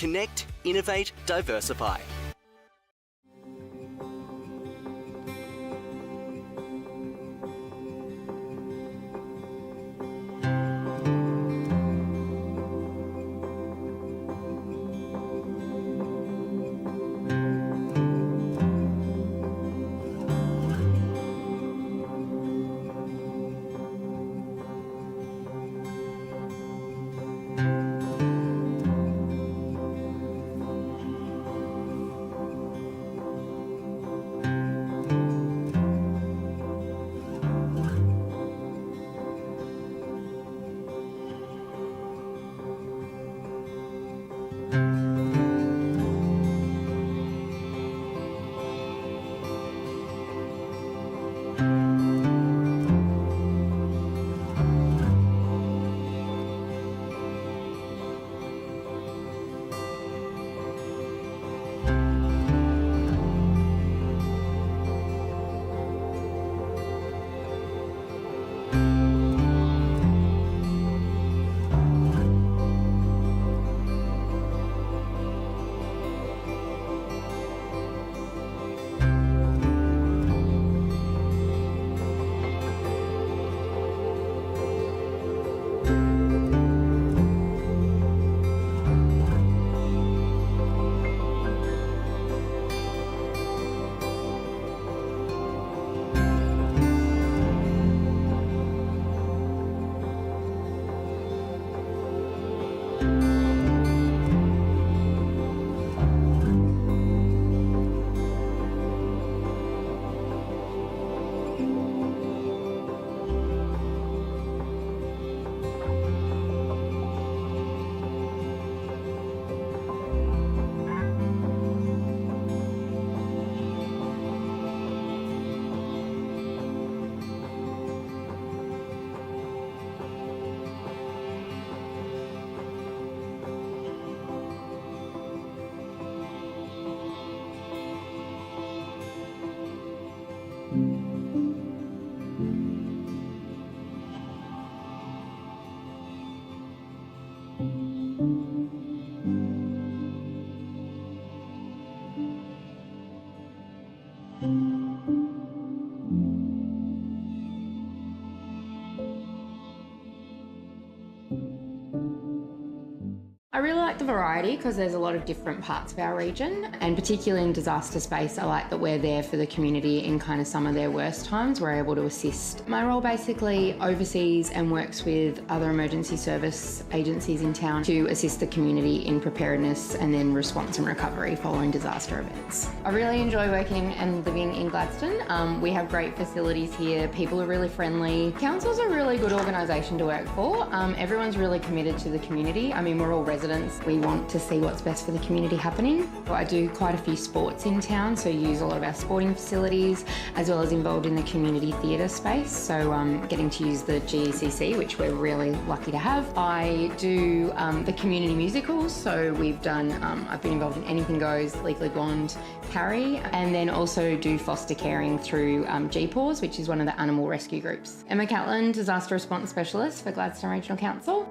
Connect, innovate, diversify. I really like the variety because there's a lot of different parts of our region, and particularly in disaster space, I like that we're there for the community in kind of some of their worst times. We're able to assist. My role basically oversees and works with other emergency service agencies in town to assist the community in preparedness and then response and recovery following disaster events. I really enjoy working and living in Gladstone. We have great facilities here. People are really friendly. Council's a really good organisation to work for. Everyone's really committed to the community. I mean, we're all residents. We want to see what's best for the community happening. I do quite a few sports in town, so use a lot of our sporting facilities, as well as involved in the community theatre space. So getting to use the GECC, which we're really lucky to have. I do the community musicals, so we've done, I've been involved in Anything Goes, Legally Blonde, Carrie, and then also do foster caring through GPAWS, which is one of the animal rescue groups. Emma Catlin, Disaster Response Specialist for Gladstone Regional Council.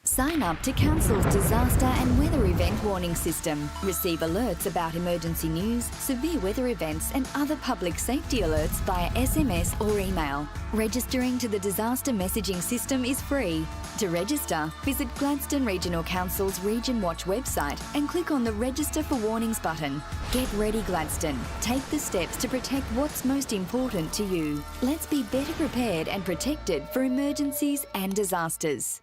Sign up to Council's disaster and weather event warning system. Receive alerts about emergency news, severe weather events and other public safety alerts via SMS or email. Registering to the disaster messaging system is free. To register, visit Gladstone Regional Council's Region Watch website and click on the Register for Warnings button. Get ready, Gladstone. Take the steps to protect what's most important to you. Let's be better prepared and protected for emergencies and disasters.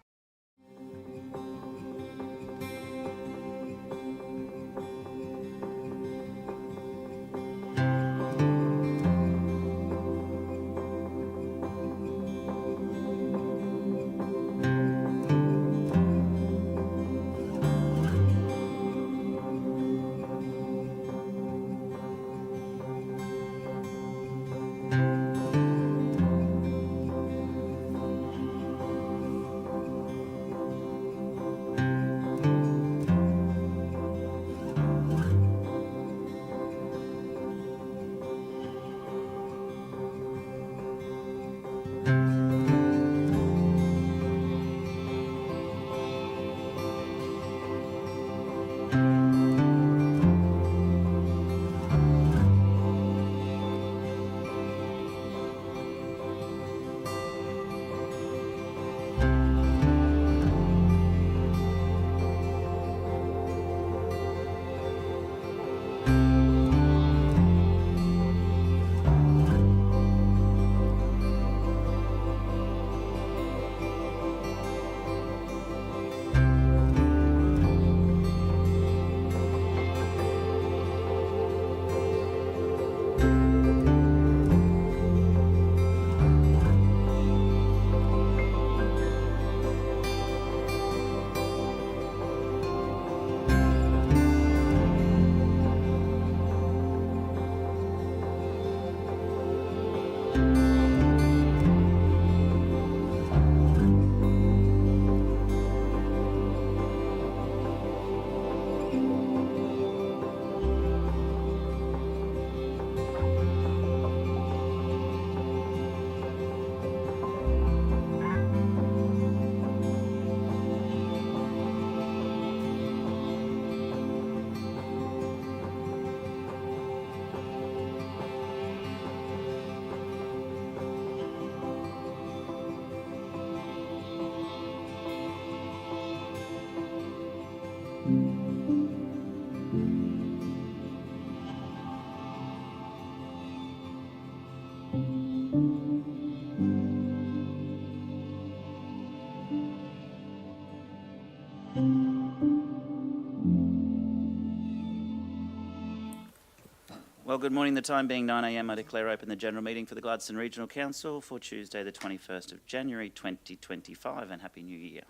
Well, good morning. The time being 9 a.m, I declare open the general meeting for the Gladstone Regional Council for Tuesday the 21st of January 2025, and Happy New Year.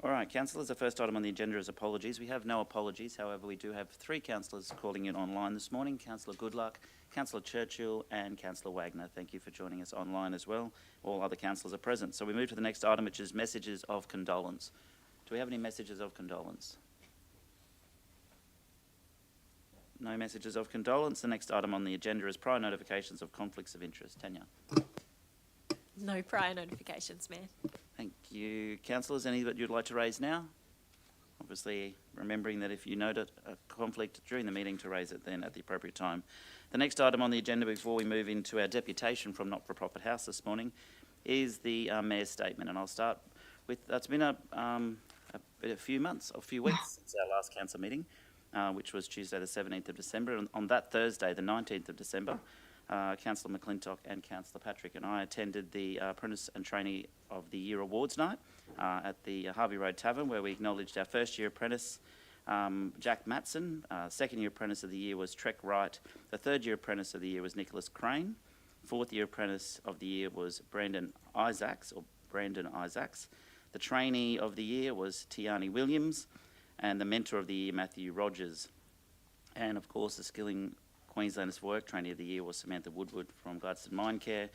All right, councillors, the first item on the agenda is apologies. We have no apologies, however, we do have 3 councillors calling in online this morning: Councillor Goodluck, Councillor Churchill and Councillor Wagner. Thank you for joining us online as well. All other councillors are present. So we move to the next item, which is messages of condolence. Do we have any messages of condolence? No messages of condolence. The next item on the agenda is prior notifications of conflicts of interest. Tanya. No prior notifications, Mayor. Thank you. Councillors, any that you'd like to raise now? Obviously, remembering that if you note a conflict during the meeting, to raise it then at the appropriate time. The next item on the agenda before we move into our deputation from Not-for-Profit House this morning is the Mayor's statement. And I'll start with, it's been a few weeks since our last council meeting, which was Tuesday the 17th of December. And on that Thursday, the 19th of December, Councillor McClintock and Councillor Patrick and I attended the Apprentice and Trainee of the Year Awards night at the Harvey Road Tavern, where we acknowledged our first year apprentice, Jack Matson. Second year apprentice of the year was Trek Wright. The third year apprentice of the year was Nicholas Crane. Fourth year apprentice of the year was Brandon Isaacs. The trainee of the year was Tiani Williams, and the mentor of the year, Matthew Rogers. And of course, the Skilling Queenslanders for Work trainee of the year was Samantha Woodward from Gladstone Mine Care.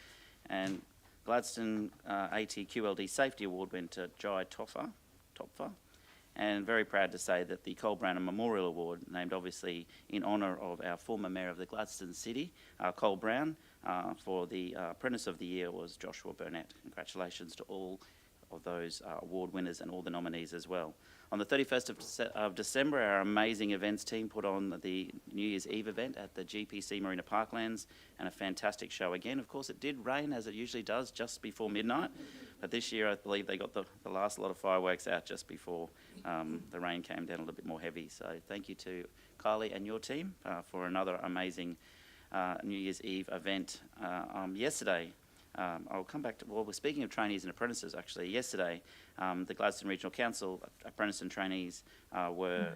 And Gladstone ATQLD Safety Award went to Jai Topfer. and very proud to say that the Cole Branham Memorial Award, named obviously in honour of our former Mayor of the Gladstone City, Cole Brown, for the Apprentice of the Year was Joshua Burnett. Congratulations to all of those award winners and all the nominees as well. On the 31st of December, our amazing events team put on the New Year's Eve event at the GPC Marina Parklands, and a fantastic show again. Of course, it did rain, as it usually does, just before midnight, but this year I believe they got the last lot of fireworks out just before the rain came down a little bit more heavy. So thank you to Kylie and your team for another amazing New Year's Eve event. Yesterday, I'll come back to, well, we're speaking of trainees and apprentices actually. Yesterday, the Gladstone Regional Council apprentice and trainees were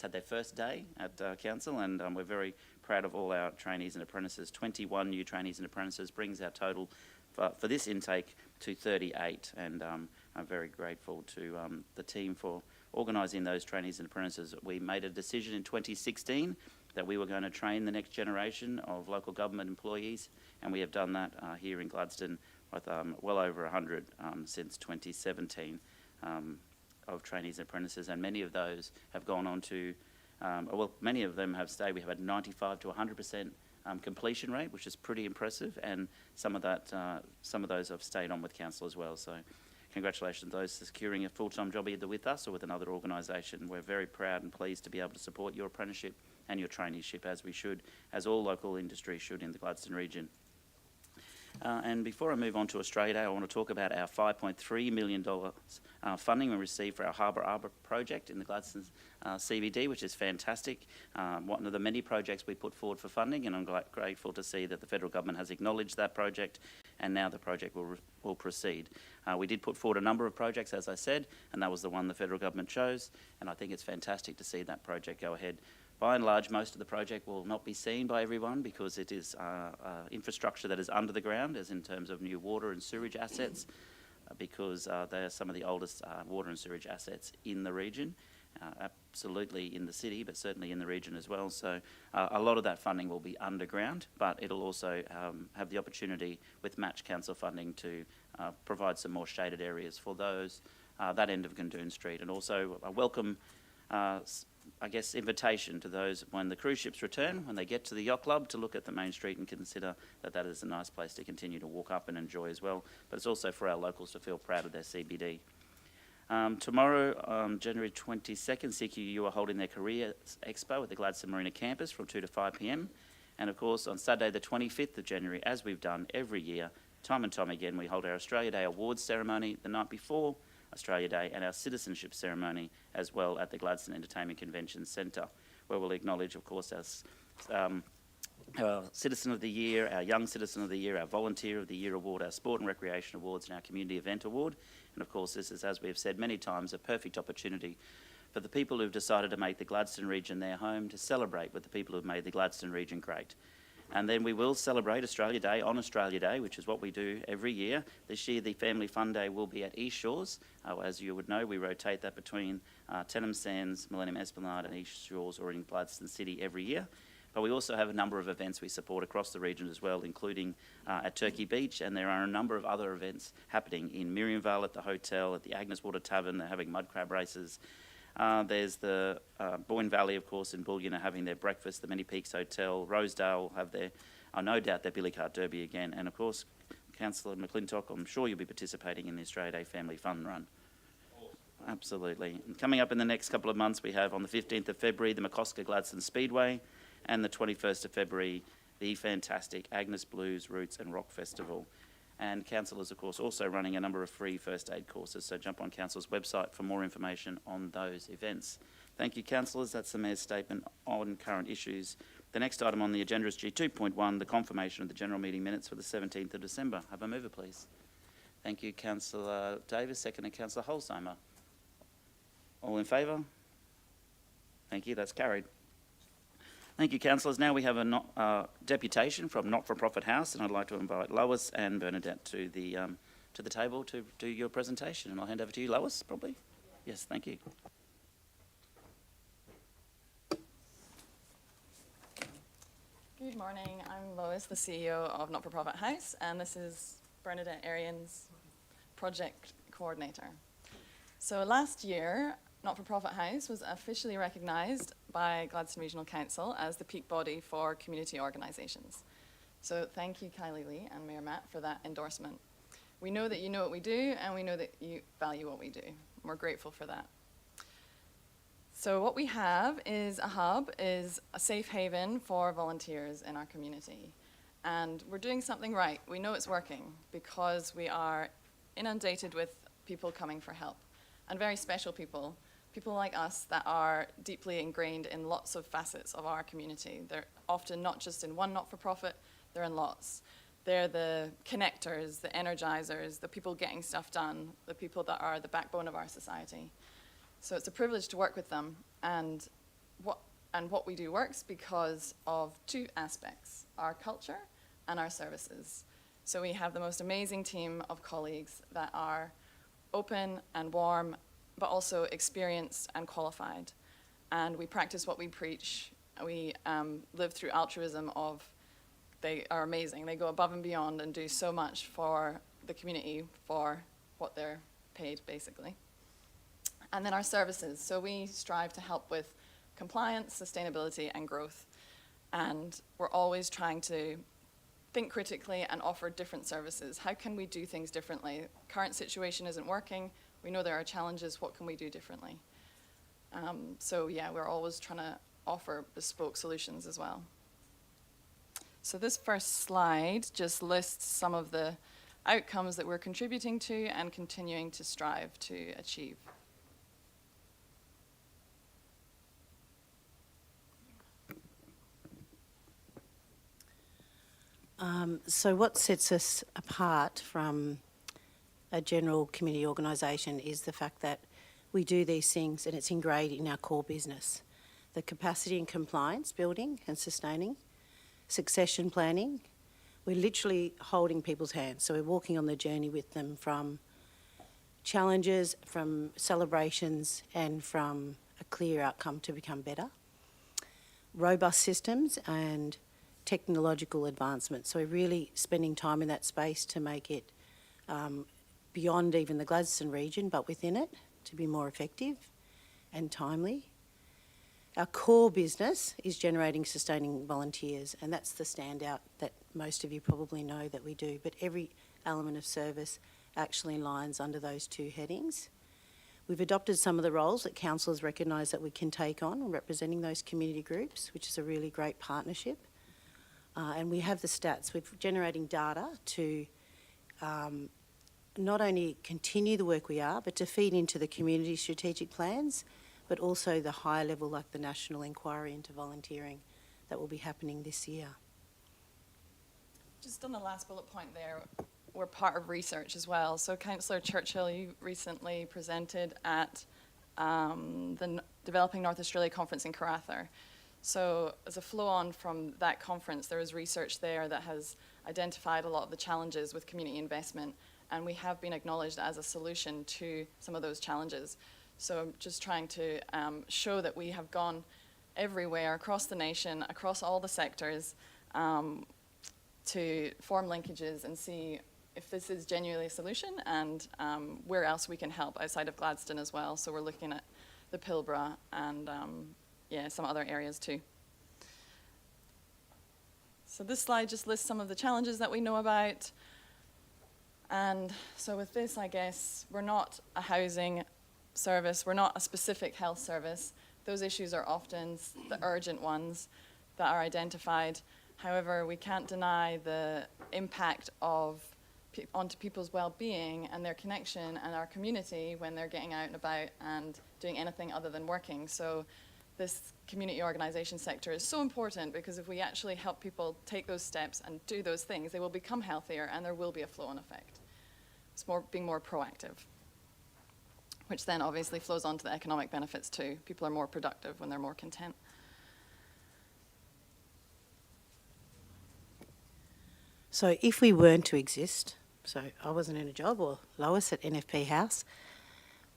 had their first day at council, and we're very proud of all our trainees and apprentices. 21 new trainees and apprentices brings our total for this intake to 38, and I'm very grateful to the team for organising those trainees and apprentices. We made a decision in 2016 that we were going to train the next generation of local government employees, and we have done that here in Gladstone with well over 100 since 2017 of trainees and apprentices, and many of those have gone on to, many of them have stayed. We have a 95 to 100% completion rate, which is pretty impressive, and some of those have stayed on with council as well. So congratulations to those securing a full-time job either with us or with another organisation. We're very proud and pleased to be able to support your apprenticeship and your traineeship, as we should, as all local industry should in the Gladstone region. And before I move on to Australia Day, I want to talk about our $5.3 million funding we received for our Harbour Arbor project in the Gladstone CBD, which is fantastic. One of the many projects we put forward for funding, and I'm grateful to see that the federal government has acknowledged that project, and now the project will proceed. We did put forward a number of projects, as I said, and that was the one the federal government chose, and I think it's fantastic to see that project go ahead. By and large, most of the project will not be seen by everyone because it is infrastructure that is under the ground, as in terms of new water and sewage assets, because they are some of the oldest water and sewage assets in the region, absolutely in the city, but certainly in the region as well. So a lot of that funding will be underground, but it'll also have the opportunity with match council funding to provide some more shaded areas for those, that end of Gundoon Street, and also a welcome invitation to those when the cruise ships return, when they get to the yacht club, to look at the main street and consider that that is a nice place to continue to walk up and enjoy as well. But it's also for our locals to feel proud of their CBD. Tomorrow, January 22nd, CQU are holding their Career Expo at the Gladstone Marina campus from 2 to 5 p.m. And of course, on Saturday the 25th of January, as we've done every year, time and time again, we hold our Australia Day Awards ceremony the night before Australia Day, and our citizenship ceremony as well at the Gladstone Entertainment Convention Centre, where we'll acknowledge, of course, our Citizen of the Year, our Young Citizen of the Year, our Volunteer of the Year Award, our Sport and Recreation Awards, and our Community Event Award. And of course, this is, as we have said many times, a perfect opportunity for the people who've decided to make the Gladstone region their home to celebrate with the people who've made the Gladstone region great. And then we will celebrate Australia Day on Australia Day, which is what we do every year. This year, the Family Fun Day will be at East Shores. As you would know, we rotate that between Tenham Sands, Millennium Esplanade and East Shores, or in Gladstone City every year. But we also have a number of events we support across the region as well, including at Turkey Beach, and there are a number of other events happening in Miriamvale at the hotel, at the Agnes Water Tavern. They're having mud crab races. There's the Boyne Valley, of course, in Bullion are having their breakfast. The Many Peaks Hotel, Rosedale will have their, no doubt, their Billy Cart Derby again. And of course, Councillor McClintock, I'm sure you'll be participating in the Australia Day Family Fun Run. Awesome. Absolutely. And coming up in the next couple of months, we have on the 15th of February, the McCosker Gladstone Speedway, and the 21st of February, the fantastic Agnes Blues, Roots and Rock Festival. And Council is, of course, also running a number of free first aid courses, so jump on Council's website for more information on those events. Thank you, Councillors. That's the Mayor's statement on current issues. The next item on the agenda is G2.1, the confirmation of the general meeting minutes for the 17th of December. Have a mover, please. Thank you, Councillor Davis. Seconded, Councillor Holzheimer. All in favour? Thank you. That's carried. Thank you, councillors. Now we have a deputation from Not-for-Profit House, and I'd like to invite Lois and Bernadette to the table to do your presentation. And I'll hand over to you, Lois, probably. Yes, thank you. Good morning. I'm Lois, the CEO of Not-for-Profit House, and this is Bernadette Arians, Project Coordinator. So last year, Not-for-Profit House was officially recognised by Gladstone Regional Council as the peak body for community organisations. So thank you, Kylie Lee and Mayor Matt, for that endorsement. We know that you know what we do, and we know that you value what we do. We're grateful for that. So what we have is a hub, is a safe haven for volunteers in our community. And we're doing something right. We know it's working because we are inundated with people coming for help, and very special people, people like us that are deeply ingrained in lots of facets of our community. They're often not just in one not-for-profit, they're in lots. They're the connectors, the energizers, the people getting stuff done, the people that are the backbone of our society. So it's a privilege to work with them, and what we do works because of two aspects, our culture and our services. So we have the most amazing team of colleagues that are open and warm, but also experienced and qualified. And we practice what we preach. We live through altruism of, they are amazing. They go above and beyond and do so much for the community for what they're paid, basically. And then our services. So we strive to help with compliance, sustainability, and growth. And we're always trying to think critically and offer different services. How can we do things differently? Current situation isn't working. We know there are challenges. What can we do differently? So yeah, we're always trying to offer bespoke solutions as well. So this first slide just lists some of the outcomes that we're contributing to and continuing to strive to achieve. So what sets us apart from a general community organisation is the fact that we do these things and it's ingrained in our core business. The capacity and compliance building and sustaining, succession planning, we're literally holding people's hands. So we're walking on the journey with them from challenges, from celebrations, and from a clear outcome to become better. Robust systems and technological advancement. So we're really spending time in that space to make it beyond even the Gladstone region, but within it, to be more effective and timely. Our core business is generating sustaining volunteers, and that's the standout that most of you probably know that we do, but every element of service actually lines under those two headings. We've adopted some of the roles that councillors recognise that we can take on, representing those community groups, which is a really great partnership. And we have the stats. We're generating data to not only continue the work we are, but to feed into the community strategic plans, but also the higher level, like the national inquiry into volunteering that will be happening this year. Just on the last bullet point there, we're part of research as well. So Councillor Churchill, you recently presented at the Developing North Australia Conference in Karratha. So as a flow-on from that conference, there is research there that has identified a lot of the challenges with community investment, and we have been acknowledged as a solution to some of those challenges. So I'm just trying to show that we have gone everywhere across the nation, across all the sectors, to form linkages and see if this is genuinely a solution and where else we can help outside of Gladstone as well. So we're looking at the Pilbara and some other areas too. So this slide just lists some of the challenges that we know about. And so with this, I guess, we're not a housing service, we're not a specific health service. Those issues are often the urgent ones that are identified. However, we can't deny the impact of onto people's well-being and their connection and our community when they're getting out and about and doing anything other than working. So this community organisation sector is so important because if we actually help people take those steps and do those things, they will become healthier and there will be a flow-on effect. It's being more proactive, which then obviously flows on to the economic benefits too. People are more productive when they're more content. So if we weren't to exist, so I wasn't in a job, or Lois at NFP House,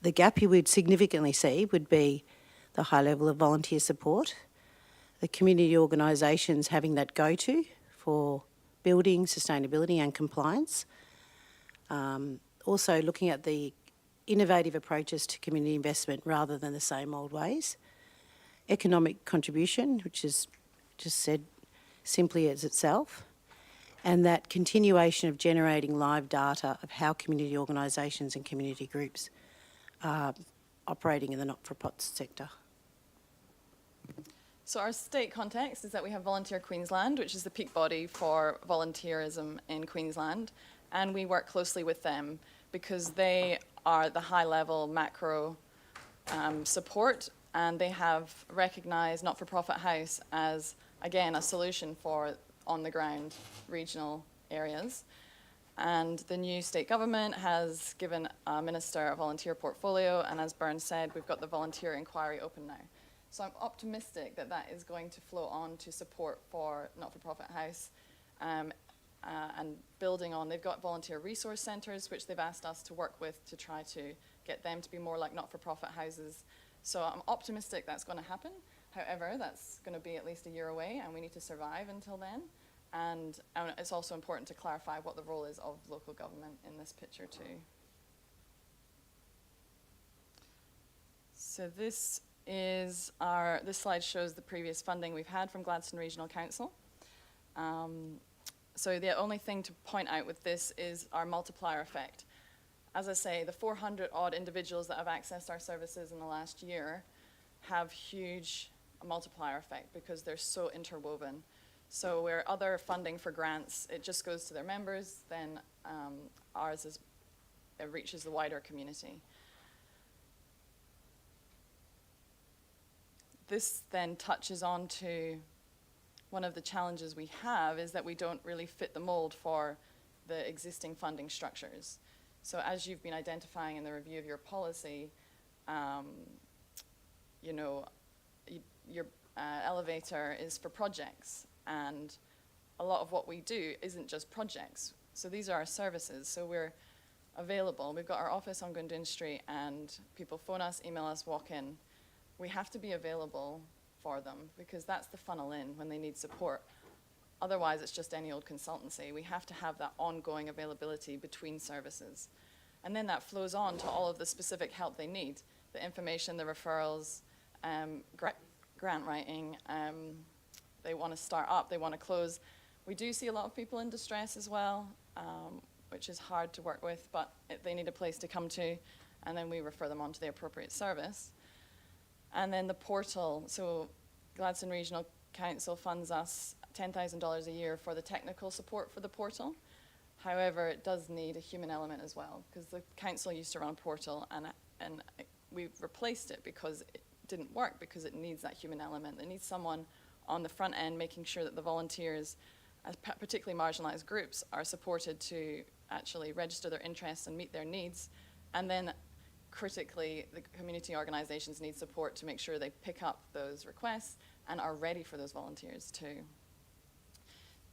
the gap you would significantly see would be the high level of volunteer support, the community organisations having that go-to for building, sustainability and compliance. Also looking at the innovative approaches to community investment rather than the same old ways. Economic contribution, which is just said simply as itself, and that continuation of generating live data of how community organisations and community groups are operating in the not-for-profit sector. So our state context is that we have Volunteer Queensland, which is the peak body for volunteerism in Queensland, and we work closely with them because they are the high-level macro support, and they have recognised Not-for-Profit House as, again, a solution for on-the-ground regional areas. And the new state government has given a minister a volunteer portfolio, and as Byrne said, we've got the volunteer inquiry open now. So I'm optimistic that that is going to flow on to support for Not-for-Profit House, and building on, they've got volunteer resource centres, which they've asked us to work with to try to get them to be more like not-for-profit houses. So I'm optimistic that's going to happen. However, that's going to be at least a year away, and we need to survive until then. And it's also important to clarify what the role is of local government in this picture too. So this slide shows the previous funding we've had from Gladstone Regional Council. So the only thing to point out with this is our multiplier effect. As I say, the 400 odd individuals that have accessed our services in the last year have huge multiplier effect because they're so interwoven. So where other funding for grants, it just goes to their members, then ours it reaches the wider community. This then touches on to one of the challenges we have is that we don't really fit the mold for the existing funding structures. So as you've been identifying in the review of your policy, you know, your elevator is for projects, and a lot of what we do isn't just projects. So these are our services, so we're available. We've got our office on Gundun Street, and people phone us, email us, walk in. We have to be available for them because that's the funnel in when they need support. Otherwise, it's just any old consultancy. We have to have that ongoing availability between services. And then that flows on to all of the specific help they need, the information, the referrals, grant writing. They want to start up, they want to close. We do see a lot of people in distress as well, which is hard to work with, but they need a place to come to, and then we refer them on to the appropriate service. And then the portal, so Gladstone Regional Council funds us $10,000 a year for the technical support for the portal. However, it does need a human element as well, because the council used to run a portal, and we've replaced it because it didn't work, because it needs that human element. It needs someone on the front end making sure that the volunteers, as particularly marginalised groups, are supported to actually register their interests and meet their needs. And then critically, the community organisations need support to make sure they pick up those requests and are ready for those volunteers too.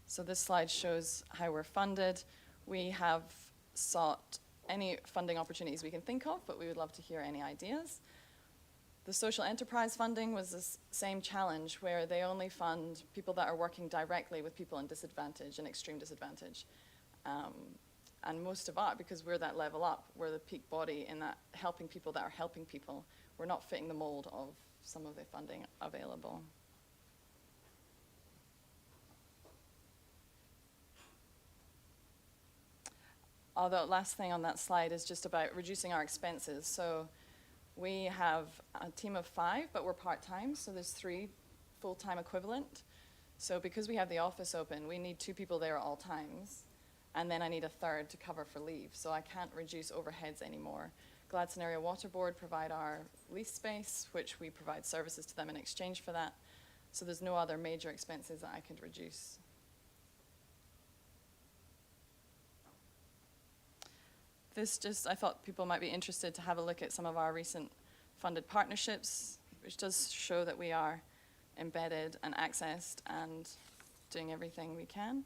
So this slide shows how we're funded. We have sought any funding opportunities we can think of, but we would love to hear any ideas. The social enterprise funding was the same challenge, where they only fund people that are working directly with people in disadvantage and extreme disadvantage. And most of us, because we're that level up, we're the peak body in that helping people that are helping people. We're not fitting the mold of some of the funding available. Although last thing on that slide is just about reducing our expenses. So we have a team of 5, but we're part-time, so there's 3 full-time equivalent. So because we have the office open, we need 2 people there at all times. And then I need a 3rd to cover for leave, so I can't reduce overheads anymore. Gladstone Area Water Board provide our lease space, which we provide services to them in exchange for that. So there's no other major expenses that I could reduce. I thought people might be interested to have a look at some of our recent funded partnerships, which does show that we are embedded and accessed and doing everything we can.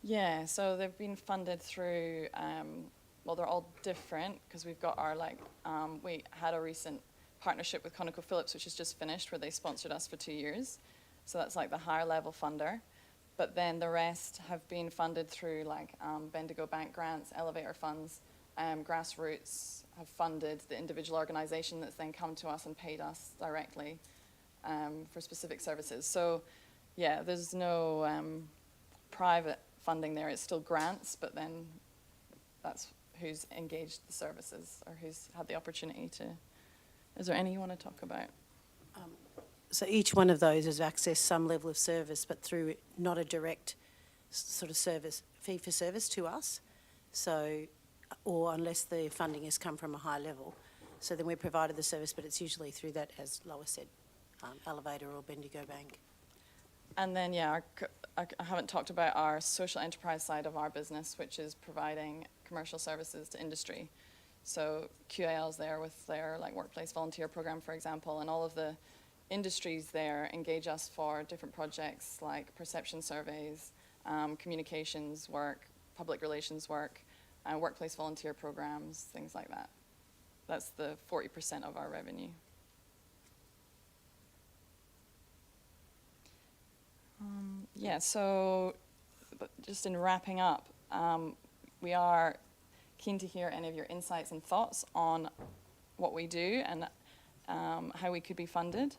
Yeah, so they've been funded through well, they're all different because we've got our, we had a recent partnership with ConocoPhillips, which is just finished, where they sponsored us for 2 years. So that's like the higher level funder. But then the rest have been funded through Bendigo Bank grants, elevator funds, grassroots have funded the individual organisation that's then come to us and paid us directly for specific services. So yeah, there's no private funding there. It's still grants, but then that's who's engaged the services or who's had the opportunity to. Is there any you want to talk about? So each one of those has accessed some level of service, but through not a direct sort of service, fee for service to us. So, or unless the funding has come from a high level. So then we're provided the service, but it's usually through that, as Lois said, elevator or Bendigo Bank. And then, yeah, I haven't talked about our social enterprise side of our business, which is providing commercial services to industry. So QAL's there with their workplace volunteer program, for example, and all of the industries there engage us for different projects like perception surveys, communications work, public relations work, workplace volunteer programs, things like that. That's the 40% of our revenue. Yeah, so just in wrapping up, we are keen to hear any of your insights and thoughts on what we do and how we could be funded.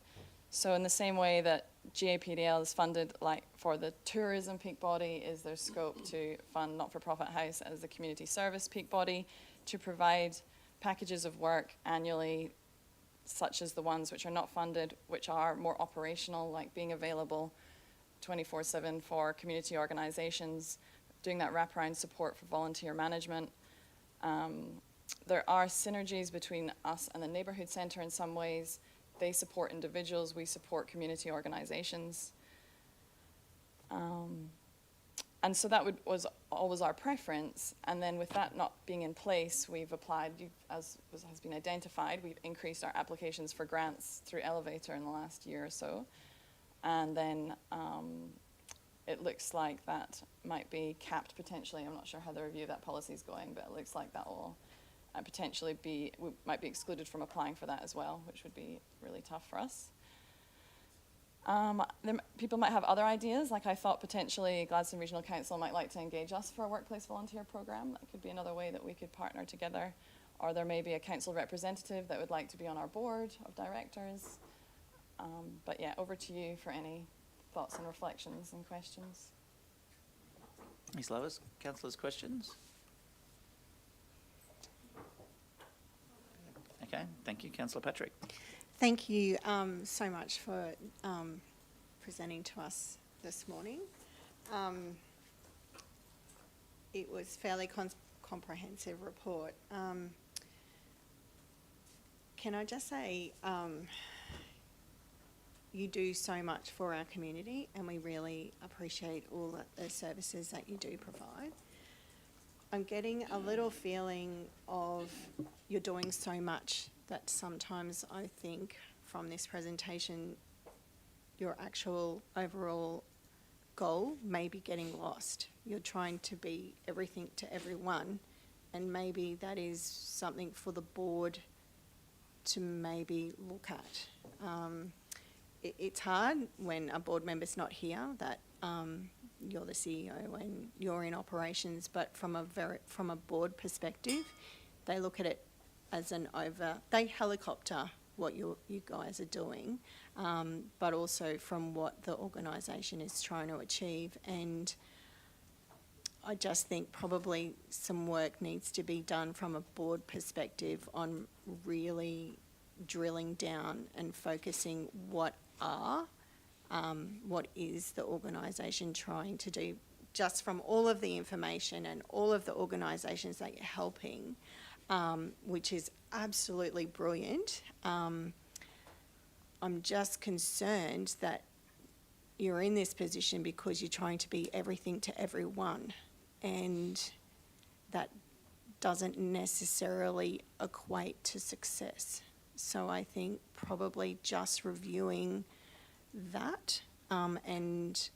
So in the same way that GAPDL is funded for the tourism peak body, is there scope to fund Not-for-Profit House as the community service peak body to provide packages of work annually, such as the ones which are not funded, which are more operational, like being available 24/7 for community organizations, doing that wraparound support for volunteer management. There are synergies between us and the neighbourhood centre in some ways. They support individuals, we support community organizations. And so that was always our preference. And then with that not being in place, we've applied, as has been identified, we've increased our applications for grants through Elevator in the last year or so. And then it looks like that might be capped potentially. I'm not sure how the review of that policy is going, but it looks like that will potentially might be excluded from applying for that as well, which would be really tough for us. People might have other ideas, like I thought potentially Gladstone Regional Council might like to engage us for a workplace volunteer program. That could be another way that we could partner together. Or there may be a council representative that would like to be on our board of directors. But yeah, over to you for any thoughts and reflections and questions. Ms. Lois, councillors' questions? Okay, thank you. Councillor Patrick. Thank you so much for presenting to us this morning. It was a fairly comprehensive report. Can I just say, you do so much for our community and we really appreciate all the services that you do provide. I'm getting a little feeling of you're doing so much that sometimes I think from this presentation your actual overall goal may be getting lost. You're trying to be everything to everyone, and maybe that is something for the board to maybe look at. It's hard when a board member's not here, that you're the CEO and you're in operations, but from a board perspective, they look at it as they helicopter what you guys are doing, but also from what the organisation is trying to achieve. And I just think probably some work needs to be done from a board perspective on really drilling down and focusing what is the organisation trying to do, just from all of the information and all of the organisations that you're helping, which is absolutely brilliant. I'm just concerned that you're in this position because you're trying to be everything to everyone, and that doesn't necessarily equate to success. So I think probably just reviewing that and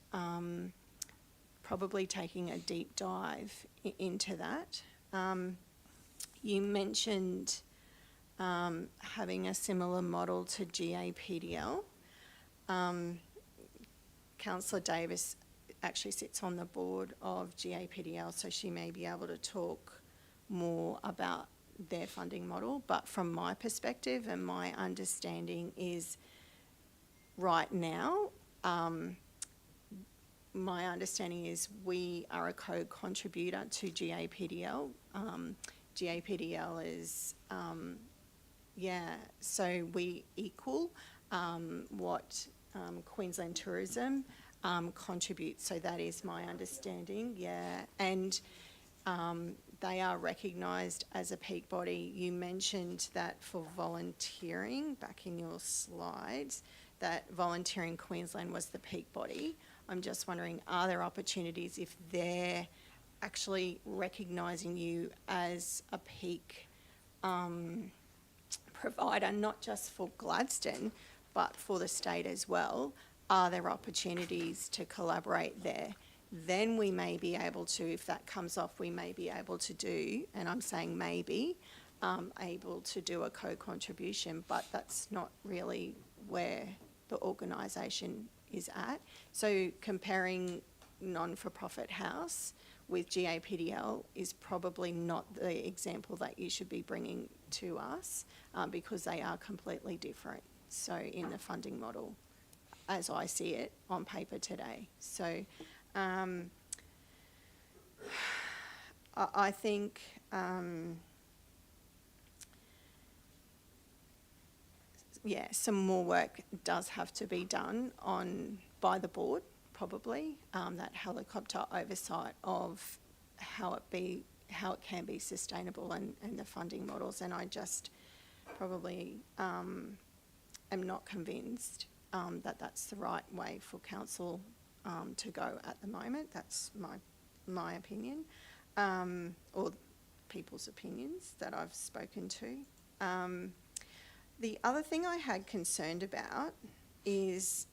probably taking a deep dive into that. you mentioned having a similar model to GAPDL. Councillor Davis actually sits on the board of GAPDL, so she may be able to talk more about their funding model. But from my perspective and my understanding is right now, my understanding is we are a co-contributor to GAPDL. GAPDL is, so we equal what Queensland Tourism contributes. So that is my understanding, and they are recognised as a peak body. You mentioned that for volunteering, back in your slides, that Volunteering Queensland was the peak body. I'm just wondering, are there opportunities if they're actually recognising you as a peak provider, not just for Gladstone, but for the state as well? Are there opportunities to collaborate there? Then we may be able to, if that comes off, we may be able to do, and I'm saying maybe, able to do a co-contribution, but that's not really where the organisation is at. So comparing non-for-profit house with GAPDL is probably not the example that you should be bringing to us, because they are completely different. So in the funding model, as I see it on paper today. So I think some more work does have to be done by the board, probably, that helicopter oversight of how it can be sustainable and the funding models. And I just probably am not convinced that that's the right way for council to go at the moment. That's my opinion, or people's opinions that I've spoken to. The other thing I had concerned about is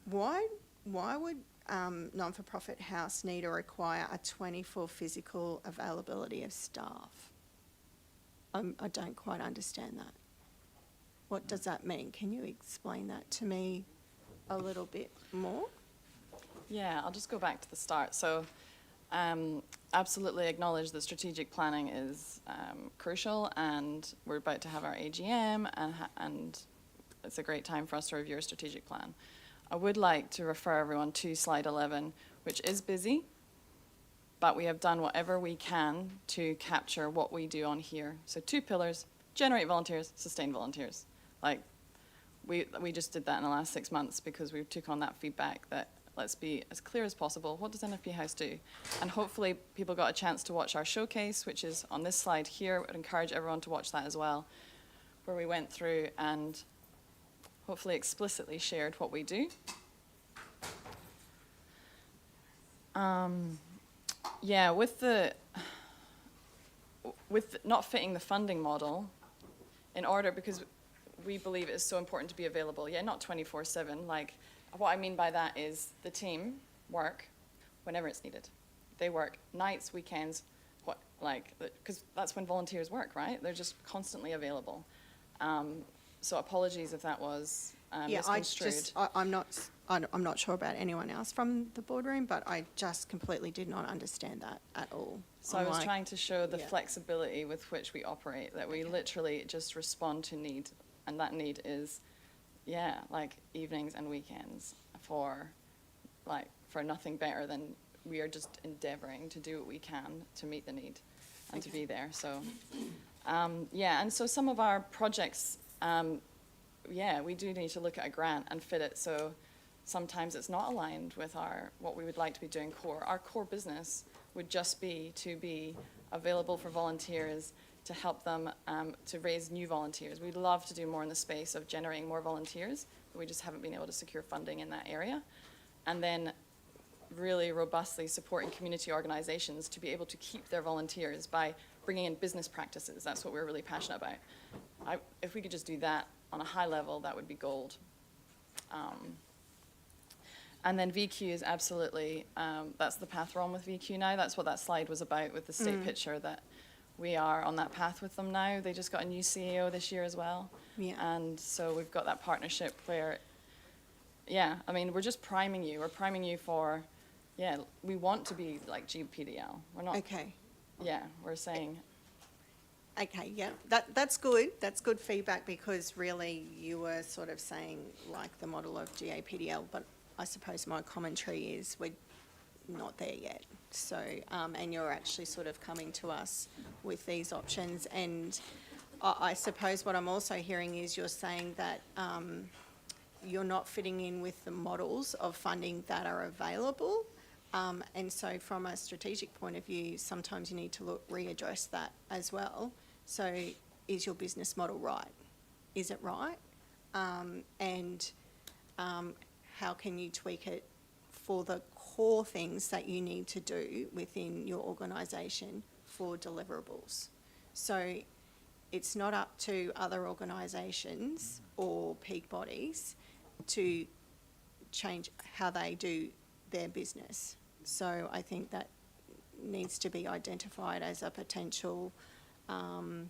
why would non-for-profit house need or require a 24 physical availability of staff? I don't quite understand that. What does that mean? Can you explain that to me a little bit more? Yeah, I'll just go back to the start. So absolutely acknowledge that strategic planning is crucial, and we're about to have our AGM, and it's a great time for us to review our strategic plan. I would like to refer everyone to slide 11, which is busy, but we have done whatever we can to capture what we do on here. So 2 pillars: generate volunteers, sustain volunteers. Like, we just did that in the last 6 months because we took on that feedback that let's be as clear as possible. What does NFP House do? And hopefully people got a chance to watch our showcase, which is on this slide here. I would encourage everyone to watch that as well, where we went through and hopefully explicitly shared what we do. With not fitting the funding model in order, because we believe it is so important to be available. Yeah, not 24/7. Like, what I mean by that is the team work whenever it's needed. They work nights, weekends, because that's when volunteers work, right? They're just constantly available. So apologies if that was misconstrued. I'm not sure about anyone else from the boardroom, but I just completely did not understand that at all. So I was trying to show the flexibility with which we operate, that we literally just respond to need, and that need is, like evenings and weekends for nothing better than we are just endeavouring to do what we can to meet the need and to be there. So, and so some of our projects, we do need to look at a grant and fit it. So sometimes it's not aligned with what we would like to be doing core. Our core business would just be to be available for volunteers, to help them to raise new volunteers. We'd love to do more in the space of generating more volunteers, but we just haven't been able to secure funding in that area. And then really robustly supporting community organisations to be able to keep their volunteers by bringing in business practices. That's what we're really passionate about. If we could just do that on a high level, that would be gold. And then VQ is absolutely, that's the path we're on with VQ now. That's what that slide was about with the state picture, that we are on that path with them now. They just got a new CEO this year as well. Yeah. And so we've got that partnership where, yeah, I mean, we're just priming you. We're priming you for, yeah, we want to be like GPDL. We're not, Okay. yeah, we're saying, Okay, yeah, that's good. That's good feedback, because really you were sort of saying like the model of GAPDL, but I suppose my commentary is we're not there yet. So, and you're actually sort of coming to us with these options. And I suppose what I'm also hearing is you're saying that you're not fitting in with the models of funding that are available. And so from a strategic point of view, sometimes you need to readdress that as well. So is your business model right? Is it right? And how can you tweak it for the core things that you need to do within your organisation for deliverables? So it's not up to other organisations or peak bodies to change how they do their business. So I think that needs to be identified as a potential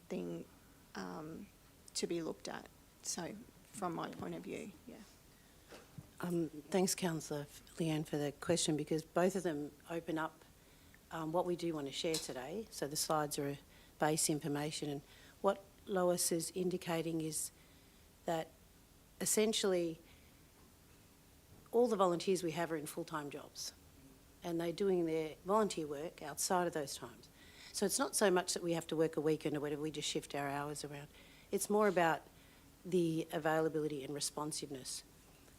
thing to be looked at. So from my point of view, yeah. Thanks, Councillor Leanne, for the question, because both of them open up what we do want to share today. So the slides are base information, and what Lois is indicating is that essentially all the volunteers we have are in full-time jobs, and they're doing their volunteer work outside of those times. So it's not so much that we have to work a weekend or whatever, we just shift our hours around. It's more about the availability and responsiveness.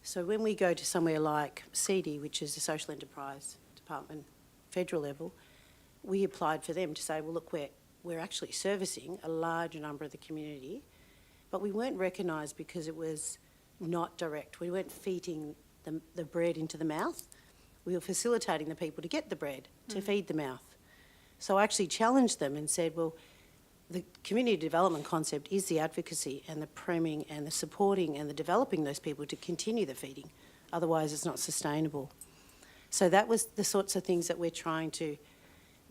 So when we go to somewhere like CD, which is the Social Enterprise Department, federal level, we applied for them to say, well, look, we're actually servicing a large number of the community, but we weren't recognised because it was not direct. We weren't feeding the bread into the mouth. We were facilitating the people to get the bread, to feed the mouth. So I actually challenged them and said, well, the community development concept is the advocacy and the priming and the supporting and the developing those people to continue the feeding. Otherwise, it's not sustainable. So that was the sorts of things that we're trying to,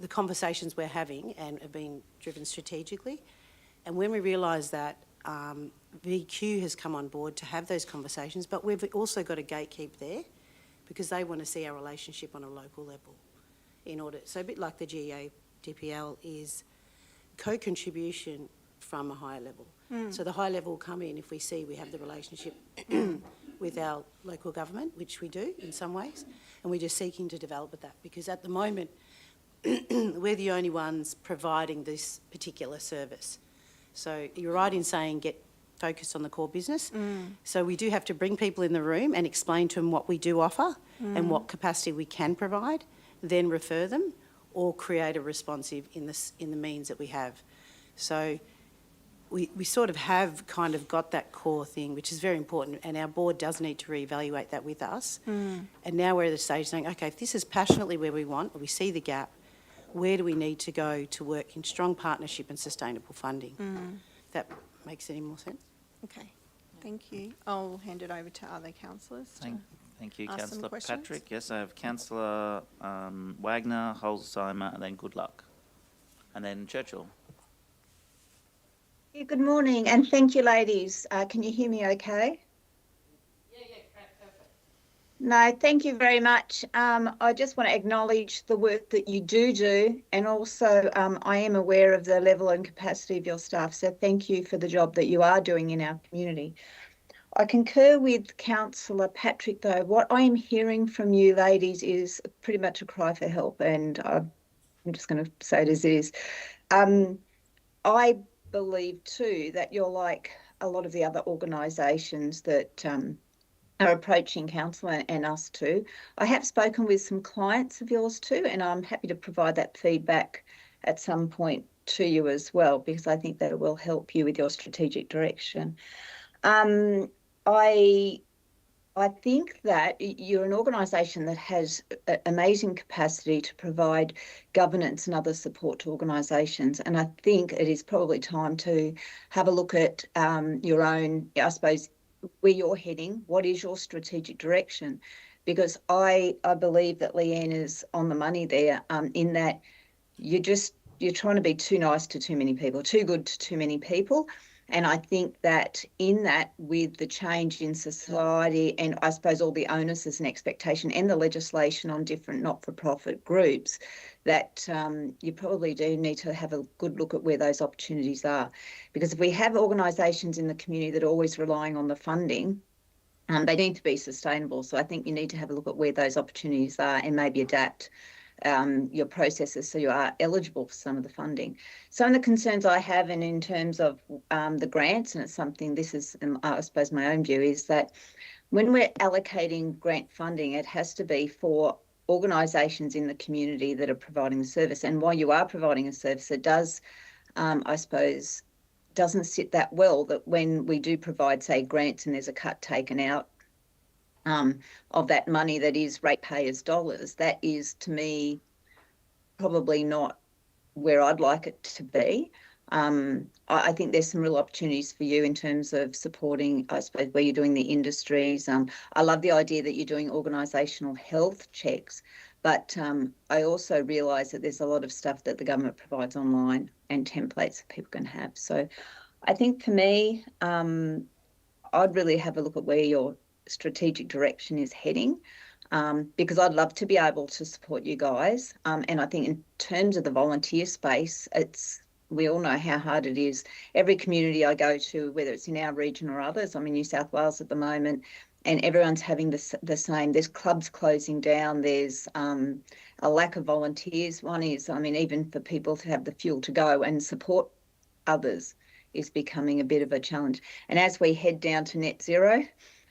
the conversations we're having and have been driven strategically. And when we realise that VQ has come on board to have those conversations, but we've also got a gatekeep there because they want to see our relationship on a local level in order. So a bit like the GADPL is co-contribution from a higher level. So the high level will come in if we see we have the relationship with our local government, which we do in some ways, and we're just seeking to develop that because at the moment we're the only ones providing this particular service. So you're right in saying get focused on the core business. So we do have to bring people in the room and explain to them what we do offer and what capacity we can provide, then refer them or create a responsive in the means that we have. So we sort of have kind of got that core thing, which is very important, and our board does need to reevaluate that with us. And now we're at the stage saying, okay, if this is passionately where we want, or we see the gap, where do we need to go to work in strong partnership and sustainable funding? That makes any more sense? Okay, thank you. I'll hand it over to other councillors. Thank you, ask some Councillor questions. Patrick. Yes, I have Councillor Wagner, Holzheimer, and then Goodluck. And then Churchill. Yeah, good morning, and thank you, ladies. Can you hear me okay? No, thank you very much. I just want to acknowledge the work that you do, and also I am aware of the level and capacity of your staff, so thank you for the job that you are doing in our community. I concur with Councillor Patrick, though. What I am hearing from you ladies is pretty much a cry for help, and I'm just going to say it as it is. I believe too that you're like a lot of the other organisations that are approaching council and us too. I have spoken with some clients of yours too, and I'm happy to provide that feedback at some point to you as well, because I think that it will help you with your strategic direction. I think that you're an organisation that has amazing capacity to provide governance and other support to organisations, and I think it is probably time to have a look at your own, I suppose, where you're heading. What is your strategic direction? Because I believe that Leanne is on the money there, in that you're just you're trying to be too nice to too many people, too good to too many people. And I think that in that, with the change in society and I suppose all the onuses and expectation and the legislation on different not-for-profit groups, that you probably do need to have a good look at where those opportunities are. Because if we have organisations in the community that are always relying on the funding, they need to be sustainable. So I think you need to have a look at where those opportunities are and maybe adapt your processes so you are eligible for some of the funding. Some of the concerns I have, and in terms of the grants, and it's something, this is, I suppose, my own view, is that when we're allocating grant funding, it has to be for organisations in the community that are providing the service. And while you are providing a service, it does, I suppose, doesn't sit that well that when we do provide, say, grants and there's a cut taken out of that money that is ratepayers' dollars, that is, to me, probably not where I'd like it to be. I think there's some real opportunities for you in terms of supporting, I suppose, where you're doing the industries. I love the idea that you're doing organisational health checks, but I also realise that there's a lot of stuff that the government provides online and templates that people can have. So I think for me, I'd really have a look at where your strategic direction is heading, because I'd love to be able to support you guys. And I think in terms of the volunteer space, we all know how hard it is. Every community I go to, whether it's in our region or others, I'm in New South Wales at the moment, and everyone's having the same. There's clubs closing down. There's a lack of volunteers. One is, even for people to have the fuel to go and support others is becoming a bit of a challenge. And as we head down to net zero,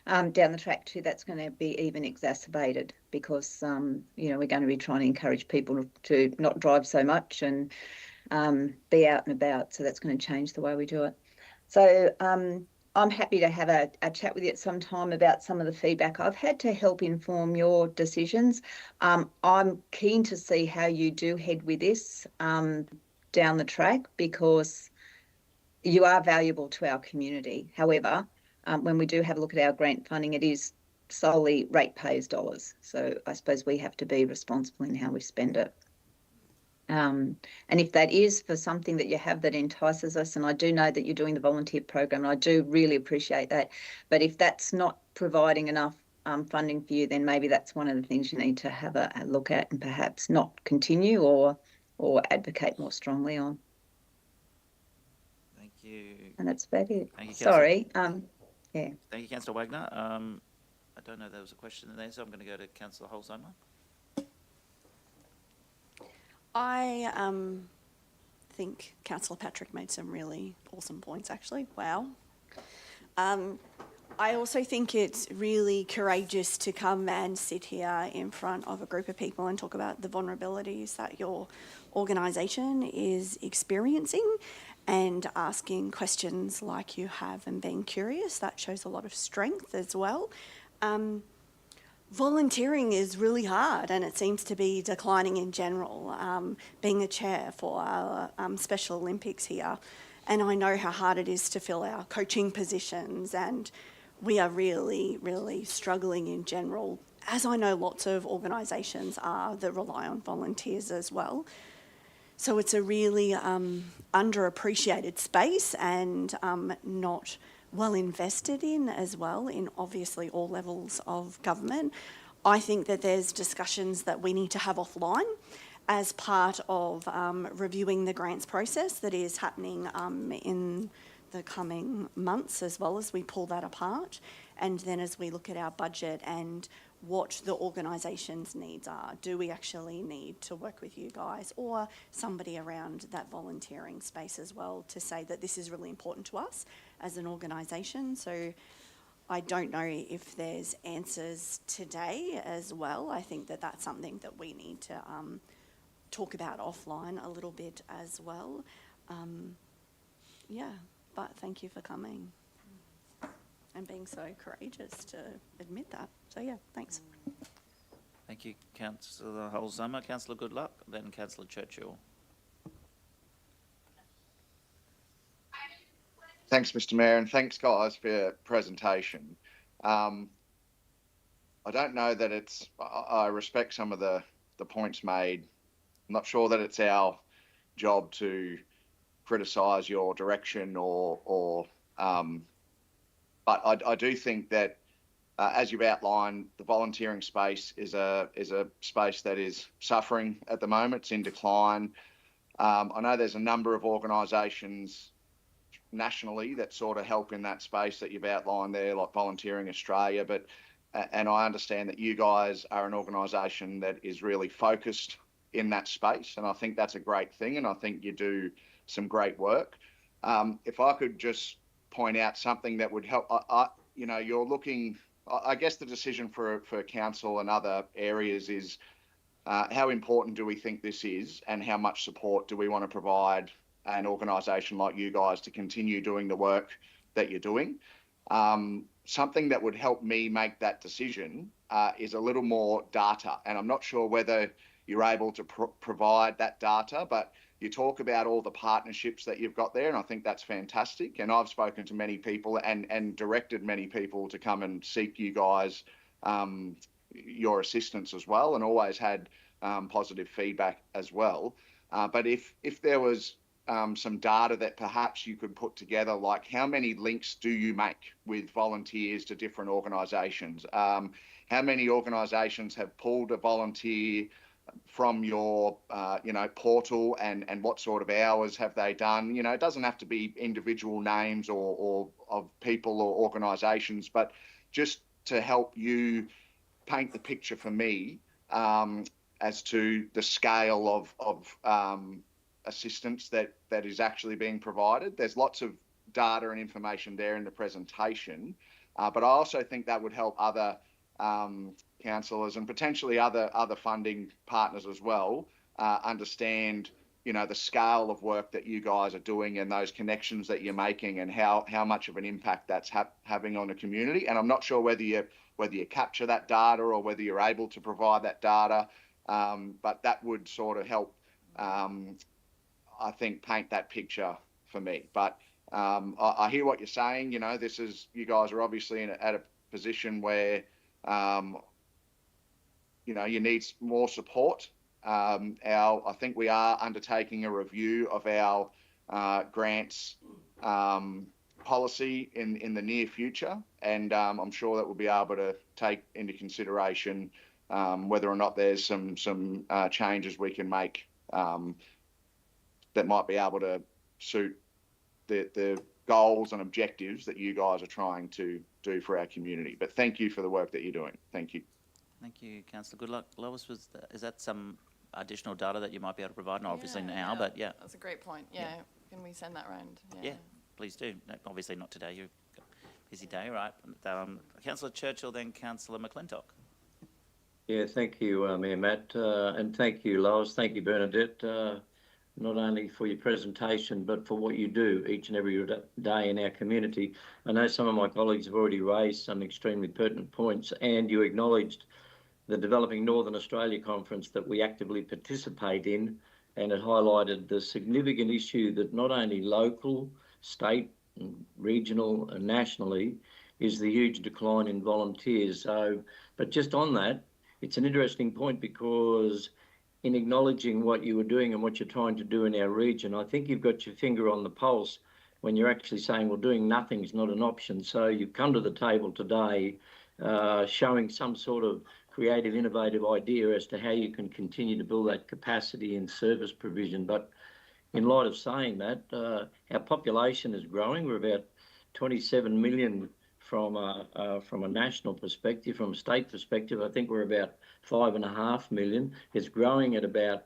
down the track too, that's going to be even exacerbated because, we're going to be trying to encourage people to not drive so much and be out and about. So that's going to change the way we do it. So I'm happy to have a chat with you at some time about some of the feedback I've had to help inform your decisions. I'm keen to see how you do head with this down the track because you are valuable to our community. However, when we do have a look at our grant funding, it is solely ratepayers' dollars. So I suppose we have to be responsible in how we spend it. And if that is for something that you have that entices us, and I do know that you're doing the volunteer program, and I do really appreciate that, but if that's not providing enough funding for you, then maybe that's one of the things you need to have a look at and perhaps not continue or advocate more strongly on. Thank you. And that's about it. Thank you, Sorry. Yeah. Thank you, Councillor Wagner. I don't know if there was a question in there, so I'm going to go to Councillor Holzheimer. I think Councillor Patrick made some really awesome points, actually. Wow. I also think it's really courageous to come and sit here in front of a group of people and talk about the vulnerabilities that your organisation is experiencing and asking questions like you have and being curious. That shows a lot of strength as well. Volunteering is really hard and it seems to be declining in general. Being a chair for our Special Olympics here, and I know how hard it is to fill our coaching positions, and we are really, really struggling in general, as I know lots of organisations are that rely on volunteers as well. So it's a really underappreciated space and not well invested in as well in obviously all levels of government. I think that there's discussions that we need to have offline as part of reviewing the grants process that is happening in the coming months, as well as we pull that apart. And then as we look at our budget and what the organisation's needs are, do we actually need to work with you guys or somebody around that volunteering space as well to say that this is really important to us as an organisation? So I don't know if there's answers today as well. I think that that's something that we need to talk about offline a little bit as well. But thank you for coming and being so courageous to admit that. So yeah, thanks. Thank you, Councillor Holzheimer. Councillor Goodluck, then Councillor Churchill. Thanks, Mr. Mayor, and thanks, guys, for your presentation. I don't know that it's, I respect some of the points made. I'm not sure that it's our job to criticise your direction but I do think that, as you've outlined, the volunteering space is a space that is suffering at the moment. It's in decline. I know there's a number of organisations nationally that sort of help in that space that you've outlined there, like Volunteering Australia, and I understand that you guys are an organisation that is really focused in that space, and I think that's a great thing, and I think you do some great work. If I could just point out something that would help, you're looking, I guess the decision for council and other areas is how important do we think this is, and how much support do we want to provide an organisation like you guys to continue doing the work that you're doing. Something that would help me make that decision is a little more data, and I'm not sure whether you're able to provide that data, but you talk about all the partnerships that you've got there, and I think that's fantastic. And I've spoken to many people and directed many people to come and seek you guys your assistance as well, and always had positive feedback as well. But if there was some data that perhaps you could put together, like how many links do you make with volunteers to different organisations? How many organisations have pulled a volunteer from your portal, and what sort of hours have they done? It doesn't have to be individual names or of people or organisations, but just to help you paint the picture for me as to the scale of assistance that is actually being provided. There's lots of data and information there in the presentation, but I also think that would help other councillors and potentially other funding partners as well understand, the scale of work that you guys are doing and those connections that you're making, and how much of an impact that's having on the community. And I'm not sure whether you capture that data or whether you're able to provide that data, but that would sort of help, I think, paint that picture for me. But I hear what you're saying. You guys are obviously at a position where you need more support. I think we are undertaking a review of our grants policy in the near future, and I'm sure that we'll be able to take into consideration whether or not there's some changes we can make that might be able to suit the goals and objectives that you guys are trying to do for our community. But thank you for the work that you're doing. Thank you. Thank you, Councillor. Good luck. Lois, is that some additional data that you might be able to provide? Not obviously now, but yeah. That's a great point. Yeah. Can we send that round? Yeah, please do. No, obviously not today. You've got a busy day, right? Councillor Churchill, then Councillor McClintock. Yeah, thank you, Mayor Matt, and thank you, Lois. Thank you, Bernadette, not only for your presentation, but for what you do each and every day in our community. I know some of my colleagues have already raised some extremely pertinent points, and you acknowledged the Developing Northern Australia Conference that we actively participate in, and it highlighted the significant issue that not only local, state, regional and nationally is the huge decline in volunteers. But just on that, it's an interesting point, because in acknowledging what you were doing and what you're trying to do in our region, I think you've got your finger on the pulse when you're actually saying, well, doing nothing is not an option. So you've come to the table today showing some sort of creative, innovative idea as to how you can continue to build that capacity in service provision. But in light of saying that, our population is growing. We're about 27 million from a national perspective. From a state perspective, I think we're about 5.5 million. It's growing at about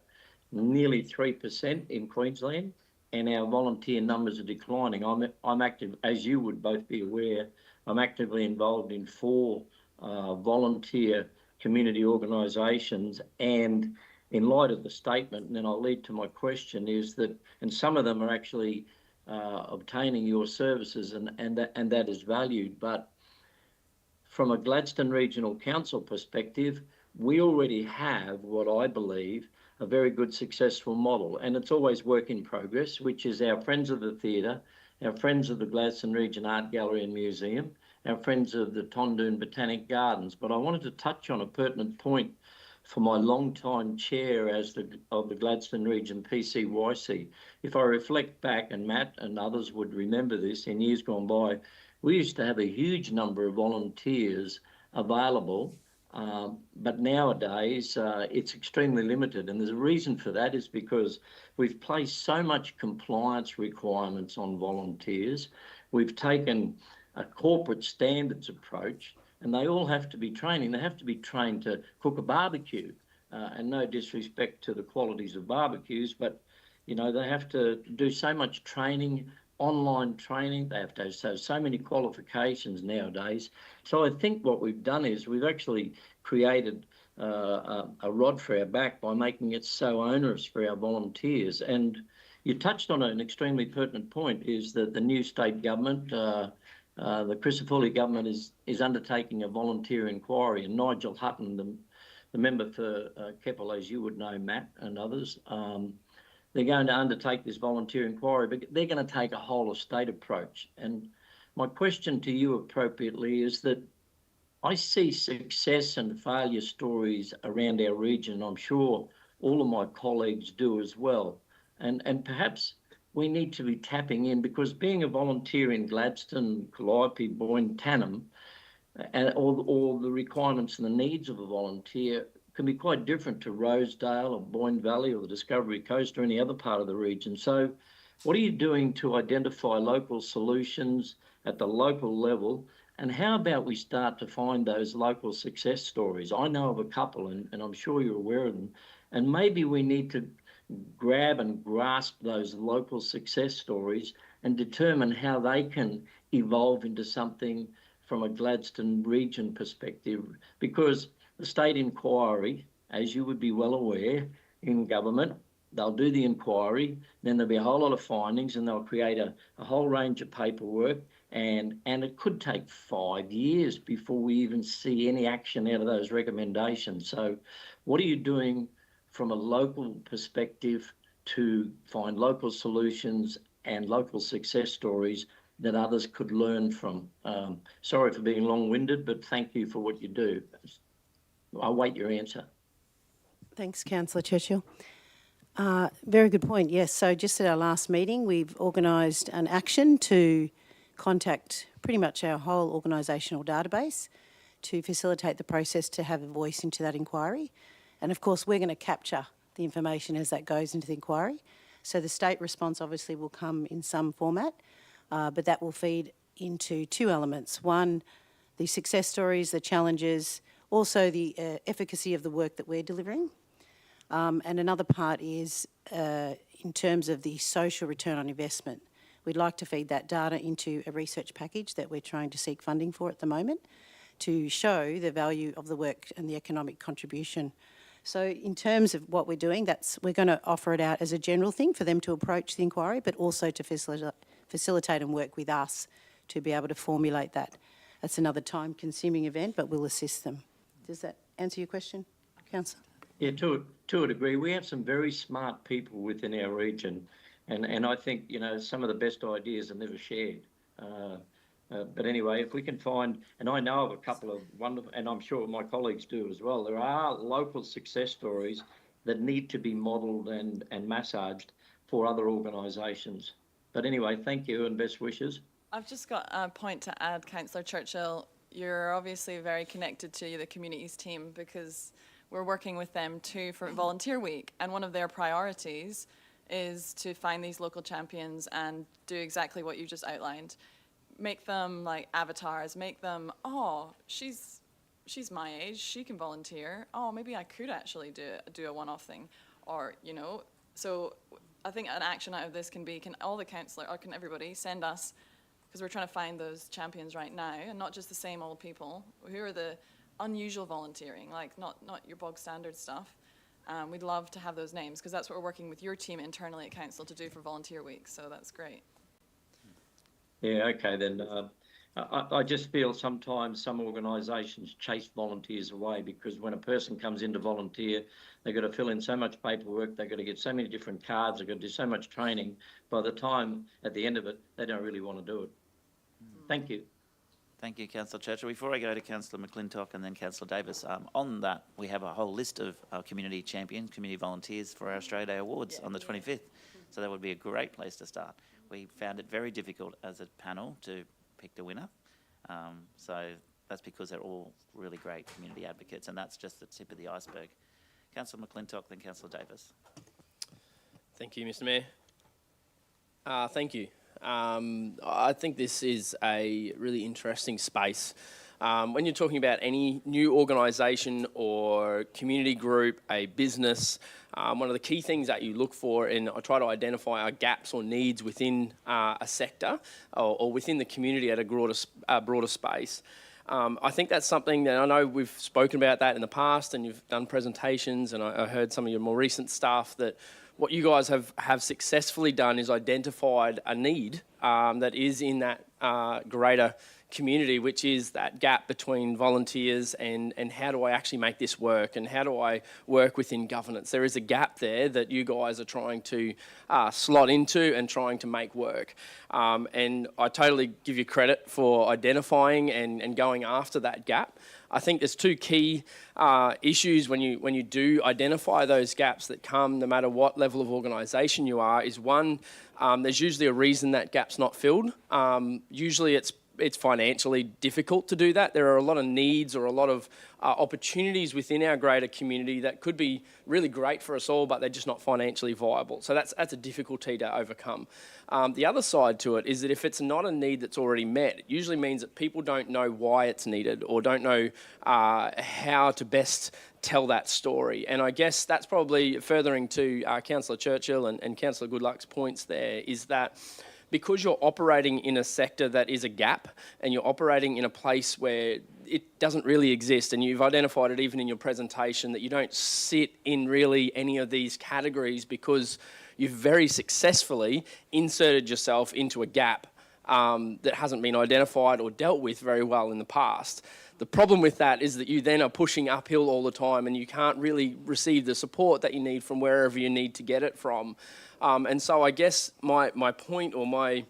nearly 3% in Queensland, and our volunteer numbers are declining. I'm active, as you would both be aware, I'm actively involved in 4 volunteer community organisations, and in light of the statement, and then I'll lead to my question, is that, and some of them are actually obtaining your services, and that is valued. But from a Gladstone Regional Council perspective, we already have what I believe a very good successful model, and it's always work in progress, which is our friends of the theatre, our friends of the Gladstone Region Art Gallery and Museum, our friends of the Tondoon Botanic Gardens. But I wanted to touch on a pertinent point for my long-time chair of the Gladstone region PCYC. If I reflect back, and Matt and others would remember this, in years gone by, we used to have a huge number of volunteers available, but nowadays it's extremely limited. And there's a reason for that, is because we've placed so much compliance requirements on volunteers. We've taken a corporate standards approach, and they all have to be training. They have to be trained to cook a barbecue, and no disrespect to the qualities of barbecues, but you know, they have to do so much training, online training. They have to have so many qualifications nowadays. So I think what we've done is we've actually created a rod for our back by making it so onerous for our volunteers. And you touched on an extremely pertinent point, is that the new state government, the Crisafulli government, is undertaking a volunteer inquiry, and Nigel Hutton, the member for Keppel, as you would know, Matt and others, they're going to undertake this volunteer inquiry, but they're going to take a whole of state approach. And my question to you appropriately is that I see success and failure stories around our region. I'm sure all of my colleagues do as well. And perhaps we need to be tapping in, because being a volunteer in Gladstone, Calliope, Boyne, Tannum, and all the requirements and the needs of a volunteer can be quite different to Rosedale or Boyne Valley or the Discovery Coast or any other part of the region. So what are you doing to identify local solutions at the local level? And how about we start to find those local success stories? I know of a couple, and I'm sure you're aware of them. And maybe we need to grab and grasp those local success stories and determine how they can evolve into something from a Gladstone region perspective. Because the state inquiry, as you would be well aware, in government, they'll do the inquiry, then there'll be a whole lot of findings, and they'll create a whole range of paperwork, and it could take 5 years before we even see any action out of those recommendations. So what are you doing from a local perspective to find local solutions and local success stories that others could learn from? Sorry for being long-winded, but thank you for what you do. I'll wait your answer. Thanks, Councillor Churchill. Very good point, yes. So just at our last meeting, we've organised an action to contact pretty much our whole organisational database to facilitate the process to have a voice into that inquiry. And of course, we're going to capture the information as that goes into the inquiry. So the state response obviously will come in some format, but that will feed into two elements. One, the success stories, the challenges, also the efficacy of the work that we're delivering. And another part is in terms of the social return on investment. We'd like to feed that data into a research package that we're trying to seek funding for at the moment to show the value of the work and the economic contribution. So in terms of what we're doing, we're going to offer it out as a general thing for them to approach the inquiry, but also to facilitate and work with us to be able to formulate that. That's another time-consuming event, but we'll assist them. Does that answer your question, Councillor? Yeah, to a degree. We have some very smart people within our region, and I think, you know, some of the best ideas are never shared. But anyway, if we can find, and I know of a couple of wonderful, and I'm sure my colleagues do as well, there are local success stories that need to be modelled and massaged for other organisations. But anyway, thank you and best wishes. I've just got a point to add, Councillor Churchill. You're obviously very connected to the communities team, because we're working with them too for Volunteer Week, and one of their priorities is to find these local champions and do exactly what you just outlined. Make them like avatars, make them, oh, she's my age, she can volunteer. Oh, maybe I could actually do a one-off thing, or, you know. So I think an action out of this can be, can all the councillors, or can everybody send us, because we're trying to find those champions right now, and not just the same old people. Who are the unusual volunteering, like not your bog standard stuff. We'd love to have those names, because that's what we're working with your team internally at Council to do for Volunteer Week, so that's great. Yeah, okay then. I just feel sometimes some organisations chase volunteers away, because when a person comes in to volunteer, they've got to fill in so much paperwork, they've got to get so many different cards, they've got to do so much training. By the time, at the end of it, they don't really want to do it. Thank you. Thank you, Councillor Churchill. Before I go to Councillor McClintock and then Councillor Davis, on that, we have a whole list of community champions, community volunteers for our Australia Day Awards on the 25th. So that would be a great place to start. We found it very difficult as a panel to pick the winner. So that's because they're all really great community advocates, and that's just the tip of the iceberg. Councillor McClintock, then Councillor Davis. Thank you, Mr. Mayor. Thank you. I think this is a really interesting space. When you're talking about any new organisation or community group, a business, one of the key things that you look for, and I try to identify, are gaps or needs within a sector or within the community at a broader space. I think that's something that I know we've spoken about that in the past, and you've done presentations, and I heard some of your more recent stuff that what you guys have successfully done is identified a need that is in that greater community, which is that gap between volunteers and how do I actually make this work, and how do I work within governance. There is a gap there that you guys are trying to slot into and trying to make work. And I totally give you credit for identifying and going after that gap. I think there's two key issues when you do identify those gaps that come, no matter what level of organisation you are, is one, there's usually a reason that gap's not filled. Usually it's financially difficult to do that. There are a lot of needs or a lot of opportunities within our greater community that could be really great for us all, but they're just not financially viable. So that's a difficulty to overcome. The other side to it is that if it's not a need that's already met, it usually means that people don't know why it's needed or don't know how to best tell that story. And I guess that's probably furthering to Councillor Churchill and Councillor Goodluck's points there, is that because you're operating in a sector that is a gap and you're operating in a place where it doesn't really exist, and you've identified it even in your presentation that you don't sit in really any of these categories because you've very successfully inserted yourself into a gap that hasn't been identified or dealt with very well in the past. The problem with that is that you then are pushing uphill all the time and you can't really receive the support that you need from wherever you need to get it from. And so I guess my point or my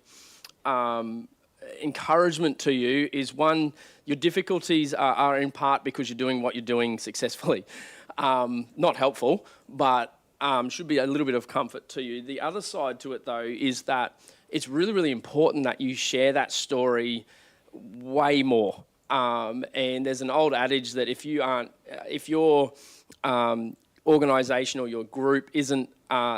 encouragement to you is, one, your difficulties are in part because you're doing what you're doing successfully. Not helpful, but should be a little bit of comfort to you. The other side to it, though, is that it's really, really important that you share that story way more. And there's an old adage that if your organisation or your group isn't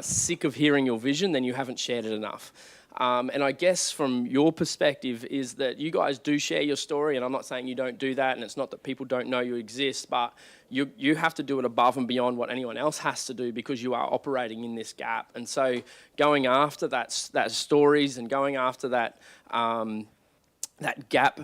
sick of hearing your vision, then you haven't shared it enough. And I guess from your perspective is that you guys do share your story, and I'm not saying you don't do that, and it's not that people don't know you exist, but you have to do it above and beyond what anyone else has to do because you are operating in this gap. And so going after that stories and going after that gap,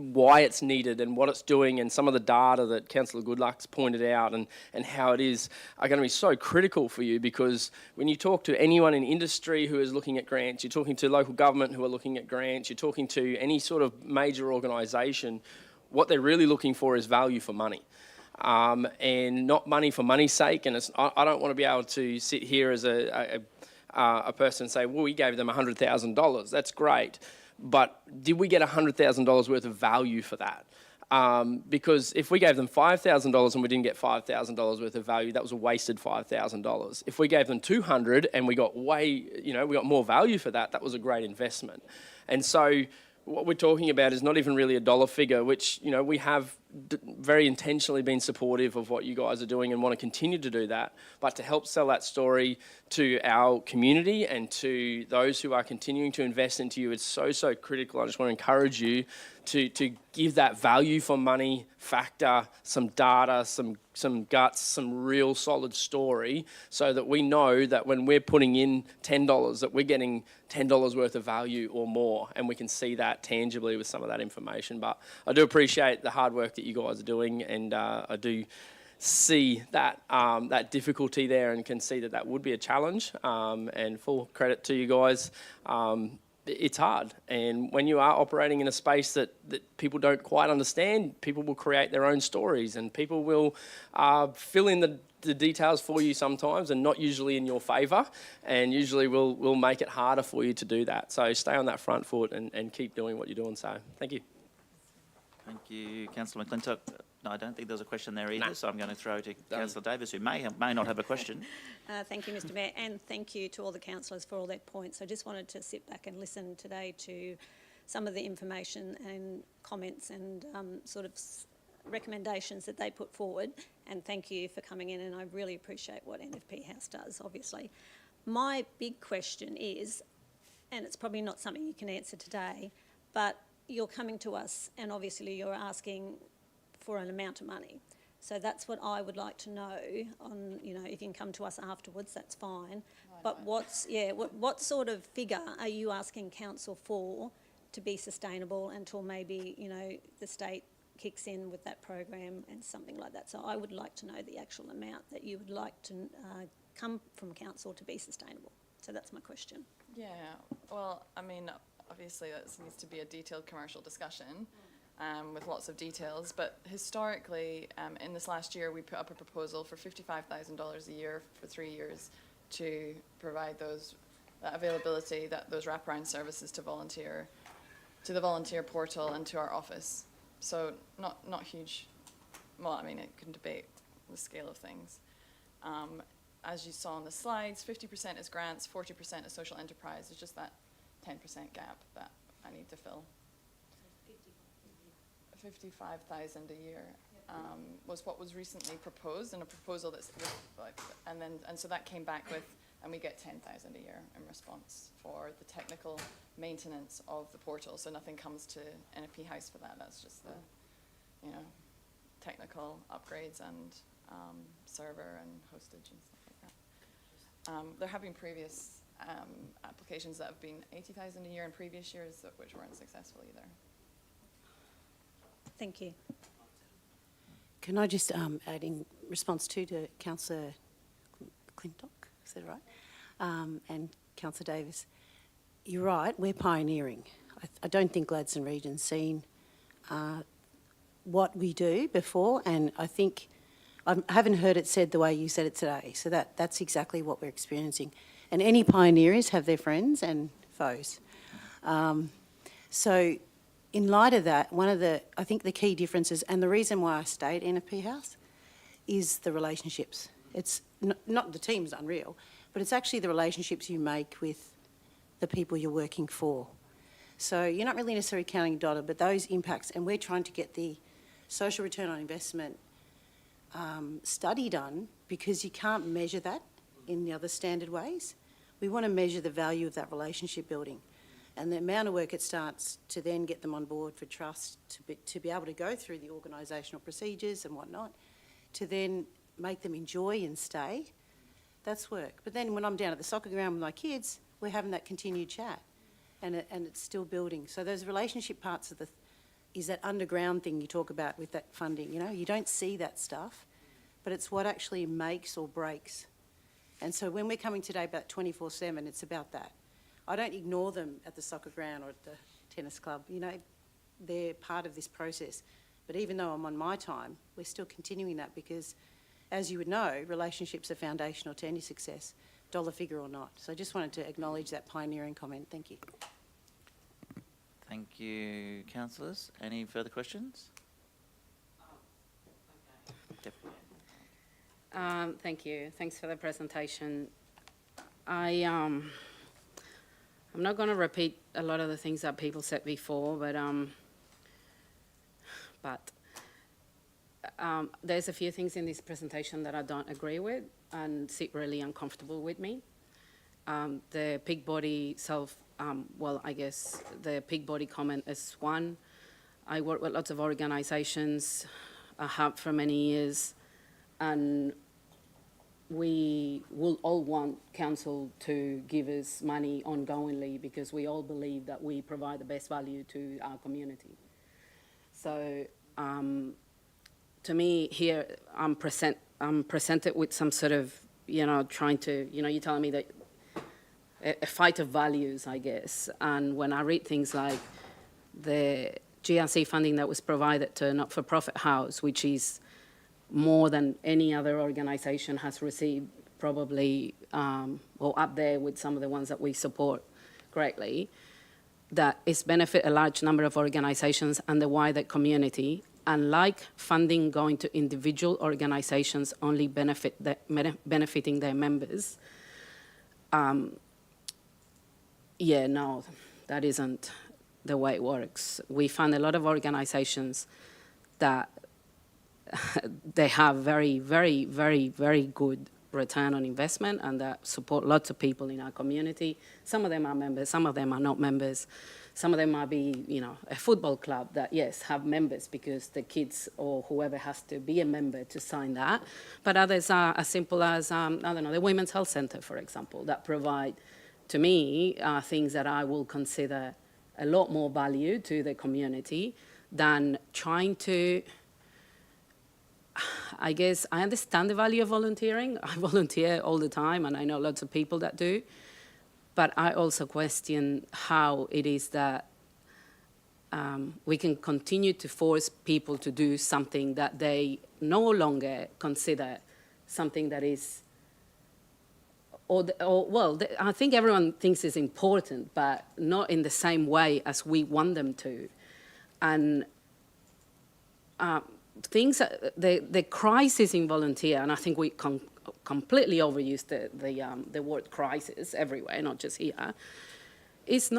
why it's needed and what it's doing, and some of the data that Councillor Goodluck's pointed out and how it is are going to be so critical for you, because when you talk to anyone in industry who is looking at grants, you're talking to local government who are looking at grants, you're talking to any sort of major organisation, what they're really looking for is value for money. And not money for money's sake. And I don't want to be able to sit here as a person and say, well, we gave them $100,000. That's great. But did we get $100,000 worth of value for that? Because if we gave them $5,000 and we didn't get $5,000 worth of value, that was a wasted $5,000. If we gave them $200 and we got we got more value for that, that was a great investment. And so what we're talking about is not even really a dollar figure, which, we have very intentionally been supportive of what you guys are doing and want to continue to do that, but to help sell that story to our community and to those who are continuing to invest into you, it's so, so critical. I just want to encourage you to give that value for money factor, some data, some guts, some real solid story, so that we know that when we're putting in $10, that we're getting $10 worth of value or more, and we can see that tangibly with some of that information. But I do appreciate the hard work that you guys are doing, and I do see that difficulty there and can see that would be a challenge, and full credit to you guys. it's hard. And when you are operating in a space that people don't quite understand, people will create their own stories, and people will fill in the details for you sometimes, and not usually in your favour, and usually will make it harder for you to do that. So stay on that front foot and keep doing what you're doing. So thank you. Thank you, Councillor McClintock. No, I don't think there's a question there either, so I'm going to throw to Councillor Davis, who may not have a question. Thank you, Mr Mayor, and thank you to all the councillors for all their points. I just wanted to sit back and listen today to some of the information and comments and sort of recommendations that they put forward, and thank you for coming in, and I really appreciate what NFP House does, obviously. My big question is, and it's probably not something you can answer today, but you're coming to us and obviously you're asking for an amount of money. So that's what I would like to know on, you know, if you can come to us afterwards, that's fine. But what sort of figure are you asking council for to be sustainable until maybe, you know, the state kicks in with that program and something like that? So I would like to know the actual amount that you would like to come from council to be sustainable. So that's my question. Yeah, well, I mean, obviously this needs to be a detailed commercial discussion with lots of details, but historically in this last year we put up a proposal for $55,000 a year for 3 years to provide that availability, those wraparound services to the volunteer portal and to our office. So not huge. Well, I mean, it can debate the scale of things. As you saw on the slides, 50% is grants, 40% is social enterprise. It's just that 10% gap that I need to fill. 55,000 a year was what was recently proposed in a proposal that's and so that came back with, and we get 10,000 a year in response for the technical maintenance of the portal. So nothing comes to NFP House for that. That's just the, you know, technical upgrades and server and hostage and stuff like that. There have been previous applications that have been 80,000 a year in previous years, which weren't successful either. Thank you. Can I just add in response to Councillor Clintock, is that right? And Councillor Davis, you're right, we're pioneering. I don't think Gladstone Region's seen what we do before, and I think I haven't heard it said the way you said it today, so that's exactly what we're experiencing. And any pioneers have their friends and foes. So in light of that, I think the key differences, and the reason why I stay at NFP House, is the relationships. It's not the team's unreal, but it's actually the relationships you make with the people you're working for. So you're not really necessarily counting a dollar, but those impacts, and we're trying to get the social return on investment study done, because you can't measure that in the other standard ways. We want to measure the value of that relationship building and the amount of work it starts to then get them on board for trust, to be able to go through the organisational procedures and whatnot, to then make them enjoy and stay. That's work. But then when I'm down at the soccer ground with my kids, we're having that continued chat, and it's still building. So those relationship parts of is that underground thing you talk about with that funding. You know, you don't see that stuff, but it's what actually makes or breaks. And so when we're coming today about 24/7, it's about that. I don't ignore them at the soccer ground or at the tennis club. You know, they're part of this process. But even though I'm on my time, we're still continuing that because, as you would know, relationships are foundational to any success, dollar figure or not. So I just wanted to acknowledge that pioneering comment. Thank you. Thank you, councillors. Any further questions? Thank you. Thanks for the presentation. I'm not going to repeat a lot of the things that people said before, but there's a few things in this presentation that I don't agree with and sit really uncomfortable with me. The pig body I guess the pig body comment is one. I work with lots of organisations, I have for many years, and we will all want council to give us money ongoingly because we all believe that we provide the best value to our community. So to me here, I'm presented with some sort of, you know, trying to, you know, you're telling me that a fight of values, I guess. And when I read things like the GRC funding that was provided to not-for-profit house, which is more than any other organisation has received, probably, or up there with some of the ones that we support greatly, that it's benefit a large number of organisations and the wider community, unlike funding going to individual organisations only benefiting their members. Yeah, no, that isn't the way it works. We fund a lot of organisations that they have very, very, very, very good return on investment and that support lots of people in our community. Some of them are members, some of them are not members. Some of them might be, you know, a football club that, yes, have members because the kids or whoever has to be a member to sign that. But others are as simple as, I don't know, the Women's Health Centre, for example, that provide, to me, things that I will consider a lot more value to the community than trying to, I guess, I understand the value of volunteering. I volunteer all the time, and I know lots of people that do. But I also question how it is that we can continue to force people to do something that they no longer consider something that is, I think everyone thinks is important, but not in the same way as we want them to. And the crisis in volunteer, and I think we completely overuse the word crisis everywhere, not just here. It's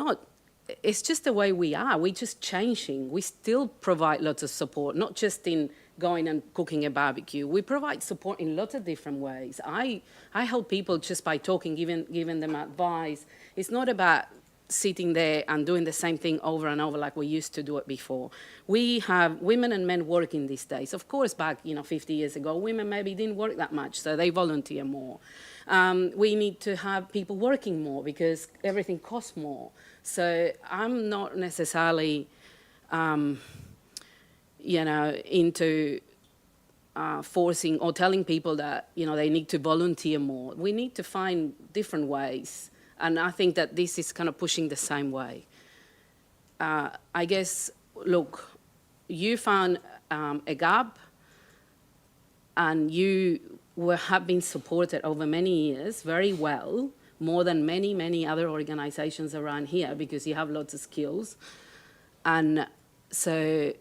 just the way we are. We're just changing. We still provide lots of support, not just in going and cooking a barbecue. We provide support in lots of different ways. I help people just by talking, giving them advice. It's not about sitting there and doing the same thing over and over like we used to do it before. We have women and men working these days. Of course, back 50 years ago, women maybe didn't work that much, so they volunteer more. We need to have people working more because everything costs more. So I'm not necessarily, into forcing or telling people that they need to volunteer more. We need to find different ways. And I think that this is kind of pushing the same way. I guess, look, you found a gap and you have been supported over many years very well, more than many, many other organisations around here because you have lots of skills. And so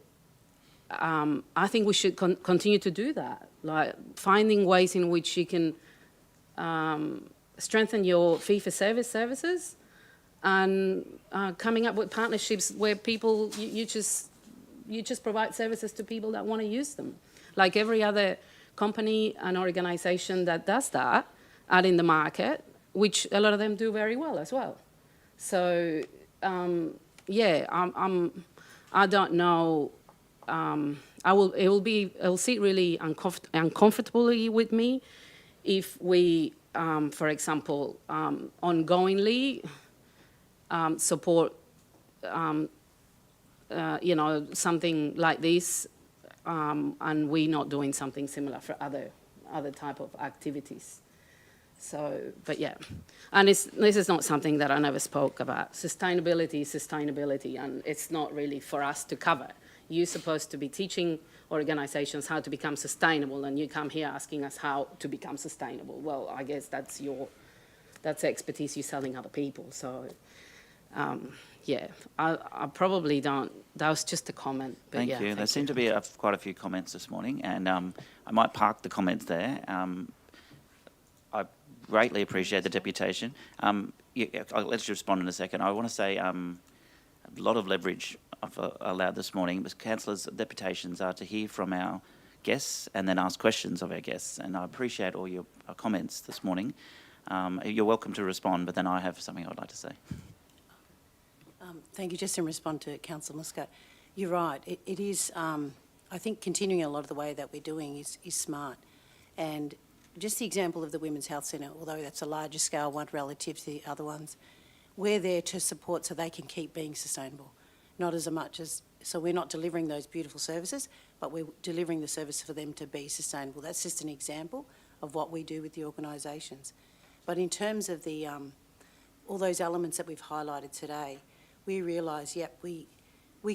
I think we should continue to do that, like finding ways in which you can strengthen your fee-for-service services and coming up with partnerships where people, you just provide services to people that want to use them. Like every other company and organisation that does that out in the market, which a lot of them do very well as well. So, I don't know. It'll sit really uncomfortably with me if we, for example, ongoingly support, something like this, and we're not doing something similar for other type of activities. So, but yeah, and this is not something that I never spoke about. Sustainability, and it's not really for us to cover. You're supposed to be teaching organisations how to become sustainable, and you come here asking us how to become sustainable. Well, I guess that's expertise you're selling other people. So, I probably don't. That was just a comment. But Thank you. There seem to be quite a few comments this morning, and I might park the comments there. I greatly appreciate the deputation. I'll let you respond in a second. I want to say a lot of leverage I've allowed this morning, because councillors' deputations are to hear from our guests and then ask questions of our guests, and I appreciate all your comments this morning. You're welcome to respond, but then I have something I'd like to say. Thank you. Just in response to Councillor Muscat, you're right. It is, I think, continuing a lot of the way that we're doing is smart. And just the example of the Women's Health Centre, although that's a larger scale one relative to the other ones, we're there to support so they can keep being sustainable. Not as much as, so we're not delivering those beautiful services, but we're delivering the service for them to be sustainable. That's just an example of what we do with the organisations. But in terms of the all those elements that we've highlighted today, we realise, yep, we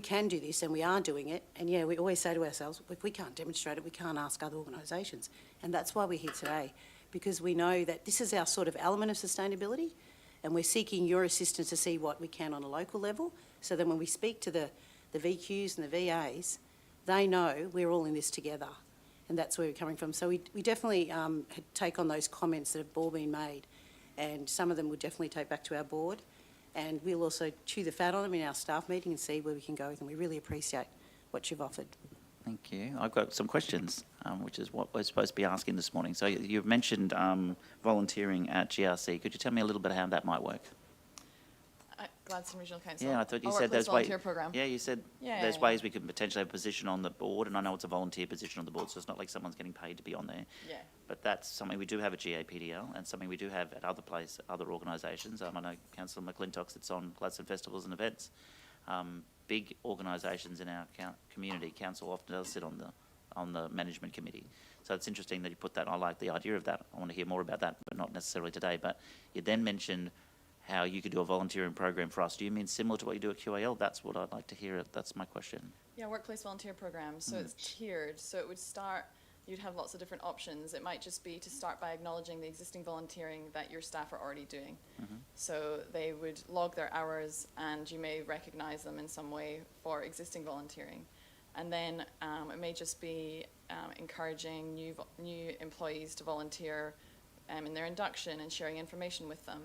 can do this and we are doing it. And yeah, we always say to ourselves, if we can't demonstrate it, we can't ask other organisations. And that's why we're here today, because we know that this is our sort of element of sustainability, and we're seeking your assistance to see what we can on a local level, so that when we speak to the VQs and the VAs, they know we're all in this together. And that's where we're coming from. So we definitely take on those comments that have all been made, and some of them we'll definitely take back to our board, and we'll also chew the fat on them in our staff meeting and see where we can go with them. We really appreciate what you've offered. Thank you. I've got some questions, which is what we're supposed to be asking this morning. So you've mentioned volunteering at GRC. Could you tell me a little bit how that might work? Gladstone Regional Council. Yeah, I thought you Our said there's ways. volunteer program. Yeah, you said there's ways we could potentially have a position on the board, and I know it's a volunteer position on the board, so it's not like someone's getting paid to be on there. Yeah. But that's something we do have at GAPDL, and something we do have at other organisations. I know Councillor McClintock sits on Gladstone festivals and events. Big organisations in our community, council often does sit on the management committee. So it's interesting that you put that. I like the idea of that. I want to hear more about that, but not necessarily today. But you then mentioned how you could do a volunteering program for us. Do you mean similar to what you do at QAL? That's what I'd like to hear. That's my question. Yeah, workplace volunteer program. So it's tiered. So it would start, you'd have lots of different options. It might just be to start by acknowledging the existing volunteering that your staff are already doing. So they would log their hours, and you may recognise them in some way for existing volunteering. And then it may just be encouraging new employees to volunteer in their induction and sharing information with them.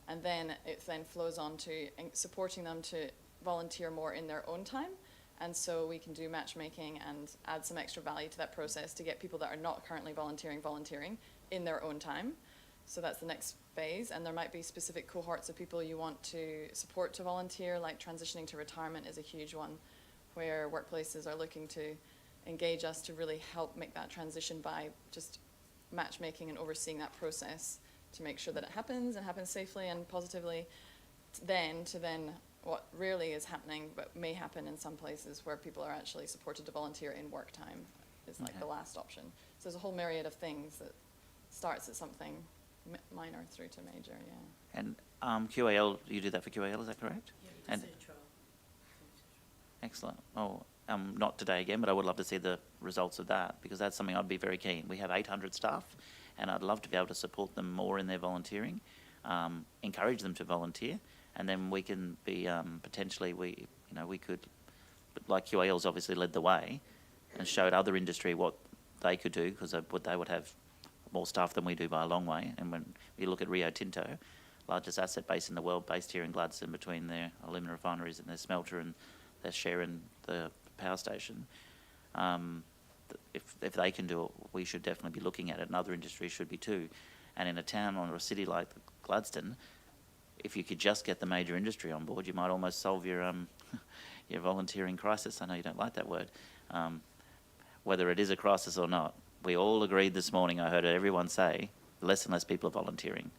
And then it then flows on to supporting them to volunteer more in their own time. And so we can do matchmaking and add some extra value to that process to get people that are not currently volunteering in their own time. So that's the next phase. And there might be specific cohorts of people you want to support to volunteer, like transitioning to retirement is a huge one, where workplaces are looking to engage us to really help make that transition by just matchmaking and overseeing that process to make sure that it happens and happens safely and positively, then what rarely is happening but may happen in some places where people are actually supported to volunteer in work time is like the last option. So there's a whole myriad of things that starts at something minor through to major, yeah. And QAL, you do that for QAL, is that correct? Yeah, excellent. Oh, not today again, but I would love to see the results of that, because that's something I'd be very keen. We have 800 staff, and I'd love to be able to support them more in their volunteering, encourage them to volunteer, and then we can be potentially we could, like QAL's obviously led the way and showed other industry what they could do, because they would have more staff than we do by a long way. And when you look at Rio Tinto, largest asset base in the world, based here in Gladstone, between their alumina refineries and their smelter and their share in the power station. If they can do it, we should definitely be looking at it, and other industries should be too. And in a town or a city like Gladstone, if you could just get the major industry on board, you might almost solve your your volunteering crisis. I know you don't like that word. Whether it is a crisis or not, we all agreed this morning, I heard everyone say, less and less people are volunteering.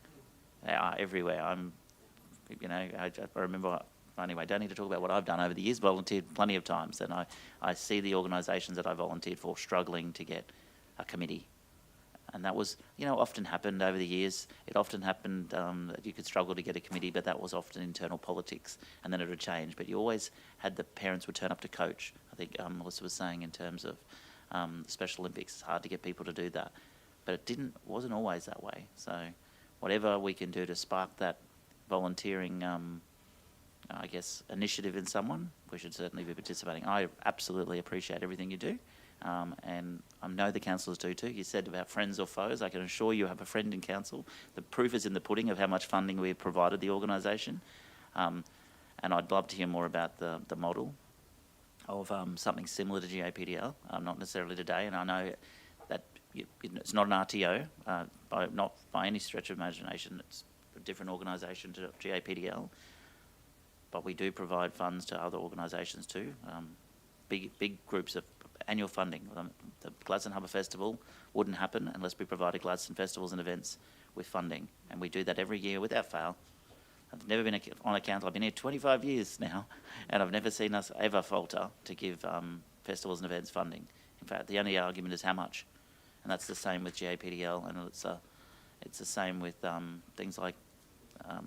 They are everywhere. I remember, anyway, don't need to talk about what I've done over the years, volunteered plenty of times, and I see the organisations that I volunteered for struggling to get a committee. And that was, often happened over the years. It often happened that you could struggle to get a committee, but that was often internal politics, and then it would change. But you always had the parents would turn up to coach. I think Melissa was saying in terms of Special Olympics, it's hard to get people to do that. But it wasn't always that way. So whatever we can do to spark that volunteering initiative in someone, we should certainly be participating. I absolutely appreciate everything you do, and I know the councillors do too. You said about friends or foes. I can assure you have a friend in council. The proof is in the pudding of how much funding we've provided the organisation, and I'd love to hear more about the model of something similar to GAPDL, not necessarily today, and I know that it's not an RTO, not by any stretch of imagination. It's a different organisation to GAPDL, but we do provide funds to other organisations too. Big groups of annual funding. The Gladstone Harbour Festival wouldn't happen unless we provided Gladstone festivals and events with funding, and we do that every year without fail. I've never been on a council. I've been here 25 years now, and I've never seen us ever falter to give festivals and events funding. In fact, the only argument is how much, and that's the same with GAPDL, and it's the same with things like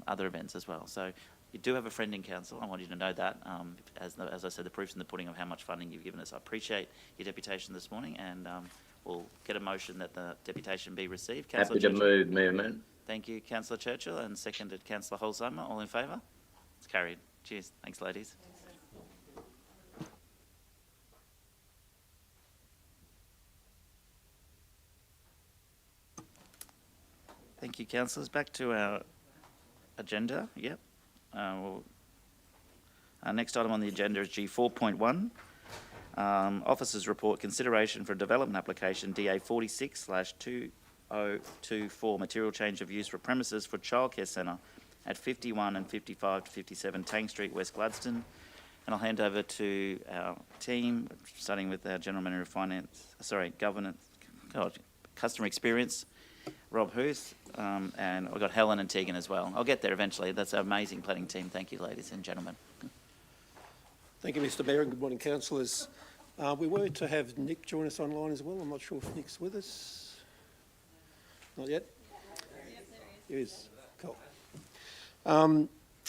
other events as well. So you do have a friend in council. I want you to know that. As I said, the proof's in the pudding of how much funding you've given us. I appreciate your deputation this morning, and we'll get a motion that the deputation be received. Happy to move, Mayor Matt. Thank you, Councillor Churchill, and seconded Councillor Holzheimer. All in favour? It's carried. Cheers. Thanks, ladies. Thank you, councillors. Back to our agenda. Yep. Our next item on the agenda is G4.1. Officers' Report, Consideration for a Development Application, DA 46/2024, Material Change of Use for Premises for Childcare Centre at 51 and 55 to 57 Tang Street, West Gladstone. And I'll hand over to our team, starting with our General Manager of Customer Experience, Rob Huth, and I've got Helen and Tegan as well. I'll get there eventually. That's an amazing planning team. Thank you, ladies and gentlemen. Thank you, Mr Mayor, and good morning, councillors. We were to have Nick join us online as well. I'm not sure if Nick's with us. Not yet? He is. Cool.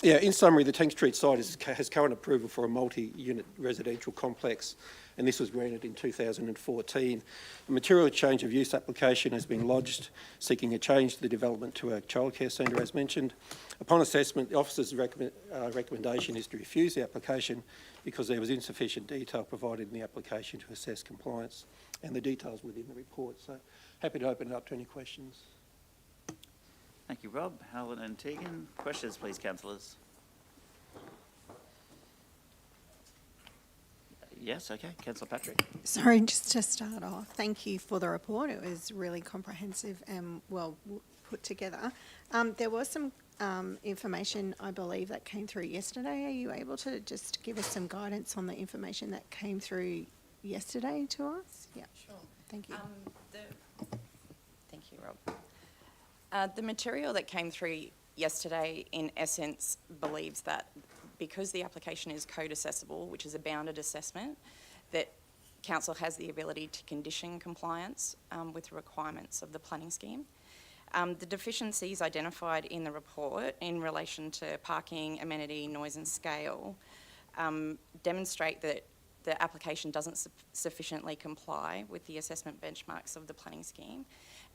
In summary, the Tang Street site has current approval for a multi-unit residential complex, and this was granted in 2014. A material change of use application has been lodged, seeking a change to the development to a childcare centre, as mentioned. Upon assessment, the officer's recommendation is to refuse the application because there was insufficient detail provided in the application to assess compliance, and the details within the report. So, happy to open it up to any questions. Thank you, Rob, Helen and Tegan. Questions, please, councillors. Yes, okay. Councillor Patrick. Sorry, just to start off, thank you for the report. It was really comprehensive and well put together. There was some information, I believe, that came through yesterday. Are you able to just give us some guidance on the information that came through yesterday to us? Yeah, sure. Thank you. Thank you, Rob. The material that came through yesterday, in essence, believes that because the application is code accessible, which is a bounded assessment, that council has the ability to condition compliance with the requirements of the planning scheme. The deficiencies identified in the report in relation to parking, amenity, noise and scale demonstrate that the application doesn't sufficiently comply with the assessment benchmarks of the planning scheme,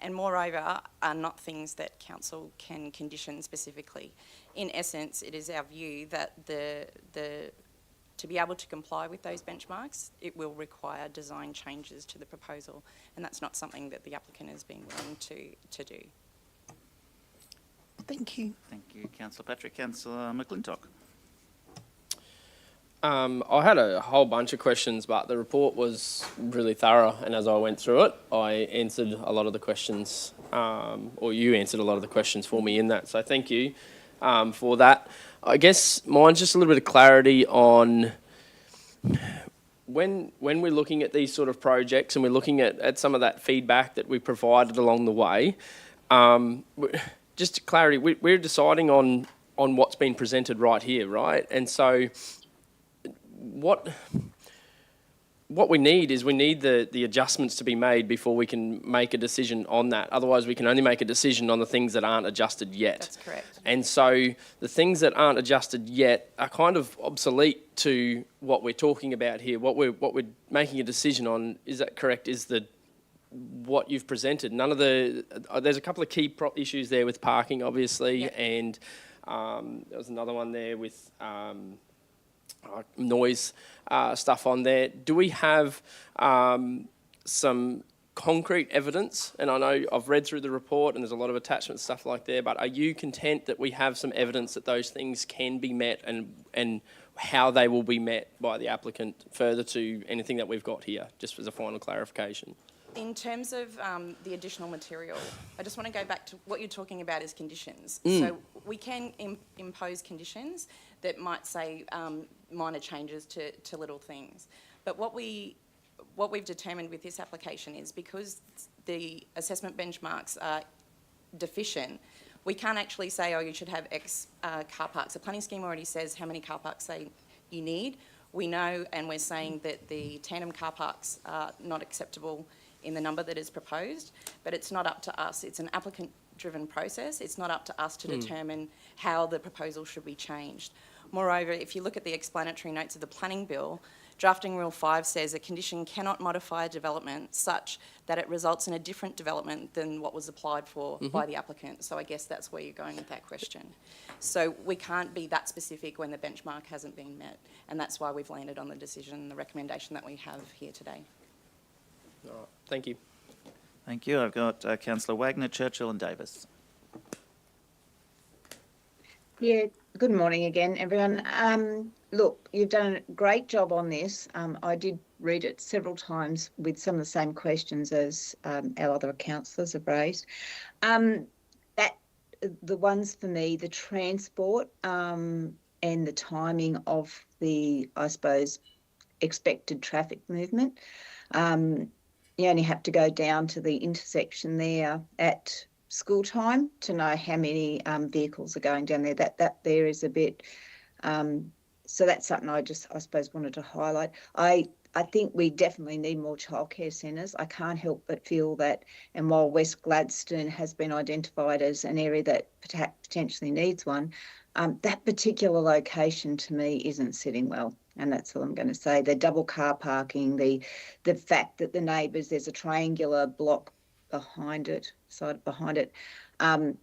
and moreover are not things that council can condition specifically. In essence, it is our view that to be able to comply with those benchmarks, it will require design changes to the proposal, and that's not something that the applicant has been willing to do. Thank you. Thank you, Councillor Patrick. Councillor McClintock. I had a whole bunch of questions, but the report was really thorough, and as I went through it, I answered a lot of the questions, or you answered a lot of the questions for me in that, so thank you for that. I guess mine's just a little bit of clarity on when we're looking at these sort of projects and we're looking at some of that feedback that we provided along the way, just clarity, we're deciding on what's been presented right here, right? And so what we need is the adjustments to be made before we can make a decision on that. Otherwise, we can only make a decision on the things that aren't adjusted yet. That's correct. And so the things that aren't adjusted yet are kind of obsolete to what we're talking about here. What we're making a decision on, is that correct, is what you've presented. None of there's a couple of key issues there with parking, obviously, yep. And there was another one there with noise stuff on there. Do we have some concrete evidence? And I know I've read through the report and there's a lot of attachment stuff like there, but are you content that we have some evidence that those things can be met and how they will be met by the applicant further to anything that we've got here, just as a final clarification? In terms of the additional material, I just want to go back to what you're talking about is conditions. So we can impose conditions that might say minor changes to little things. But what we've determined with this application is because the assessment benchmarks are deficient, we can't actually say, oh, you should have X car parks. The planning scheme already says how many car parks you need. We know, and we're saying that the tandem car parks are not acceptable in the number that is proposed, but it's not up to us. It's an applicant-driven process. It's not up to us to determine how the proposal should be changed. Moreover, if you look at the explanatory notes of the planning bill, Drafting Rule 5 says a condition cannot modify a development such that it results in a different development than what was applied for by the applicant. So I guess that's where you're going with that question. So we can't be that specific when the benchmark hasn't been met, and that's why we've landed on the decision, the recommendation that we have here today. All right, thank you. Thank you. I've got Councillor Wagner, Churchill and Davis. Yeah, good morning again, everyone. Look, you've done a great job on this. I did read it several times with some of the same questions as our other councillors have raised. The ones for me, the transport and the timing of the, I suppose, expected traffic movement. You only have to go down to the intersection there at school time to know how many vehicles are going down there. That there is a bit. So that's something I suppose wanted to highlight. I think we definitely need more childcare centres. I can't help but feel that, and while West Gladstone has been identified as an area that potentially needs one, that particular location to me isn't sitting well. And that's all I'm going to say. The double car parking, the fact that the neighbours, there's a triangular block behind it,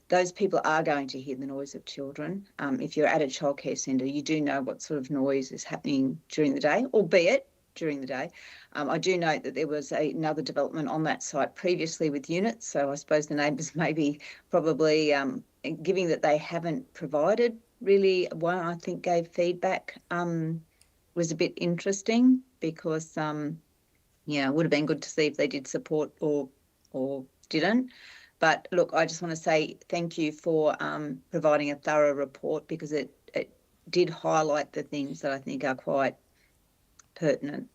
those people are going to hear the noise of children. If you're at a childcare centre, you do know what sort of noise is happening during the day, albeit during the day. I do note that there was another development on that site previously with units, so I suppose the neighbours may be probably, given that they haven't provided really one, I think gave feedback, was a bit interesting because, yeah, it would have been good to see if they did support or didn't. But look, I just want to say thank you for providing a thorough report because it did highlight the things that I think are quite pertinent.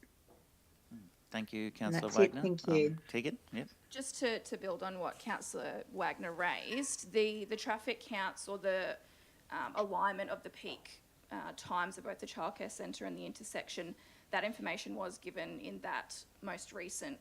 Thank you, Councillor That's Wagner. it, thank you. Tegan, yep. Just to build on what Councillor Wagner raised, the traffic counts or the alignment of the peak times of both the childcare centre and the intersection, that information was given in that most recent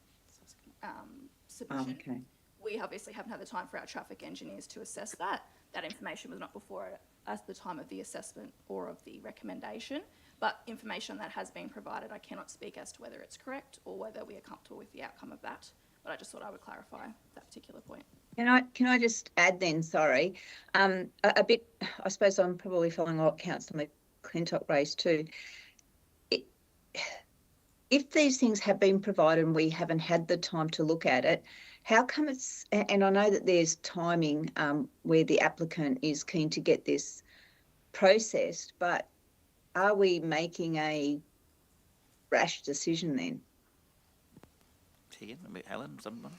submission. Oh, okay. We obviously haven't had the time for our traffic engineers to assess that. That information was not before at the time of the assessment or of the recommendation, but information on that has been provided. I cannot speak as to whether it's correct or whether we are comfortable with the outcome of that, but I just thought I would clarify that particular point. Can I just add then, sorry, a bit, I suppose I'm probably following what Councillor McClintock raised too. If these things have been provided and we haven't had the time to look at it, how come it's, and I know that there's timing where the applicant is keen to get this processed, but are we making a rash decision then? Tegan, Helen, someone?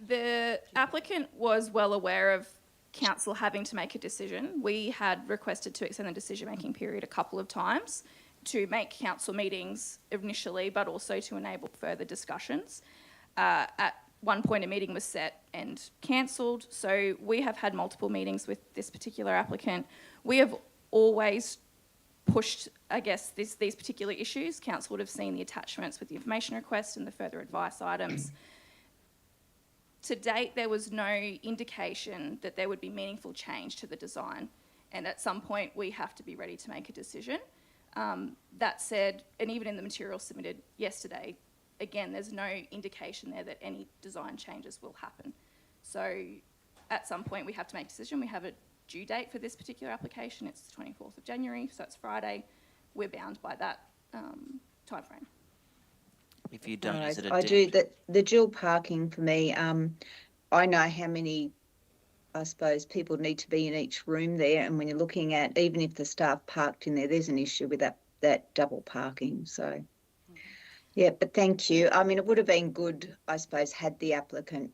The applicant was well aware of council having to make a decision. We had requested to extend the decision-making period a couple of times to make council meetings initially, but also to enable further discussions. At one point, a meeting was set and cancelled, so we have had multiple meetings with this particular applicant. We have always pushed, I guess, these particular issues. Council would have seen the attachments with the information request and the further advice items. To date, there was no indication that there would be meaningful change to the design, and at some point we have to be ready to make a decision. That said, and even in the material submitted yesterday, again, there's no indication there that any design changes will happen. So at some point we have to make a decision. We have a due date for this particular application. It's the 24th of January, so it's Friday. We're bound by that timeframe. If you don't, is it a I do, the dual parking for me, I know how many, I suppose, people need to be in each room there, and when you're looking at, even if the staff parked in there, there's an issue with that double parking, so. Yeah, but thank you. I mean, it would have been good, I suppose, had the applicant,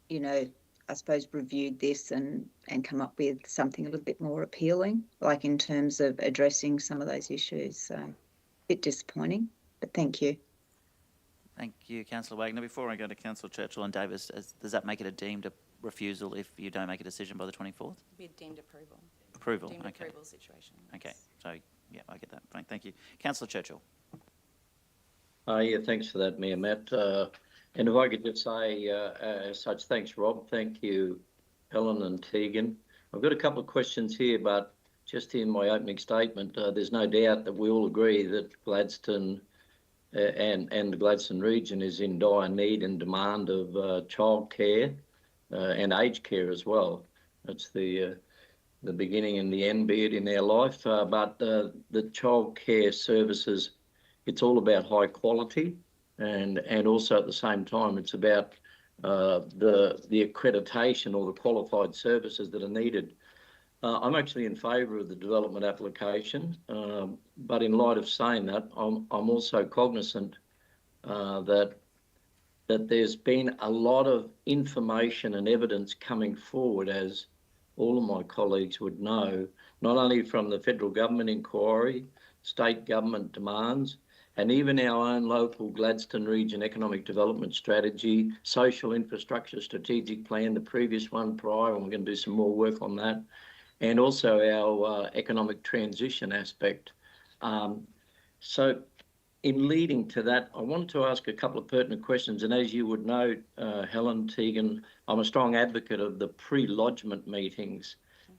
you know, I suppose, reviewed this and come up with something a little bit more appealing, like in terms of addressing some of those issues. So, a bit disappointing, but thank you. Thank you, Councillor Wagner. Before I go to Councillor Churchill and Davis, does that make it a deemed refusal if you don't make a decision by the 24th? It'd be a deemed approval. Approval, deemed okay. approval situation. Okay, so yeah, I get that. Fine, thank you. Councillor Churchill. Yeah, thanks for that, Mayor Matt. And if I could just say as such, thanks, Rob. Thank you, Helen and Tegan. I've got a couple of questions here, but just in my opening statement, there's no doubt that we all agree that Gladstone and the Gladstone region is in dire need and demand of childcare and aged care as well. That's the beginning and the end, be it in their life. But the childcare services, it's all about high quality, and also at the same time, it's about the accreditation or the qualified services that are needed. I'm actually in favour of the development application, but in light of saying that, I'm also cognizant that there's been a lot of information and evidence coming forward, as all of my colleagues would know, not only from the federal government inquiry, state government demands, and even our own local Gladstone Region Economic Development Strategy, Social Infrastructure Strategic Plan, the previous one prior, and we're going to do some more work on that, and also our economic transition aspect. So in leading to that, I wanted to ask a couple of pertinent questions. And as you would know, Helen, Tegan, I'm a strong advocate of the pre-lodgement meetings.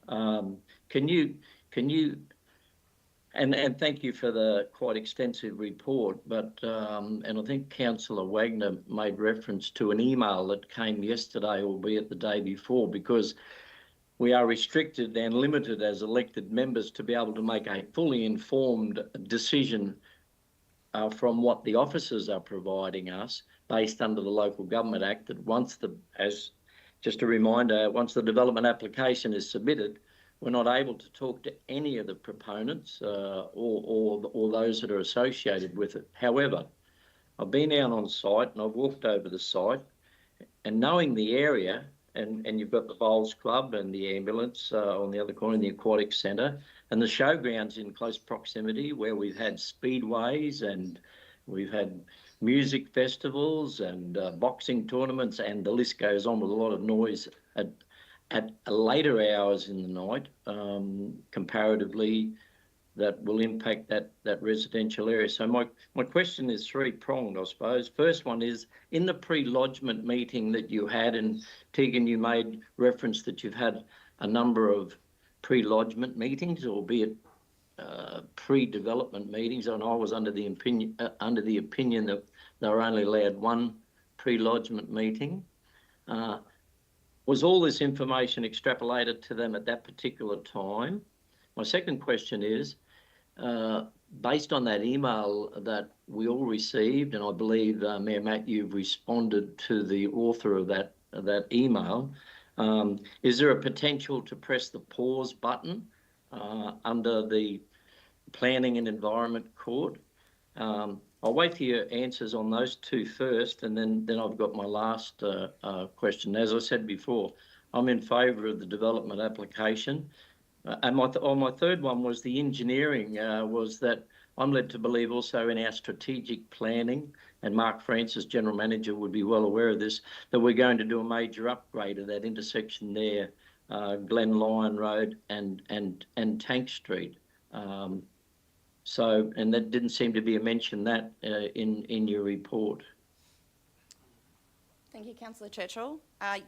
Can you, and thank you for the quite extensive report, but, and I think Councillor Wagner made reference to an email that came yesterday, albeit the day before, because we are restricted and limited as elected members to be able to make a fully informed decision from what the officers are providing us based under the Local Government Act, that once just a reminder, once the development application is submitted, we're not able to talk to any of the proponents or those that are associated with it. However, I've been out on site and I've walked over the site, and knowing the area, and you've got the Bowls Club and the ambulance on the other corner, the Aquatic Centre, and the showgrounds in close proximity where we've had speedways and we've had music festivals and boxing tournaments, and the list goes on, with a lot of noise at later hours in the night, comparatively, that will impact that residential area. So my question is three-pronged, I suppose. First one is, in the pre-lodgement meeting that you had, and Tegan, you made reference that you've had a number of pre-lodgement meetings, albeit pre-development meetings, and I was under the opinion that they were only allowed one pre-lodgement meeting. Was all this information extrapolated to them at that particular time? My second question is, based on that email that we all received, and I believe, Mayor Matt, you've responded to the author of that email, is there a potential to press the pause button under the Planning and Environment Court? I'll wait for your answers on those two first, and then I've got my last question. As I said before, I'm in favour of the development application. And my third one was the engineering, was that I'm led to believe also in our strategic planning, and Mark Francis, General Manager, would be well aware of this, that we're going to do a major upgrade of that intersection there, Glen Lyon Road and Tank Street. So, and that didn't seem to be a mention that in your report. Thank you, Councillor Churchill.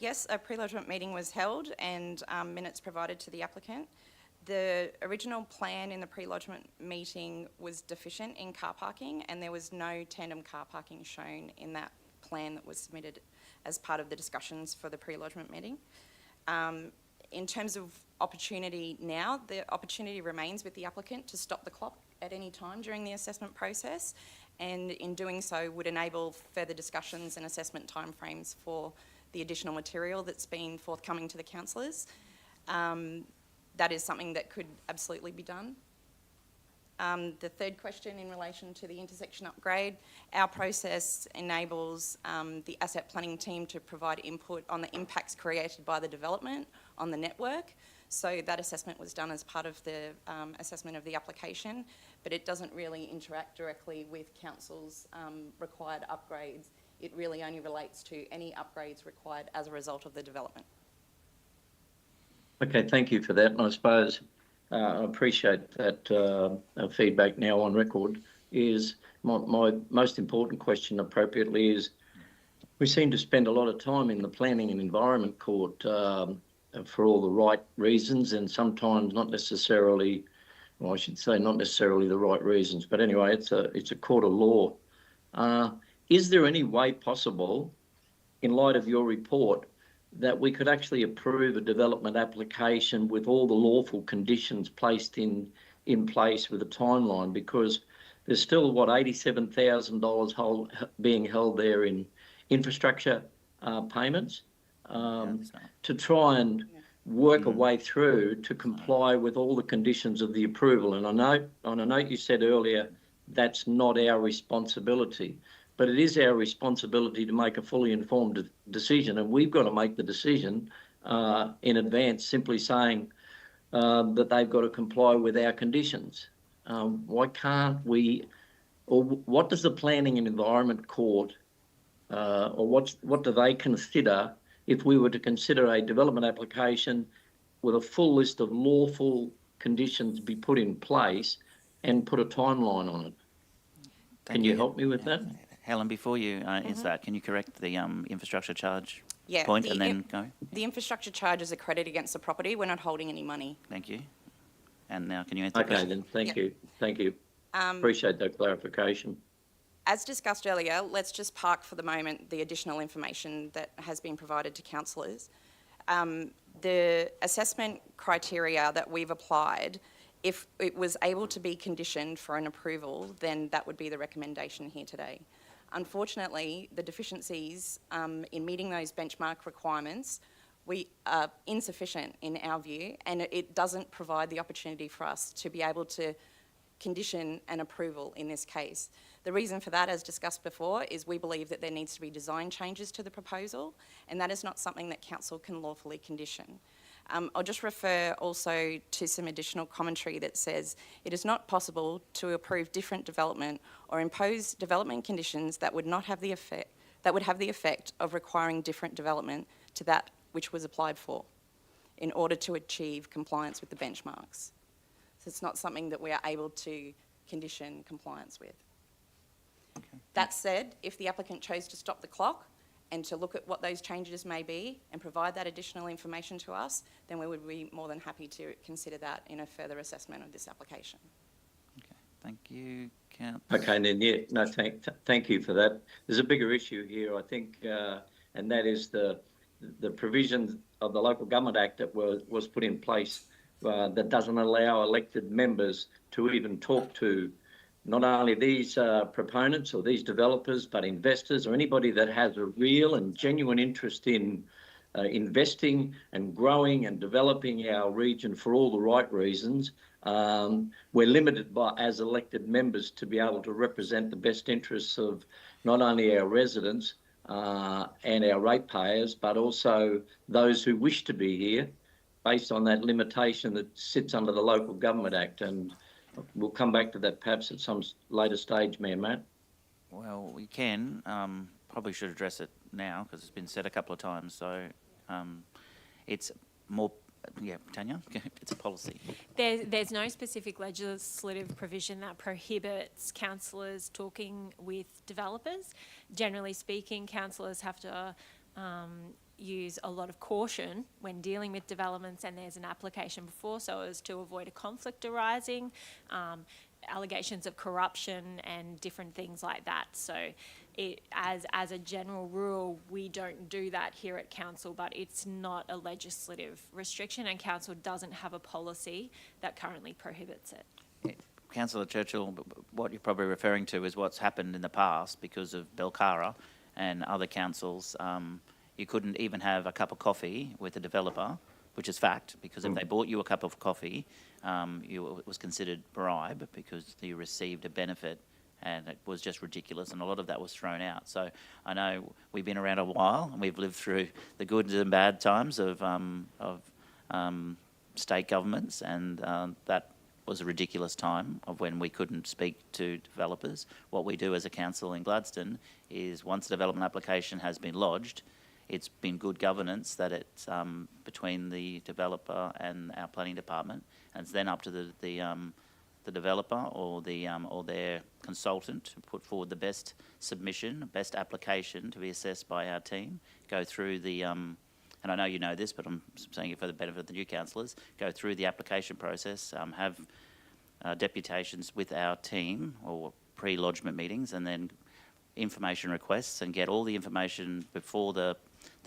Yes, a pre-lodgement meeting was held and minutes provided to the applicant. The original plan in the pre-lodgement meeting was deficient in car parking, and there was no tandem car parking shown in that plan that was submitted as part of the discussions for the pre-lodgement meeting. In terms of opportunity now, the opportunity remains with the applicant to stop the clock at any time during the assessment process, and in doing so would enable further discussions and assessment timeframes for the additional material that's been forthcoming to the councillors. That is something that could absolutely be done. The third question in relation to the intersection upgrade, our process enables the asset planning team to provide input on the impacts created by the development on the network. So that assessment was done as part of the assessment of the application, but it doesn't really interact directly with council's required upgrades. It really only relates to any upgrades required as a result of the development. Okay, thank you for that. And I suppose I appreciate that feedback now on record. Is my most important question appropriately is, We seem to spend a lot of time in the Planning and Environment Court for all the right reasons, and sometimes not necessarily, well, I should say not necessarily the right reasons, but anyway, it's a court of law. Is there any way possible, in light of your report, that we could actually approve a development application with all the lawful conditions placed in place with a timeline? Because there's still, what, $87,000 being held there in infrastructure payments to try and work a way through to comply with all the conditions of the approval. And I note you said earlier that's not our responsibility, but it is our responsibility to make a fully informed decision, and we've got to make the decision in advance, simply saying that they've got to comply with our conditions. Why can't we, or what does the Planning and Environment Court, or what do they consider if we were to consider a development application with a full list of lawful conditions be put in place and put a timeline on it? Can you help me with that? Helen, before you answer that, can you correct the infrastructure charge point and then go? The infrastructure charge is a credit against the property. We're not holding any money. Thank you. And now can you answer the Okay, question? then, thank you. Thank you. Appreciate that clarification. As discussed earlier, let's just park for the moment the additional information that has been provided to councillors. The assessment criteria that we've applied, if it was able to be conditioned for an approval, then that would be the recommendation here today. Unfortunately, the deficiencies in meeting those benchmark requirements are insufficient in our view, and it doesn't provide the opportunity for us to be able to condition an approval in this case. The reason for that, as discussed before, is we believe that there needs to be design changes to the proposal, and that is not something that council can lawfully condition. I'll just refer also to some additional commentary that says it is not possible to approve different development or impose development conditions that would not have the effect of requiring different development to that which was applied for in order to achieve compliance with the benchmarks. So it's not something that we are able to condition compliance with. Okay. That said, if the applicant chose to stop the clock and to look at what those changes may be and provide that additional information to us, then we would be more than happy to consider that in a further assessment of this application. Okay, thank you, Councillor. Okay, then, yeah, no, thank you for that. There's a bigger issue here, I think, and that is the provisions of the Local Government Act that was put in place that doesn't allow elected members to even talk to not only these proponents or these developers, but investors or anybody that has a real and genuine interest in investing and growing and developing our region for all the right reasons. We're limited as elected members to be able to represent the best interests of not only our residents and our ratepayers, but also those who wish to be here based on that limitation that sits under the Local Government Act. And we'll come back to that perhaps at some later stage, Mayor Matt. Well, we can. Probably should address it now because it's been said a couple of times. So it's more, yeah, Tanya, it's a policy. There's no specific legislative provision that prohibits councillors talking with developers. Generally speaking, councillors have to use a lot of caution when dealing with developments and there's an application before, so as to avoid a conflict arising, allegations of corruption and different things like that. So as a general rule, we don't do that here at council, but it's not a legislative restriction and council doesn't have a policy that currently prohibits it. Yeah. Councillor Churchill, what you're probably referring to is what's happened in the past because of Belcara and other councils. You couldn't even have a cup of coffee with a developer, which is fact, because if they bought you a cup of coffee, it was considered bribe because you received a benefit, and it was just ridiculous, and a lot of that was thrown out. So I know we've been around a while, and we've lived through the good and bad times of state governments, and that was a ridiculous time of when we couldn't speak to developers. What we do as a council in Gladstone is once a development application has been lodged, it's been good governance that it's between the developer and our planning department, and it's then up to the the developer or their consultant to put forward the best submission, best application to be assessed by our team, go through the, and I know you know this, but I'm saying it for the benefit of the new councillors, go through the application process, have deputations with our team or pre-lodgement meetings, and then information requests, and get all the information before the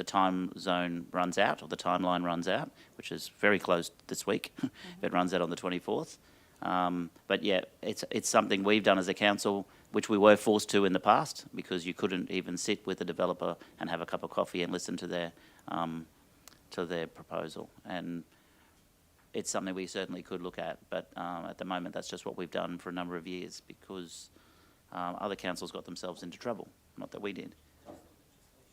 time zone runs out, or the timeline runs out, which is very close this week. It runs out on the 24th. But yeah, it's something we've done as a council, which we were forced to in the past, because you couldn't even sit with the developer and have a cup of coffee and listen to their proposal. And it's something we certainly could look at, but at the moment that's just what we've done for a number of years, because other councils got themselves into trouble. Not that we did.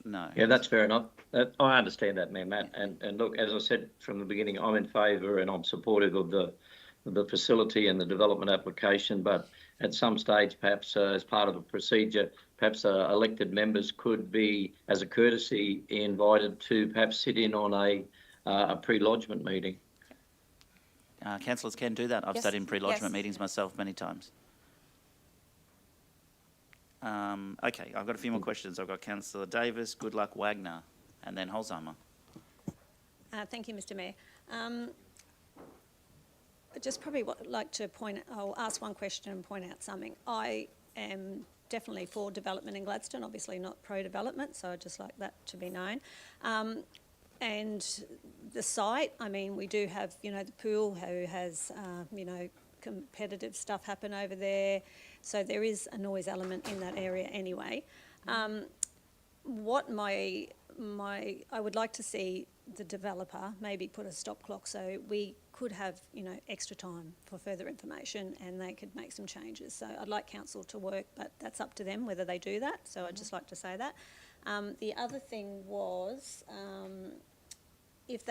No. Yeah, that's fair enough. I understand that, Mayor Matt. And look, as I said from the beginning, I'm in favour and I'm supportive of the facility and the development application. But at some stage, perhaps as part of the procedure, perhaps elected members could be, as a courtesy, invited to perhaps sit in on a pre-lodgement meeting. Councillors can do that. I've sat in pre-lodgement meetings myself many times. Okay, I've got a few more questions. I've got Councillor Davis, Goodluck, Wagner, and then Holzheimer. Thank you, Mr Mayor. I just probably like to I'll ask one question and point out something. I am definitely for development in Gladstone, obviously not pro-development, so I'd just like that to be known. And the site, I mean, we do have, the pool who has, competitive stuff happen over there. So there is a noise element in that area anyway. What I would like to see the developer maybe put a stop clock so we could have, extra time for further information and they could make some changes. So I'd like council to work, but that's up to them whether they do that. So I'd just like to say that. The other thing was, if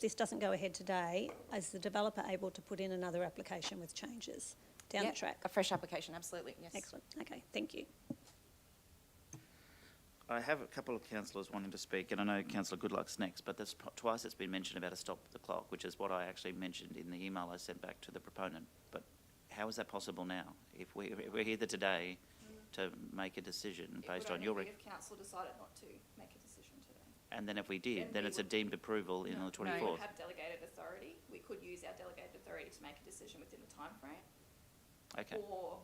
this doesn't go ahead today, is the developer able to put in another application with changes down the track? A fresh application, absolutely, yes. Excellent. Okay, thank you. I have a couple of councillors wanting to speak, and I know Councillor Goodluck's next, but there's twice it's been mentioned about a stop the clock, which is what I actually mentioned in the email I sent back to the proponent. But how is that possible now? If we're here today to make a decision based on your... if council decided not to make a decision today. And then if we did, then it's a deemed approval on the 24th. No, we have delegated authority. We could use our delegated authority to make a decision within the time frame. Okay. Or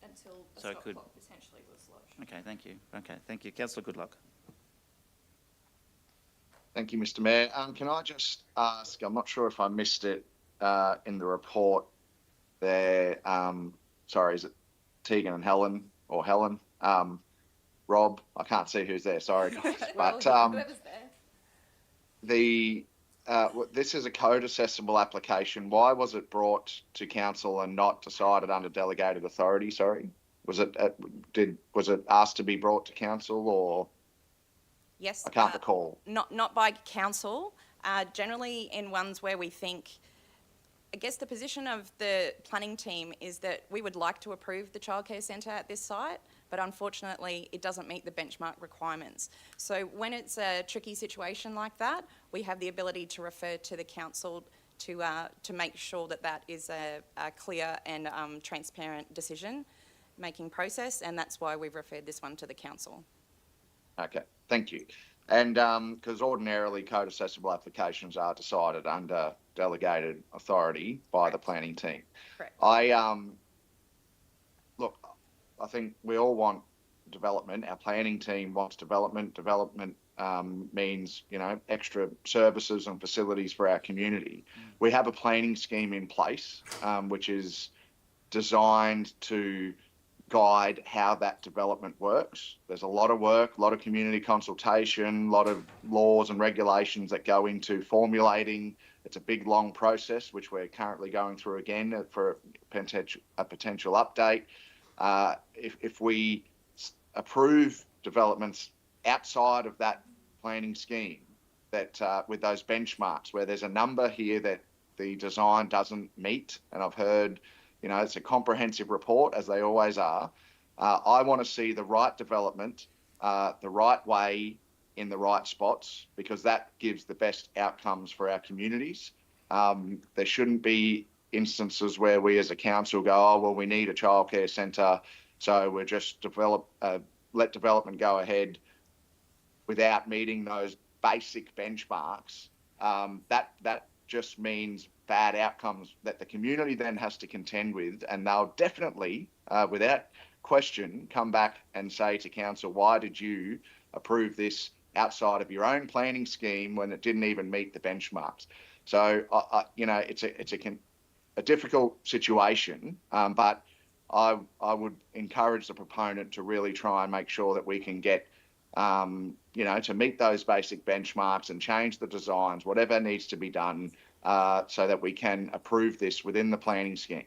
until a stop clock potentially was lodged. Okay, thank you. Okay, thank you. Councillor Goodluck. Thank you, Mr Mayor. Can I just ask, I'm not sure if I missed it in the report there, sorry, is it Tegan and Helen, or Helen? Rob, I can't see who's there, sorry guys. But whoever's there. This is a code assessable application. Why was it brought to council and not decided under delegated authority? Sorry, was it asked to be brought to council, or? Yes. I can't recall. Not by council. Generally, in ones where we think, I guess the position of the planning team is that we would like to approve the childcare centre at this site, but unfortunately it doesn't meet the benchmark requirements. So when it's a tricky situation like that, we have the ability to refer to the council to make sure that that is a clear and transparent decision-making process, and that's why we've referred this one to the council. Okay, thank you. And because ordinarily code assessable applications are decided under delegated authority by the planning team. Correct. Look, I think we all want development. Our planning team wants development. Development means, extra services and facilities for our community. We have a planning scheme in place, which is designed to guide how that development works. There's a lot of work, a lot of community consultation, a lot of laws and regulations that go into formulating. It's a big, long process, which we're currently going through again for a potential update. If we approve developments outside of that planning scheme, that with those benchmarks, where there's a number here that the design doesn't meet, and I've heard, it's a comprehensive report, as they always are. I want to see the right development, the right way, in the right spots, because that gives the best outcomes for our communities. There shouldn't be, instances where we as a council go, oh, well, we need a childcare centre, so we'll just let development go ahead without meeting those basic benchmarks, that just means bad outcomes that the community then has to contend with, and they'll definitely, without question, come back and say to council, why did you approve this outside of your own planning scheme when it didn't even meet the benchmarks? So, it's a difficult situation, but I would encourage the proponent to really try and make sure that we can get, to meet those basic benchmarks and change the designs, whatever needs to be done, so that we can approve this within the planning scheme.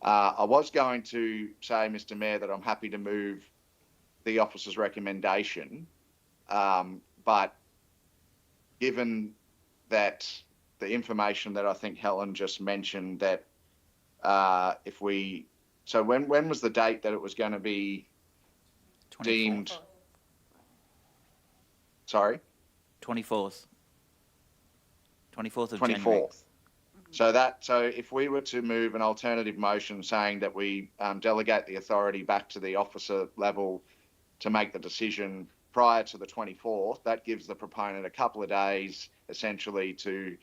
I was going to say, Mr. Mayor, that I'm happy to move the officer's recommendation, but given that the information that I think Helen just mentioned, that so when was the date that it was going to be 24th. deemed? Sorry? 24th. 24th of 24th. January. So if we were to move an alternative motion saying that we delegate the authority back to the officer level to make the decision prior to the 24th, that gives the proponent a couple of days essentially to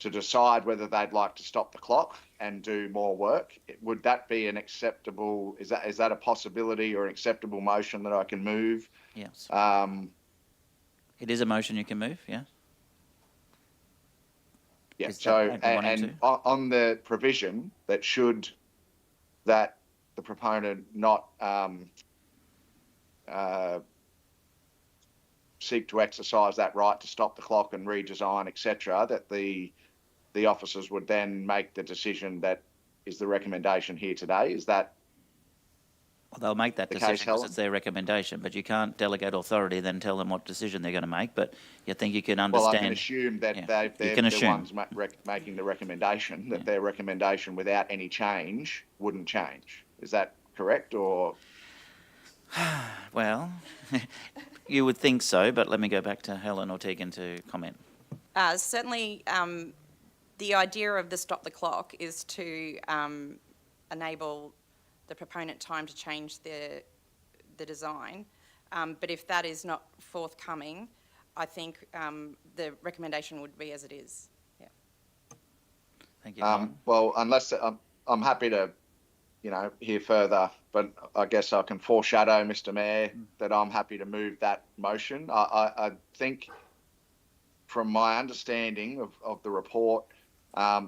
decide whether they'd like to stop the clock and do more work. Would that be an acceptable, is that a possibility or an acceptable motion that I can move? Yes. It is a motion you can move, yeah? Yeah, Is so, that what you and want on the provision that should that the proponent not seek to exercise that right to stop the clock and redesign, etc., that the officers would then make the decision that is the recommendation here today. Is that Well, they'll make that the decision case, because Helen? it's their recommendation, but you can't delegate authority and then tell them what decision they're going to make. But you think you can Well, understand. I can assume that Yeah. they're You can the assume. ones making the recommendation, that their recommendation without any change wouldn't change. Is that correct, or? Well, you would think so, but let me go back to Helen Ortegan to comment. Certainly, the idea of the stop the clock is to enable the proponent time to change the design. But if that is not forthcoming, I think the recommendation would be as it is. Yeah. Thank you. Well, unless I'm happy to, hear further, but I guess I can foreshadow, Mr. Mayor, that I'm happy to move that motion. I think, from my understanding of the report,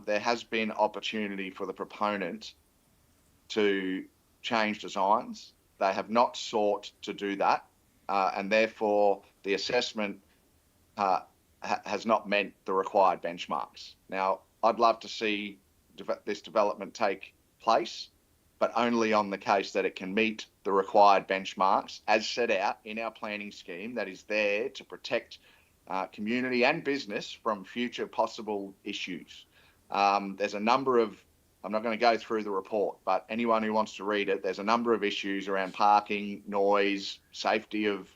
there has been opportunity for the proponent to change designs. They have not sought to do that, and therefore the assessment has not met the required benchmarks. Now, I'd love to see this development take place, but only on the case that it can meet the required benchmarks as set out in our planning scheme that is there to protect community and business from future possible issues. There's a number of, I'm not going to go through the report, but anyone who wants to read it, there's a number of issues around parking, noise, safety of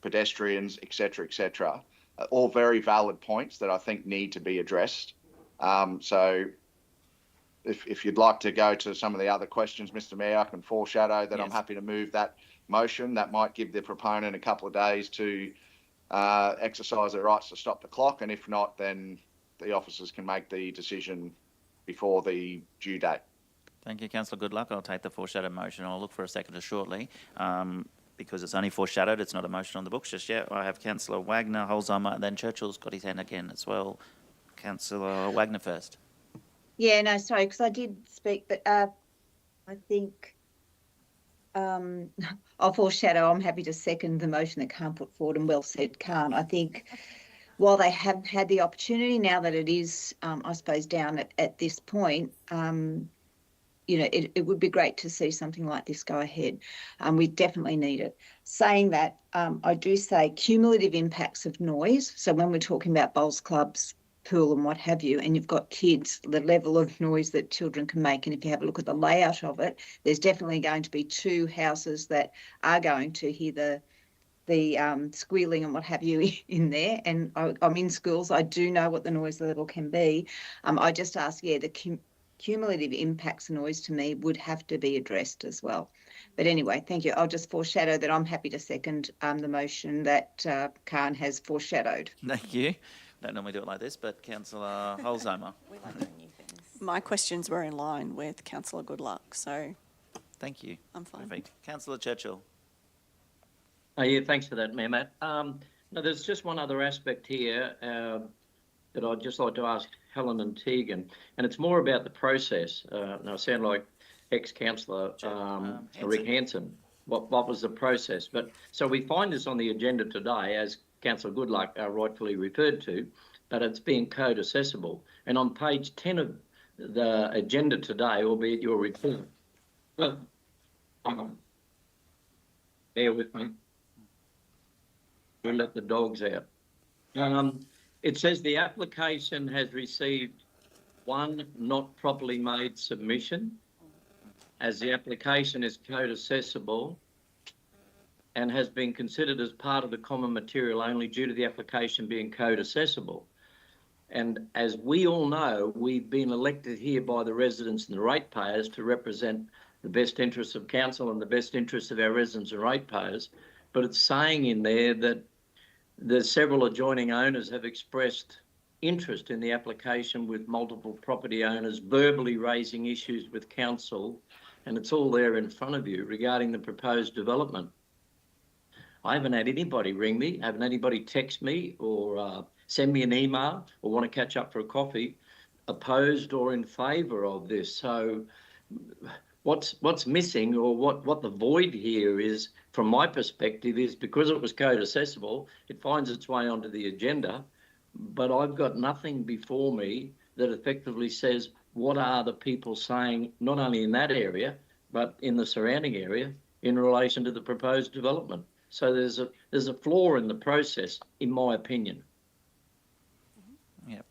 pedestrians, etc., all very valid points that I think need to be addressed. So if you'd like to go to some of the other questions, Mr. Mayor, I can foreshadow that I'm happy to move that motion. That might give the proponent a couple of days to exercise their rights to stop the clock, and if not, then the officers can make the decision before the due date. Thank you, Councillor Goodluck. I'll take the foreshadowed motion. I'll look for a seconder shortly. Because it's only foreshadowed, it's not a motion on the books just yet. I have Councillor Wagner, Holzheimer, and then Churchill's got his hand again as well. Councillor Wagner first. Yeah, no, sorry, because I did speak, but I think I'll foreshadow. I'm happy to second the motion that Khan put forward, and well said, Khan. I think while they have had the opportunity, now that it is, I suppose, down at this point, it would be great to see something like this go ahead. We definitely need it. Saying that, I do say cumulative impacts of noise. So when we're talking about bowls clubs, pool and what have you, and you've got kids, the level of noise that children can make, and if you have a look at the layout of it, there's definitely going to be two houses that are going to hear the squealing and what have you in there. And I'm in schools, I do know what the noise level can be. I just ask, cumulative impacts noise to me would have to be addressed as well. But anyway, thank you. I'll just foreshadow that I'm happy to second the motion that Khan has foreshadowed. Thank you. Don't normally do it like this, but Councillor Holzheimer. We like doing new things. My questions were in line with Councillor Goodluck, so Thank you. I'm fine. Perfect. Councillor Churchill. Yeah, thanks for that, Mayor Matt. No, there's just one other aspect here that I'd just like to ask Helen and Tegan, and it's more about the process. Now, I sound like ex-councillor Rick Hansen. What was the process? But so we find this on the agenda today, as Councillor Goodluck rightfully referred to, but it's being code accessible. And on page 10 of the agenda today, albeit your report, well, bear with me. We'll let the dogs out. It says the application has received one not properly made submission, as the application is code accessible and has been considered as part of the common material only due to the application being code accessible. And as we all know, we've been elected here by the residents and the ratepayers to represent the best interests of council and the best interests of our residents and ratepayers. But it's saying in there that the several adjoining owners have expressed interest in the application, with multiple property owners verbally raising issues with council, and it's all there in front of you regarding the proposed development. I haven't had anybody ring me, haven't anybody text me or send me an email or want to catch up for a coffee opposed or in favour of this. So what's missing, or what the void here is, from my perspective, is because it was code accessible, it finds its way onto the agenda, but I've got nothing before me that effectively says what are the people saying, not only in that area, but in the surrounding area, in relation to the proposed development. So there's a flaw in the process, in my opinion. Yeah.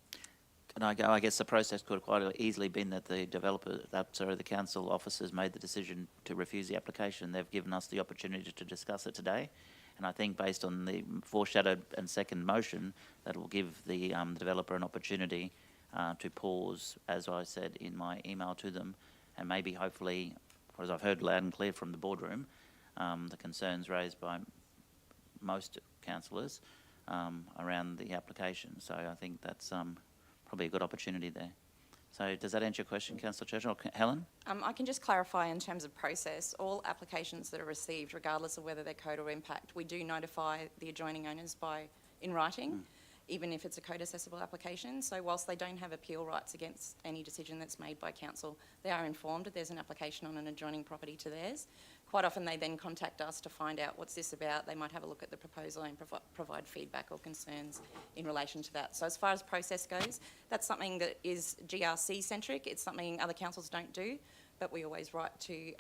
Can I go? I guess the process could have quite easily been that the the council officers made the decision to refuse the application. They've given us the opportunity to discuss it today. And I think based on the foreshadowed and second motion, that will give the developer an opportunity to pause, as I said in my email to them, and maybe hopefully, as I've heard loud and clear from the boardroom, the concerns raised by most councillors around the application. So I think that's probably a good opportunity there. So does that answer your question, Councillor Churchill? Or Helen? I can just clarify in terms of process, all applications that are received, regardless of whether they're code or impact, we do notify the adjoining owners in writing, even if it's a code accessible application. So whilst they don't have appeal rights against any decision that's made by council, they are informed that there's an application on an adjoining property to theirs. Quite often they then contact us to find out what's this about. They might have a look at the proposal and provide feedback or concerns in relation to that. So as far as process goes, that's something that is GRC centric. It's something other councils don't do, but we always write to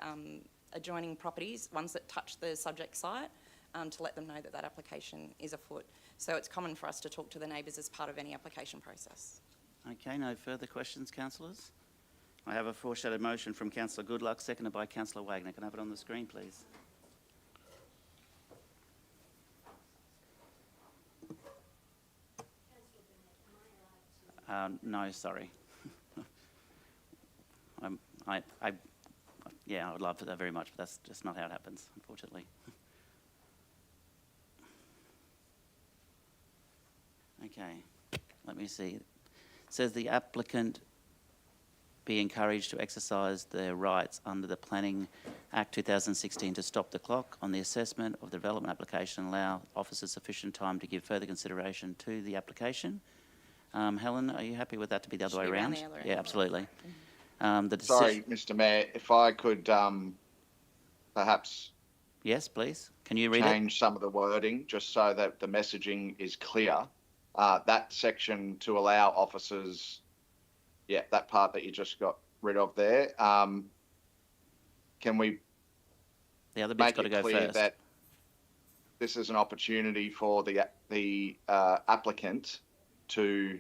adjoining properties, ones that touch the subject site, to let them know that that application is afoot. So it's common for us to talk to the neighbours as part of any application process. Okay, no further questions, councillors? I have a foreshadowed motion from Councillor Goodluck, seconded by Councillor Wagner. Can I have it on the screen, please? No, sorry. Yeah, I would love for that very much, but that's just not how it happens, unfortunately. Okay, let me see. It says the applicant be encouraged to exercise their rights under the Planning Act 2016 to stop the clock on the assessment of the development application and allow officers sufficient time to give further consideration to the application. Helen, are you happy with that to be the other way around? Yeah, absolutely. Sorry, Mr. Mayor, if I could perhaps... Yes, please. Can you read change some of the wording just so that the messaging is clear. That section to allow officers... Yeah, that part that you just got rid of there. Can we the other bit's got to go clear first. That this is an opportunity for the applicant to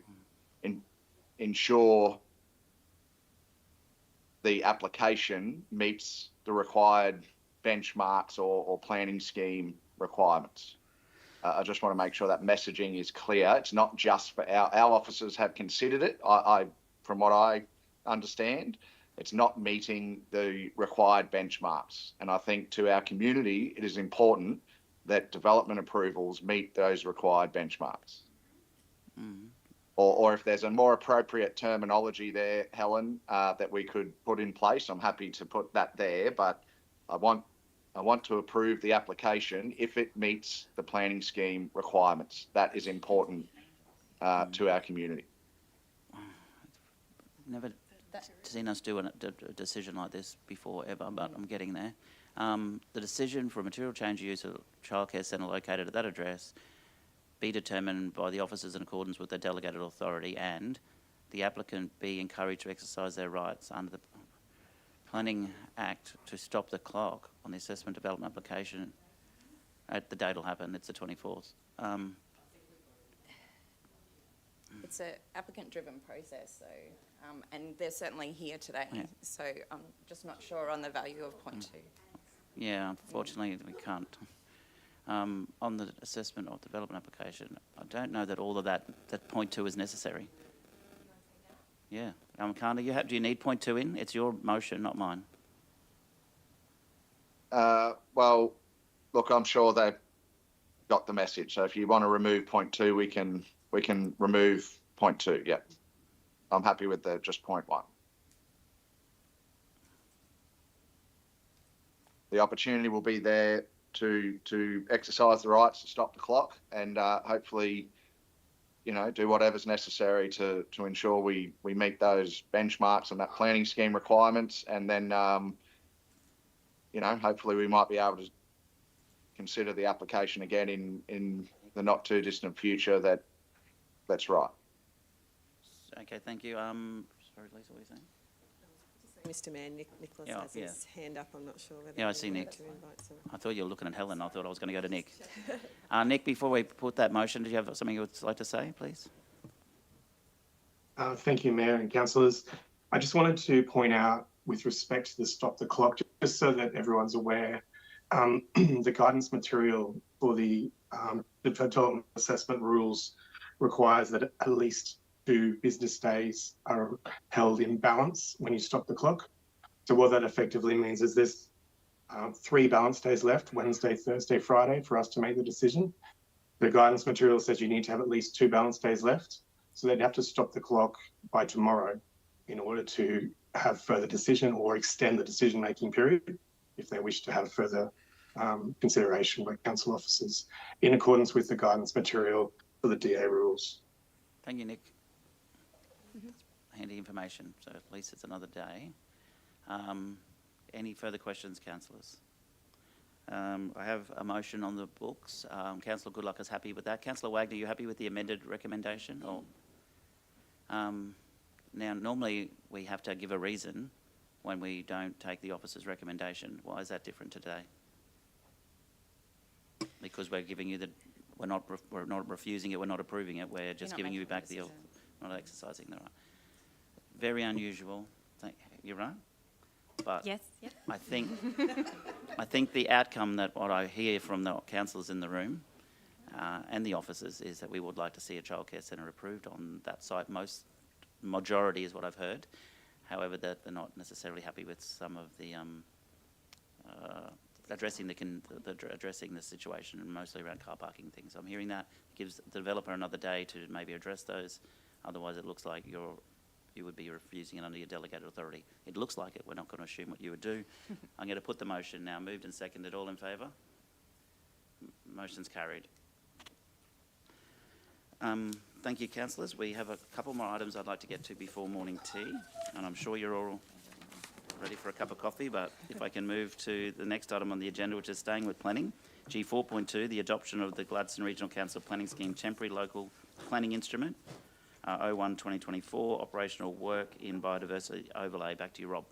ensure the application meets the required benchmarks or planning scheme requirements? I just want to make sure that messaging is clear. It's not just for our officers have considered it. From what I understand, it's not meeting the required benchmarks. And I think to our community, it is important that development approvals meet those required benchmarks. Or if there's a more appropriate terminology there, Helen, that we could put in place, I'm happy to put that there, but I want to approve the application if it meets the planning scheme requirements. That is important to our community. Never seen us do a decision like this before ever, but I'm getting there. The decision for a material change of use of childcare centre located at that address be determined by the officers in accordance with their delegated authority, and the applicant be encouraged to exercise their rights under the Planning Act to stop the clock on the assessment development application. The date will happen, it's the 24th. It's an applicant-driven process, so, and they're certainly here today, so I'm just not sure on the value of point 2. Yeah, unfortunately we can't. On the assessment of development application, I don't know that all of that point 2 is necessary. Yeah, Kanda, do you need point 2 in? It's your motion, not mine. Well, look, I'm sure they've got the message. So if you want to remove point 2, we can remove point 2. Yeah, I'm happy with just point 1. The opportunity will be there to exercise the rights to stop the clock, and hopefully, do whatever's necessary to ensure we meet those benchmarks and that planning scheme requirements, and then hopefully we might be able to consider the application again in the not too distant future. That's right. Okay, thank you. Sorry, Lisa, what are you saying? Mr. Mayor, Nicholas has his hand up. I'm not sure whether I see Nick. to invite someone. I thought you were looking at Helen. I thought I was going to go to Nick. Nick, before we put that motion, did you have something you would like to say, please? Thank you, Mayor and councillors. I just wanted to point out, with respect to the stop the clock, just so that everyone's aware, the guidance material for the development assessment rules requires that at least 2 business days are held in balance when you stop the clock. So what that effectively means is there's 3 balance days left, Wednesday, Thursday, Friday, for us to make the decision. The guidance material says you need to have at least 2 balance days left. So they'd have to stop the clock by tomorrow in order to have further decision or extend the decision-making period if they wish to have further consideration by council officers in accordance with the guidance material for the DA rules. Thank you, Nick. Handy information, so at least it's another day. Any further questions, councillors? I have a motion on the books. Councillor Goodluck is happy with that. Councillor Wagner, you happy with the amended recommendation? Or now, normally we have to give a reason when we don't take the officer's recommendation. Why is that different today? Because we're giving you we're not refusing it, we're not approving it, we're just giving you back not exercising the right. Very unusual. You're right. But yes, yeah. I think the outcome that what I hear from the councillors in the room and the officers is that we would like to see a childcare centre approved on that site. Majority is what I've heard. However, that they're not necessarily happy with some of the addressing the situation, and mostly around car parking things. I'm hearing that gives the developer another day to maybe address those. Otherwise, it looks like you would be refusing it under your delegated authority. It looks like it. We're not going to assume what you would do. I'm going to put the motion now. Moved and seconded. All in favour? Motion's carried. Thank you, councillors. We have a couple more items I'd like to get to before morning tea, and I'm sure you're all ready for a cup of coffee, but if I can move to the next item on the agenda, which is staying with planning. G4.2, the adoption of the Gladstone Regional Council Planning Scheme Temporary Local Planning Instrument, 01-2024, operational work in biodiversity overlay. Back to you, Rob.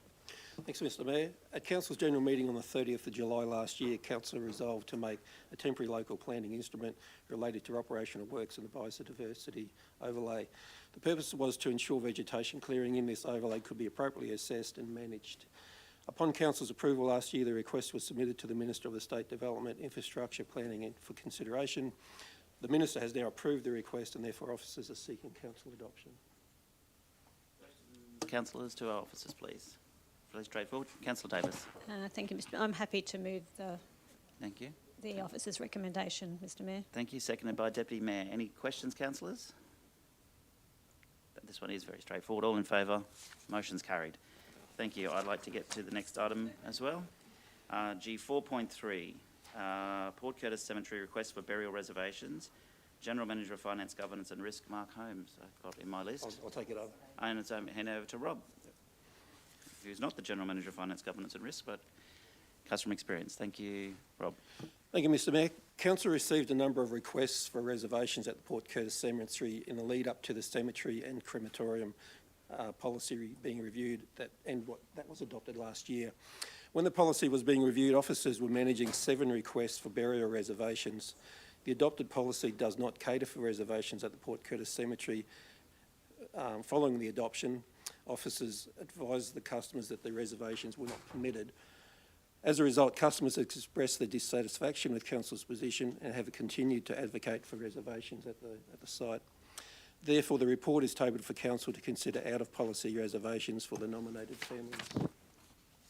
Thanks, Mr. Mayor. At Council's general meeting on the 30th of July last year, Council resolved to make a temporary local planning instrument related to operational works in the biodiversity overlay. The purpose was to ensure vegetation clearing in this overlay could be appropriately assessed and managed. Upon Council's approval last year, the request was submitted to the Minister of the State Development, Infrastructure, Planning and for consideration. The Minister has now approved the request and therefore officers are seeking Council adoption. councillors to our officers, please. Fairly straightforward. Councillor Davis. Thank you, Mr. I'm happy to move Thank you. the officer's recommendation, Mr. Mayor. Thank you. Seconded by Deputy Mayor. Any questions, councillors? This one is very straightforward. All in favour? Motion's carried. Thank you. I'd like to get to the next item as well. G 4.3, Port Curtis Cemetery request for burial reservations. General Manager of Finance, Governance and Risk, Mark Holmes, I've got in my list. I'll take it over. And it's hand over to Rob, who's not the General Manager of Finance, Governance and Risk, but customer experience. Thank you, Rob. Thank you, Mr Mayor. Council received a number of requests for reservations at the Port Curtis Cemetery in the lead up to the cemetery and crematorium policy being reviewed that was adopted last year. When the policy was being reviewed, officers were managing 7 requests for burial reservations. The adopted policy does not cater for reservations at the Port Curtis Cemetery. Following the adoption, officers advised the customers that the reservations were not permitted. As a result, customers have expressed their dissatisfaction with Council's position and have continued to advocate for reservations at the site. Therefore, the report is tabled for Council to consider out-of-policy reservations for the nominated families.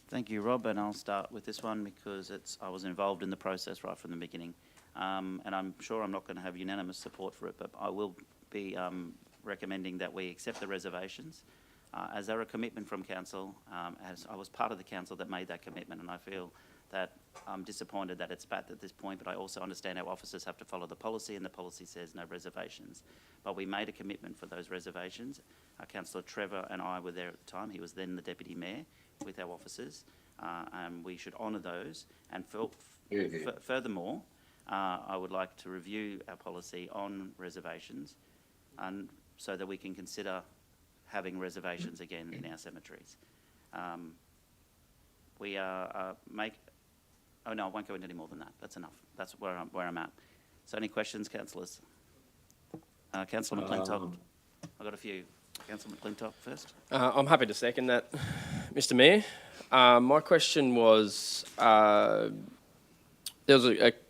Thank you, Rob, and I'll start with this one because I was involved in the process right from the beginning. And I'm sure I'm not going to have unanimous support for it, but I will be recommending that we accept the reservations as they're a commitment from Council, as I was part of the Council that made that commitment, and I feel that I'm disappointed that it's back at this point, but I also understand our officers have to follow the policy, and the policy says no reservations. But we made a commitment for those reservations. Councillor Trevor and I were there at the time. He was then the Deputy Mayor with our officers, and we should honour those. And furthermore, I would like to review our policy on reservations and so that we can consider having reservations again in our cemeteries. We oh no, I won't go into any more than that. That's enough. That's where I'm at. So any questions, councillors? Councillor McClintock. I've got a few. Councillor McClintock first. I'm happy to second that, Mr Mayor. My question was, there was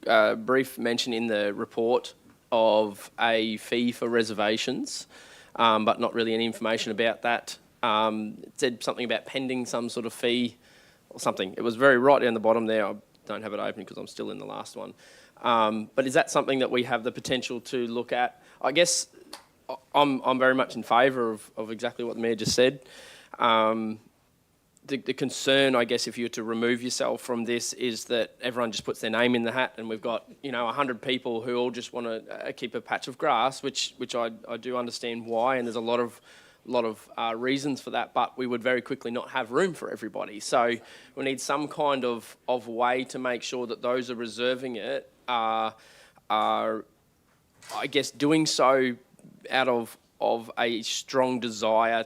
a brief mention in the report of a fee for reservations, but not really any information about that. It said something about pending some sort of fee or something. It was very right down the bottom there. I don't have it open because I'm still in the last one. But is that something that we have the potential to look at? I guess I'm very much in favour of exactly what the Mayor just said. The concern, I guess, if you were to remove yourself from this is that everyone just puts their name in the hat and we've got, 100 people who all just want to keep a patch of grass, which I do understand why, and there's a lot of reasons for that, but we would very quickly not have room for everybody. So we need some kind of way to make sure that those who are reserving it are I guess, doing so out of a strong desire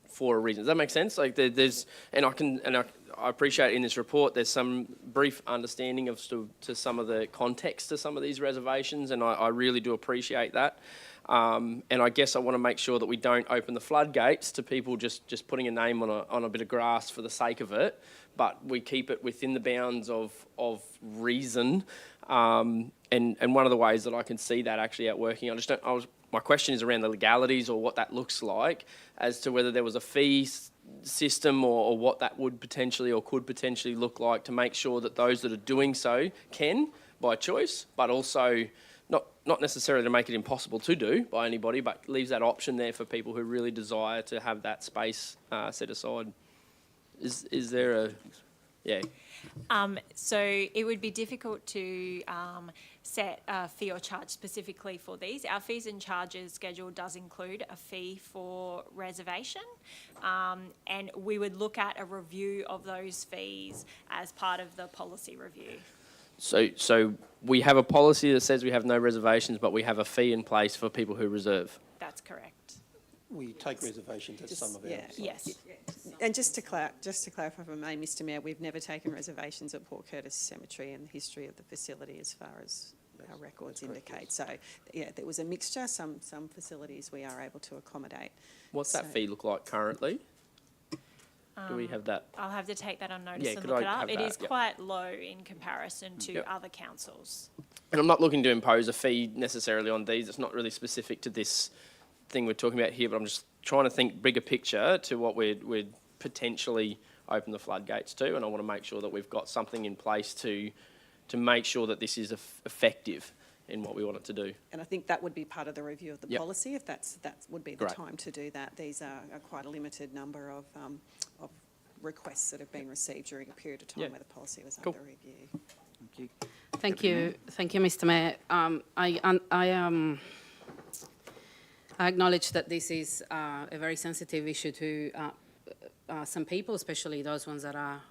for a reason. Does that make sense? Like I appreciate in this report there's some brief understanding of to some of the context to some of these reservations, and I really do appreciate that. And I guess I want to make sure that we don't open the floodgates to people just putting a name on a bit of grass for the sake of it, but we keep it within the bounds of reason. And one of the ways that I can see that actually out working, my question is around the legalities or what that looks like as to whether there was a fee system or what that would potentially or could potentially look like to make sure that those that are doing so can by choice, but also not necessarily to make it impossible to do by anybody, but leaves that option there for people who really desire to have that space set aside. Is there a... Yeah. So it would be difficult to set a fee or charge specifically for these. Our fees and charges schedule does include a fee for reservation, and we would look at a review of those fees as part of the policy review. So we have a policy that says we have no reservations, but we have a fee in place for people who reserve. That's correct. We take reservations at some of our sites. Yes. And just to clarify, if I may, Mr Mayor, we've never taken reservations at Port Curtis Cemetery in the history of the facility as far as our records indicate. So, yeah, there was a mixture. Some facilities we are able to accommodate. What's that fee look like currently? Do we have that? I'll have to take that on notice and look it up. It is quite low in comparison to other councils. And I'm not looking to impose a fee necessarily on these. It's not really specific to this thing we're talking about here, but I'm just trying to think bigger picture to what we'd potentially open the floodgates to, and I want to make sure that we've got something in place to make sure that this is effective in what we want it to do. And I think that would be part of the review of the Yep. policy, if that would be the Great. time to do that. These are quite a limited number of requests that have been received during a period of time Yeah. where the policy was Cool. under review. Thank you. Thank you, Mr. Mayor. I acknowledge that this is a very sensitive issue to some people, especially those ones that are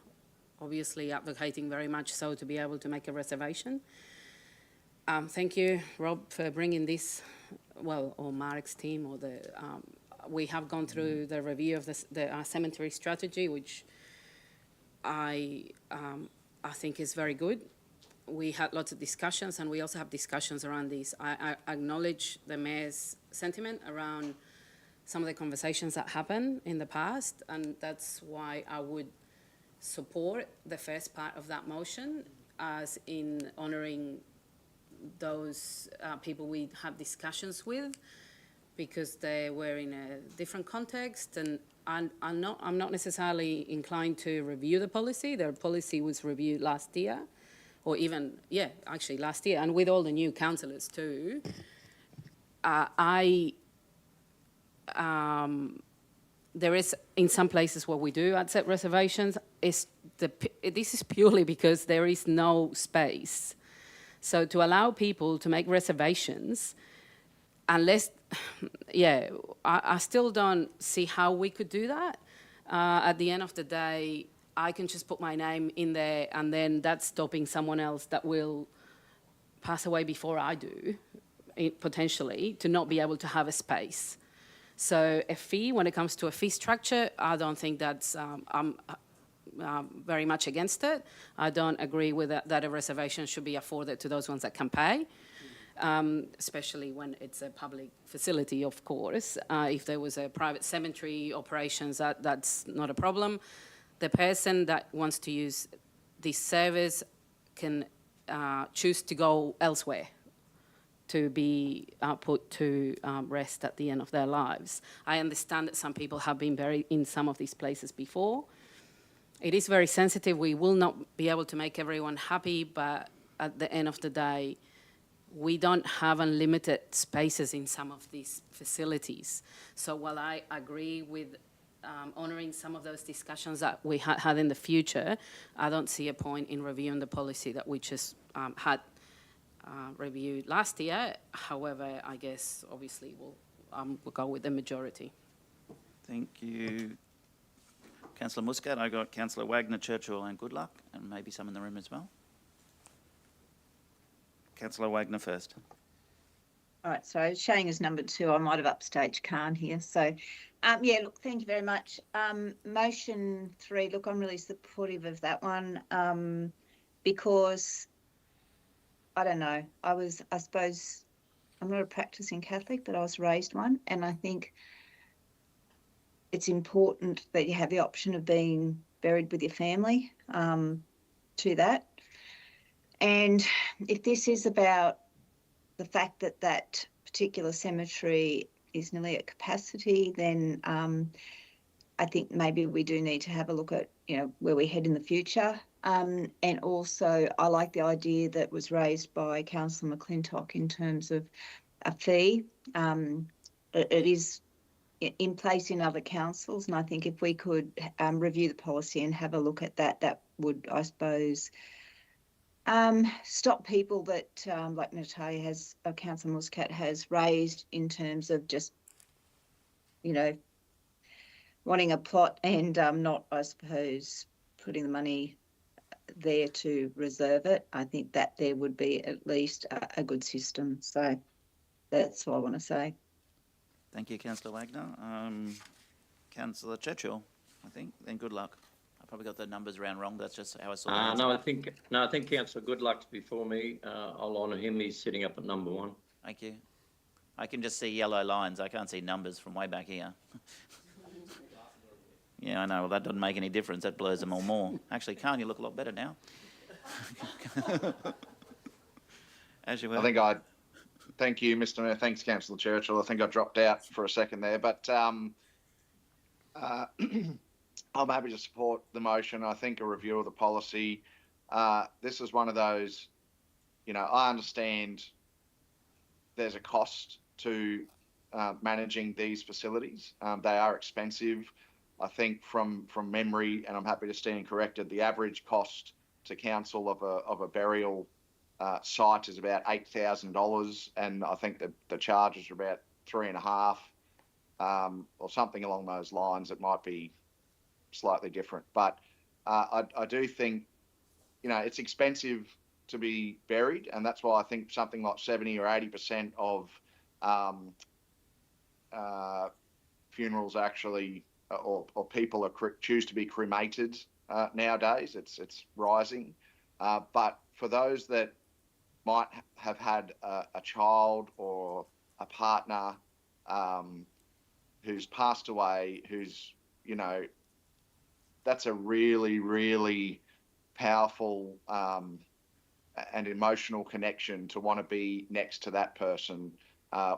obviously advocating very much so to be able to make a reservation. Thank you, Rob, for bringing this, or Mark's team, or we have gone through the review of the cemetery strategy, which I think is very good. We had lots of discussions, and we also have discussions around this. I acknowledge the Mayor's sentiment around some of the conversations that happened in the past, and that's why I would support the first part of that motion, as in honouring those people we had discussions with, because they were in a different context, and I'm not necessarily inclined to review the policy. The policy was reviewed last year, or even, actually last year, and with all the new councillors too. There is, in some places where we do accept reservations, this is purely because there is no space. So to allow people to make reservations, unless, I still don't see how we could do that. At the end of the day, I can just put my name in there, and then that's stopping someone else that will pass away before I do, potentially, to not be able to have a space. So a fee, when it comes to a fee structure, I don't think that's, I'm very much against it. I don't agree with that a reservation should be afforded to those ones that can pay, especially when it's a public facility, of course. If there was a private cemetery operations, that's not a problem. The person that wants to use this service can choose to go elsewhere to be put to rest at the end of their lives. I understand that some people have been buried in some of these places before. It is very sensitive. We will not be able to make everyone happy, but at the end of the day, we don't have unlimited spaces in some of these facilities. So while I agree with honouring some of those discussions that we had in the future, I don't see a point in reviewing the policy that we just had reviewed last year. However, I guess obviously we'll go with the majority. Thank you, Councillor Muscat. I got Councillor Wagner, Churchill and Goodluck, and maybe some in the room as well. Councillor Wagner first. All right, so showing as number 2, I might have upstaged Khan here. So, look, thank you very much. Motion 3, look, I'm really supportive of that one because, I don't know, I suppose, I'm not a practicing Catholic, but I was raised one, and I think it's important that you have the option of being buried with your family to that. And if this is about the fact that that particular cemetery is nearly at capacity, then I think maybe we do need to have a look at, where we head in the future. And also, I like the idea that was raised by Councillor McClintock in terms of a fee. It is in place in other councils, and I think if we could review the policy and have a look at that, that would, I suppose, stop people that, like Natalia Councillor Muscat has raised in terms of just, wanting a plot and not, I suppose, putting the money there to reserve it. I think that there would be at least a good system. So that's all I want to say. Thank you, Councillor Wagner. Councillor Churchill, I think, then good luck. I probably got the numbers around wrong. That's just how I saw it. No, I think Councillor Goodluck's before me. I'll honour him. He's sitting up at number 1. Thank you. I can just see yellow lines. I can't see numbers from way back here. Yeah, I know. Well, that doesn't make any difference. That blurs them all more. Actually, Khan, you look a lot better now. As you were. I think I'd Thank you, Mr Mayor. Thanks, Councillor Churchill. I think I dropped out for a second there, but I'm happy to support the motion. I think a review of the policy, this is one of those, I understand there's a cost to managing these facilities. They are expensive. I think from memory, and I'm happy to stand corrected, the average cost to council of a burial site is about $8,000, and I think the charges are about $3.5, or something along those lines. It might be slightly different, but I do think it's expensive to be buried, and that's why I think something like 70 or 80% of funerals actually, or people choose to be cremated nowadays. It's rising, but for those that might have had a child or a partner who's passed away, that's a really, really powerful and emotional connection to want to be next to that person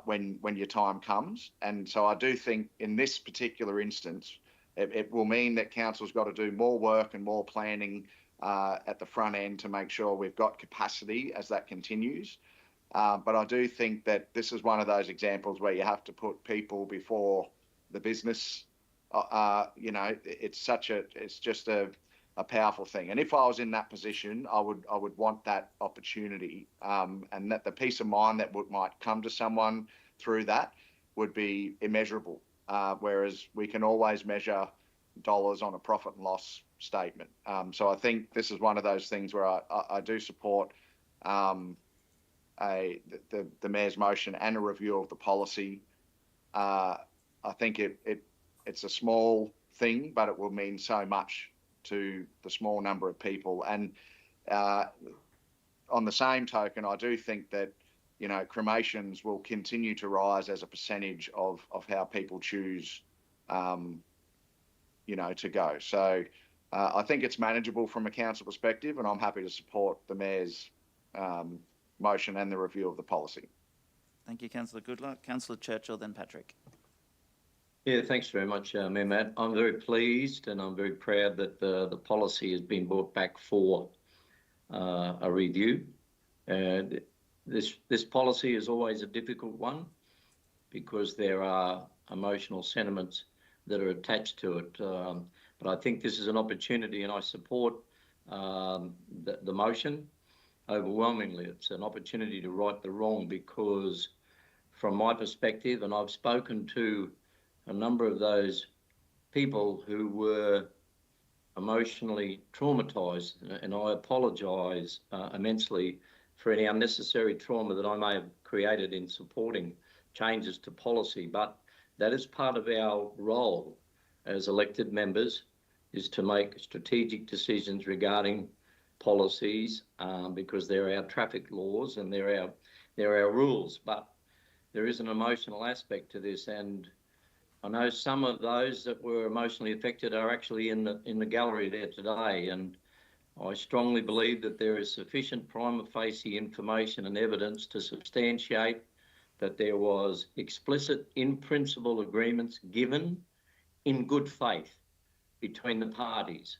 when your time comes. And so I do think in this particular instance, it will mean that council's got to do more work and more planning at the front end to make sure we've got capacity as that continues. But I do think that this is one of those examples where you have to put people before the business. It's just a powerful thing. And if I was in that position, I would want that opportunity, and that the peace of mind that might come to someone through that would be immeasurable. Whereas we can always measure dollars on a profit and loss statement. So I think this is one of those things where I do support the Mayor's motion and a review of the policy. I think it's a small thing, but it will mean so much to the small number of people. And on the same token, I do think that cremations will continue to rise as a percentage of how people choose to go. So I think it's manageable from a council perspective, and I'm happy to support the Mayor's motion and the review of the policy. Thank you, Councillor Goodluck. Councillor Churchill, then Patrick. Yeah, thanks very much, Mayor Matt. I'm very pleased and I'm very proud that the policy has been brought back for a review. And this policy is always a difficult one because there are emotional sentiments that are attached to it. But I think this is an opportunity, and I support the motion overwhelmingly. It's an opportunity to right the wrong, because from my perspective, and I've spoken to a number of those people who were emotionally traumatised, and I apologise immensely for any unnecessary trauma that I may have created in supporting changes to policy. But that is part of our role as elected members, is to make strategic decisions regarding policies, because they're our traffic laws and they're our rules. But there is an emotional aspect to this, and I know some of those that were emotionally affected are actually in the gallery there today, and I strongly believe that there is sufficient prima facie information and evidence to substantiate that there was explicit in-principle agreements given in good faith between the parties.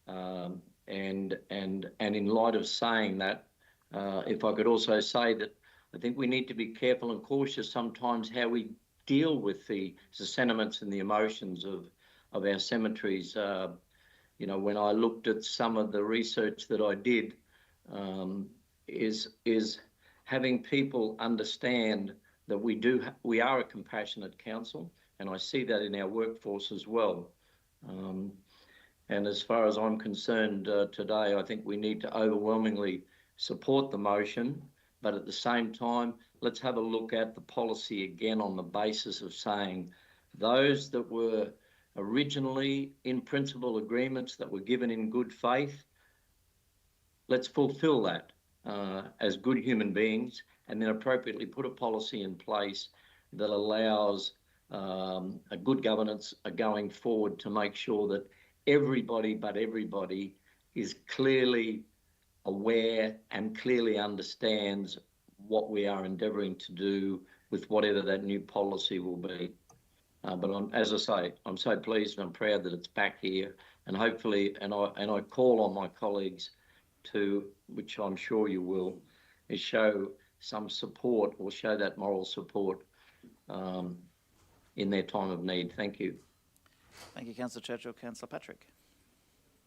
And in light of saying that, if I could also say that I think we need to be careful and cautious sometimes how we deal with the sentiments and the emotions of our cemeteries. When I looked at some of the research that I did, is having people understand that we are a compassionate council, and I see that in our workforce as well. And as far as I'm concerned today, I think we need to overwhelmingly support the motion, but at the same time, let's have a look at the policy again on the basis of saying those that were originally in principle agreements that were given in good faith, let's fulfil that as good human beings, and then appropriately put a policy in place that allows a good governance going forward to make sure that everybody is clearly aware and clearly understands what we are endeavouring to do with whatever that new policy will be. But as I say, I'm so pleased and I'm proud that it's back here, and hopefully, and I call on my colleagues to, which I'm sure you will, is show some support or show that moral support in their time of need. Thank you. Thank you, Councillor Churchill. Councillor Patrick.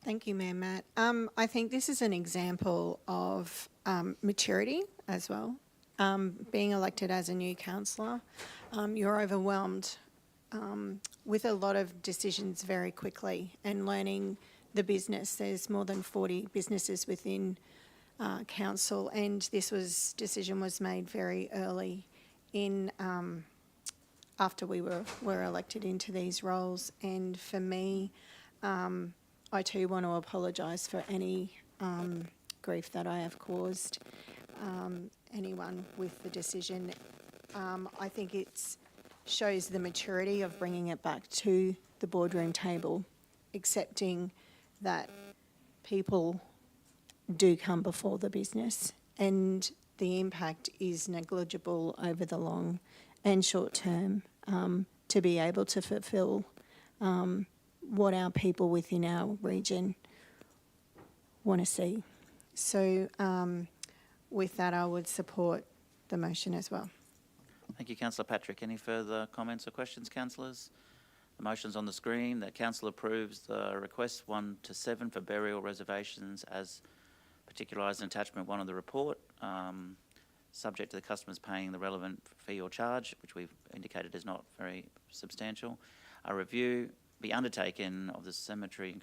Thank you, Mayor Matt. I think this is an example of maturity as well. Being elected as a new councillor, you're overwhelmed with a lot of decisions very quickly and learning the business. There's more than 40 businesses within council, and this decision was made very early in after we were elected into these roles. And for me, I too want to apologise for any grief that I have caused anyone with the decision. I think it shows the maturity of bringing it back to the boardroom table, accepting that people do come before the business and the impact is negligible over the long and short term, to be able to fulfil what our people within our region want to see. So with that, I would support the motion as well. Thank you, Councillor Patrick. Any further comments or questions, councillors? The motion's on the screen. The council approves the requests 1 to 7 for burial reservations as particularised in attachment 1 of the report, subject to the customers paying the relevant fee or charge, which we've indicated is not very substantial. A review be undertaken of the cemetery and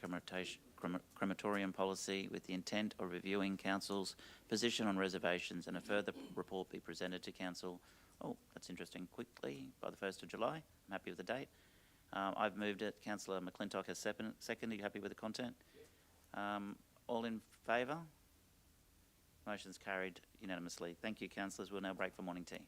crematorium policy with the intent of reviewing council's position on reservations, and a further report be presented to council. Oh, that's interesting. Quickly, by the 1st of July. I'm happy with the date. I've moved it. Councillor McClintock has second. Are you happy with the content? All in favour? Motion's carried unanimously. Thank you, councillors. We'll now break for morning tea.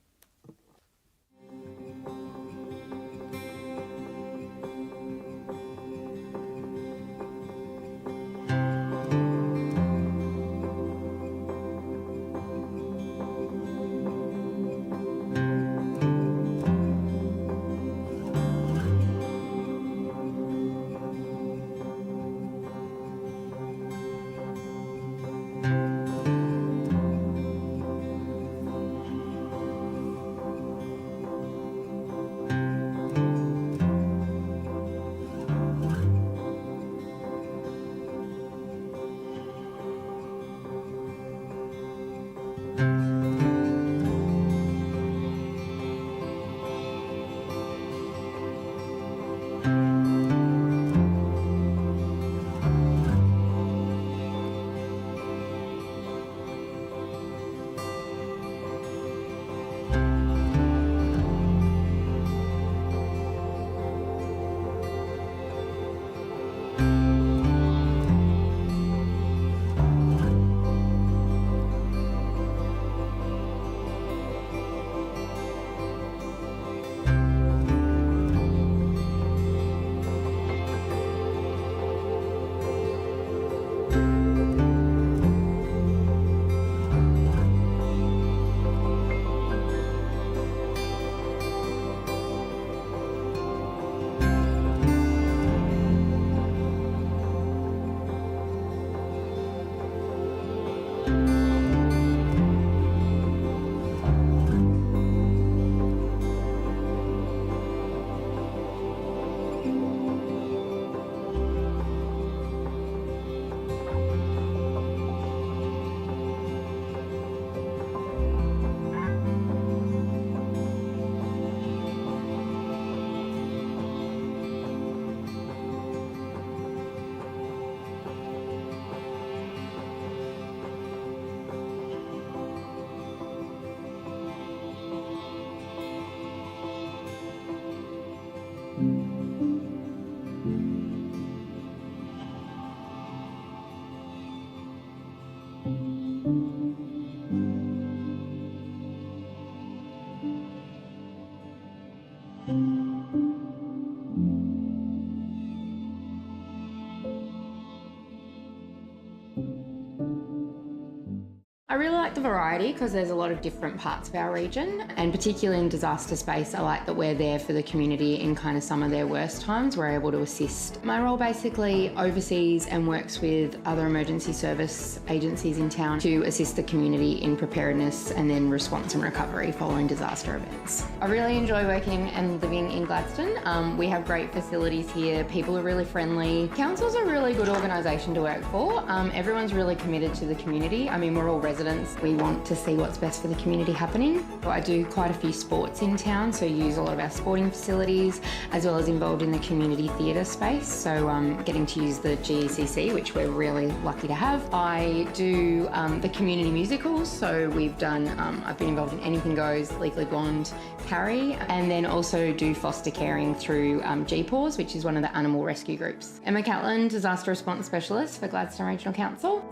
I really like the variety because there's a lot of different parts of our region, and particularly in disaster space, I like that we're there for the community in kind of some of their worst times. We're able to assist. My role basically oversees and works with other emergency service agencies in town to assist the community in preparedness and then response and recovery following disaster events. I really enjoy working and living in Gladstone. We have great facilities here. People are really friendly. Council's a really good organisation to work for. Everyone's really committed to the community. I mean, we're all residents. We want to see what's best for the community happening. I do quite a few sports in town, so use a lot of our sporting facilities, as well as involved in the community theatre space, so getting to use the GECC, which we're really lucky to have. I do the community musicals, so we've done, I've been involved in Anything Goes, Legally Blonde, Carrie, and then also do foster caring through GPAWS, which is one of the animal rescue groups. Emma Catlin, Disaster Response Specialist for Gladstone Regional Council.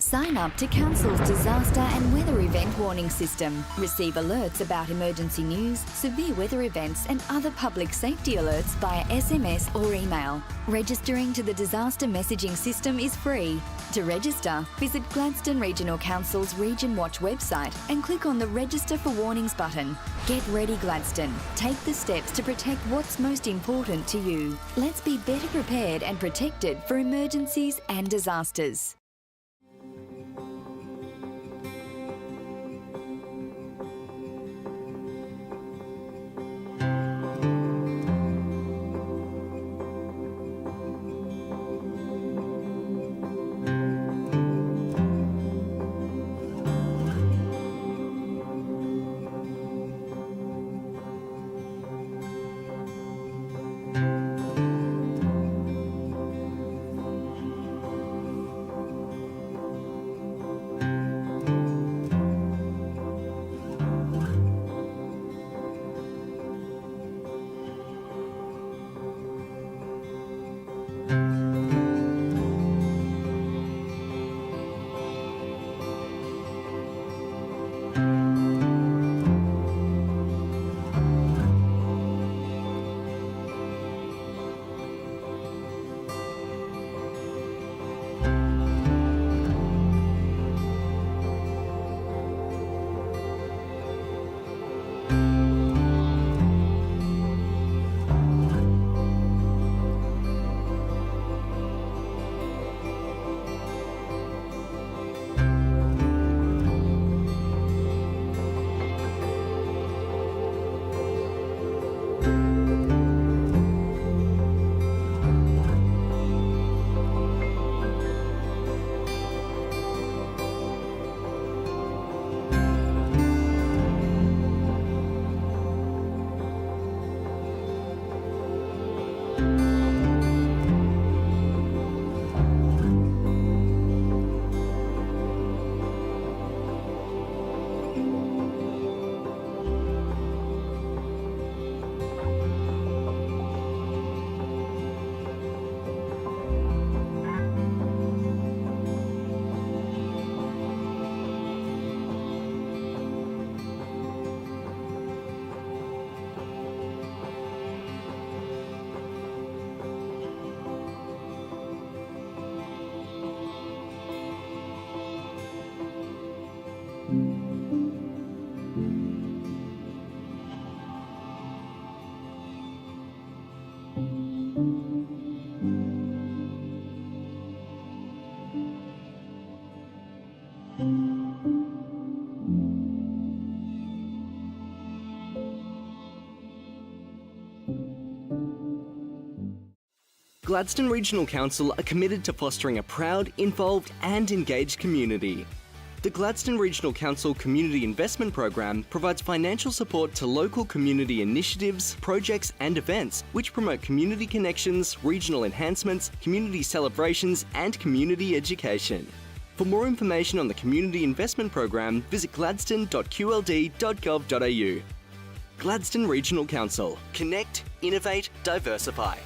Sign up to Council's disaster and weather event warning system. Receive alerts about emergency news, severe weather events and other public safety alerts via SMS or email. Registering to the disaster messaging system is free. To register, visit Gladstone Regional Council's Region Watch website and click on the Register for Warnings button. Get ready, Gladstone. Take the steps to protect what's most important to you. Let's be better prepared and protected for emergencies and disasters. Gladstone Regional Council are committed to fostering a proud, involved and engaged community. The Gladstone Regional Council Community Investment Program provides financial support to local community initiatives, projects and events which promote community connections, regional enhancements, community celebrations and community education. For more information on the Community Investment Program, visit gladstone.qld.gov.au. Gladstone Regional Council. Connect, innovate, diversify.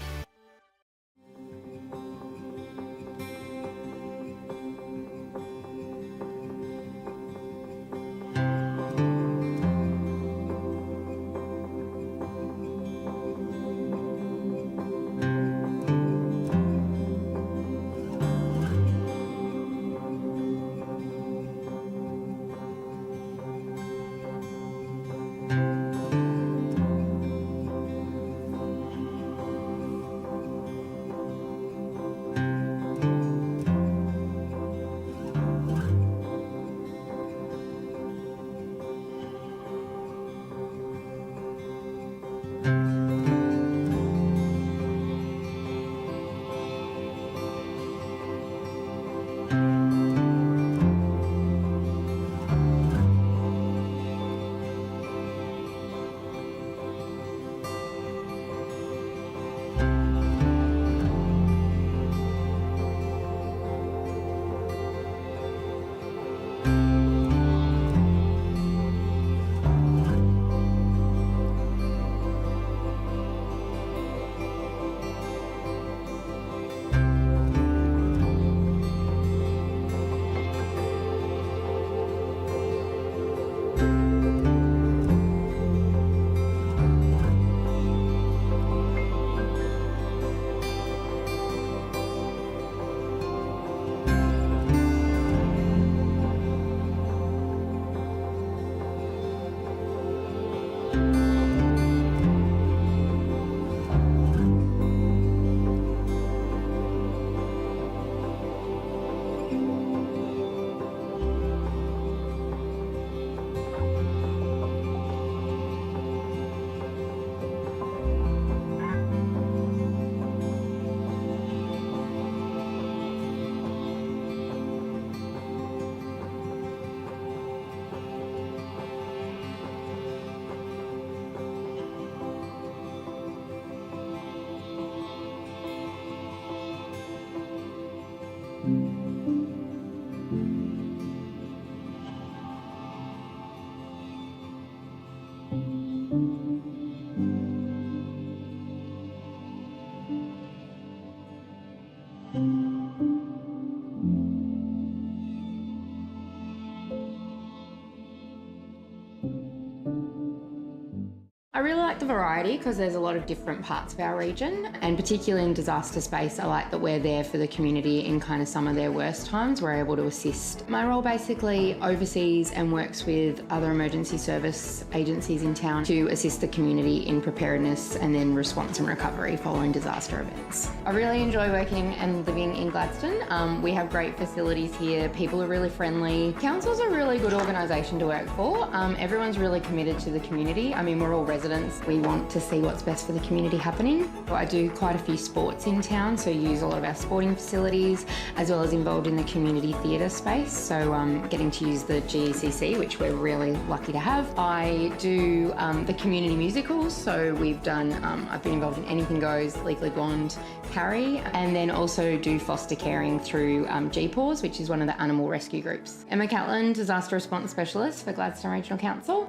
I really like the variety because there's a lot of different parts of our region, and particularly in disaster space, I like that we're there for the community in kind of some of their worst times. We're able to assist. My role basically oversees and works with other emergency service agencies in town to assist the community in preparedness and then response and recovery following disaster events. I really enjoy working and living in Gladstone. We have great facilities here. People are really friendly. Council's a really good organisation to work for. Everyone's really committed to the community. I mean, we're all residents residents. We want to see what's best for the community happening. I do quite a few sports in town, so use a lot of our sporting facilities, as well as involved in the community theatre space, so getting to use the GECC, which we're really lucky to have. I do the community musicals, so we've done, I've been involved in Anything Goes, Legally Blonde, Carrie, and then also do foster caring through GPAWS, which is one of the animal rescue groups. Emma Catlin, Disaster Response Specialist for Gladstone Regional Council.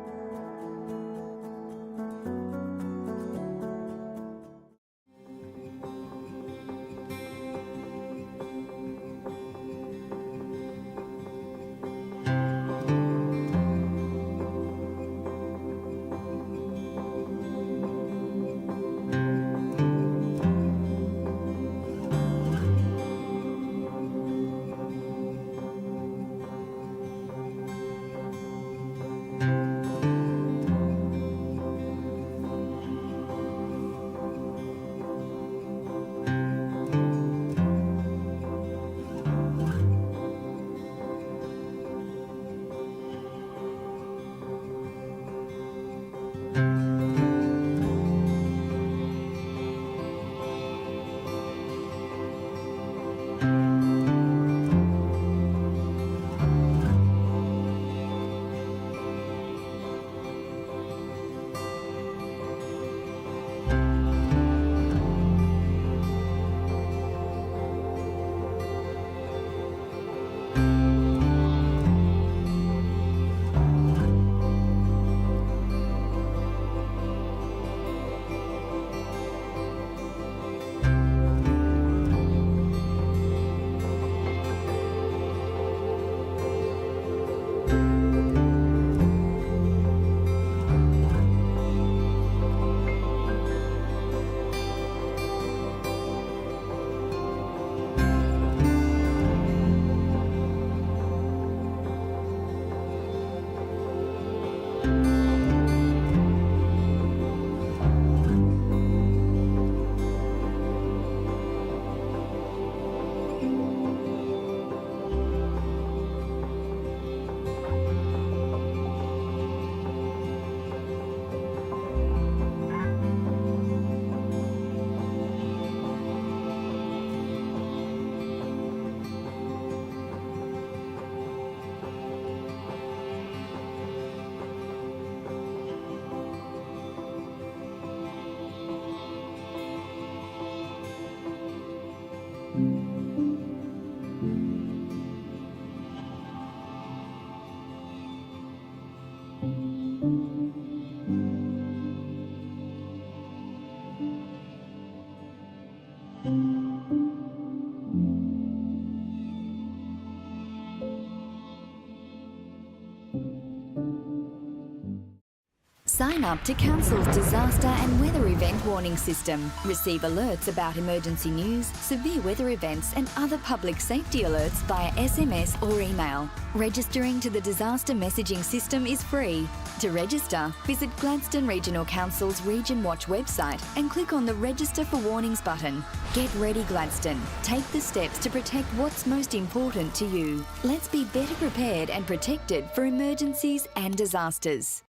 Sign up to Council's disaster and weather event warning system. Receive alerts about emergency news, severe weather events and other public safety alerts via SMS or email. Registering to the disaster messaging system is free. To register, visit Gladstone Regional Council's Region Watch website and click on the Register for Warnings button. Get ready, Gladstone. Take the steps to protect what's most important to you. Let's be better prepared and protected for emergencies and disasters.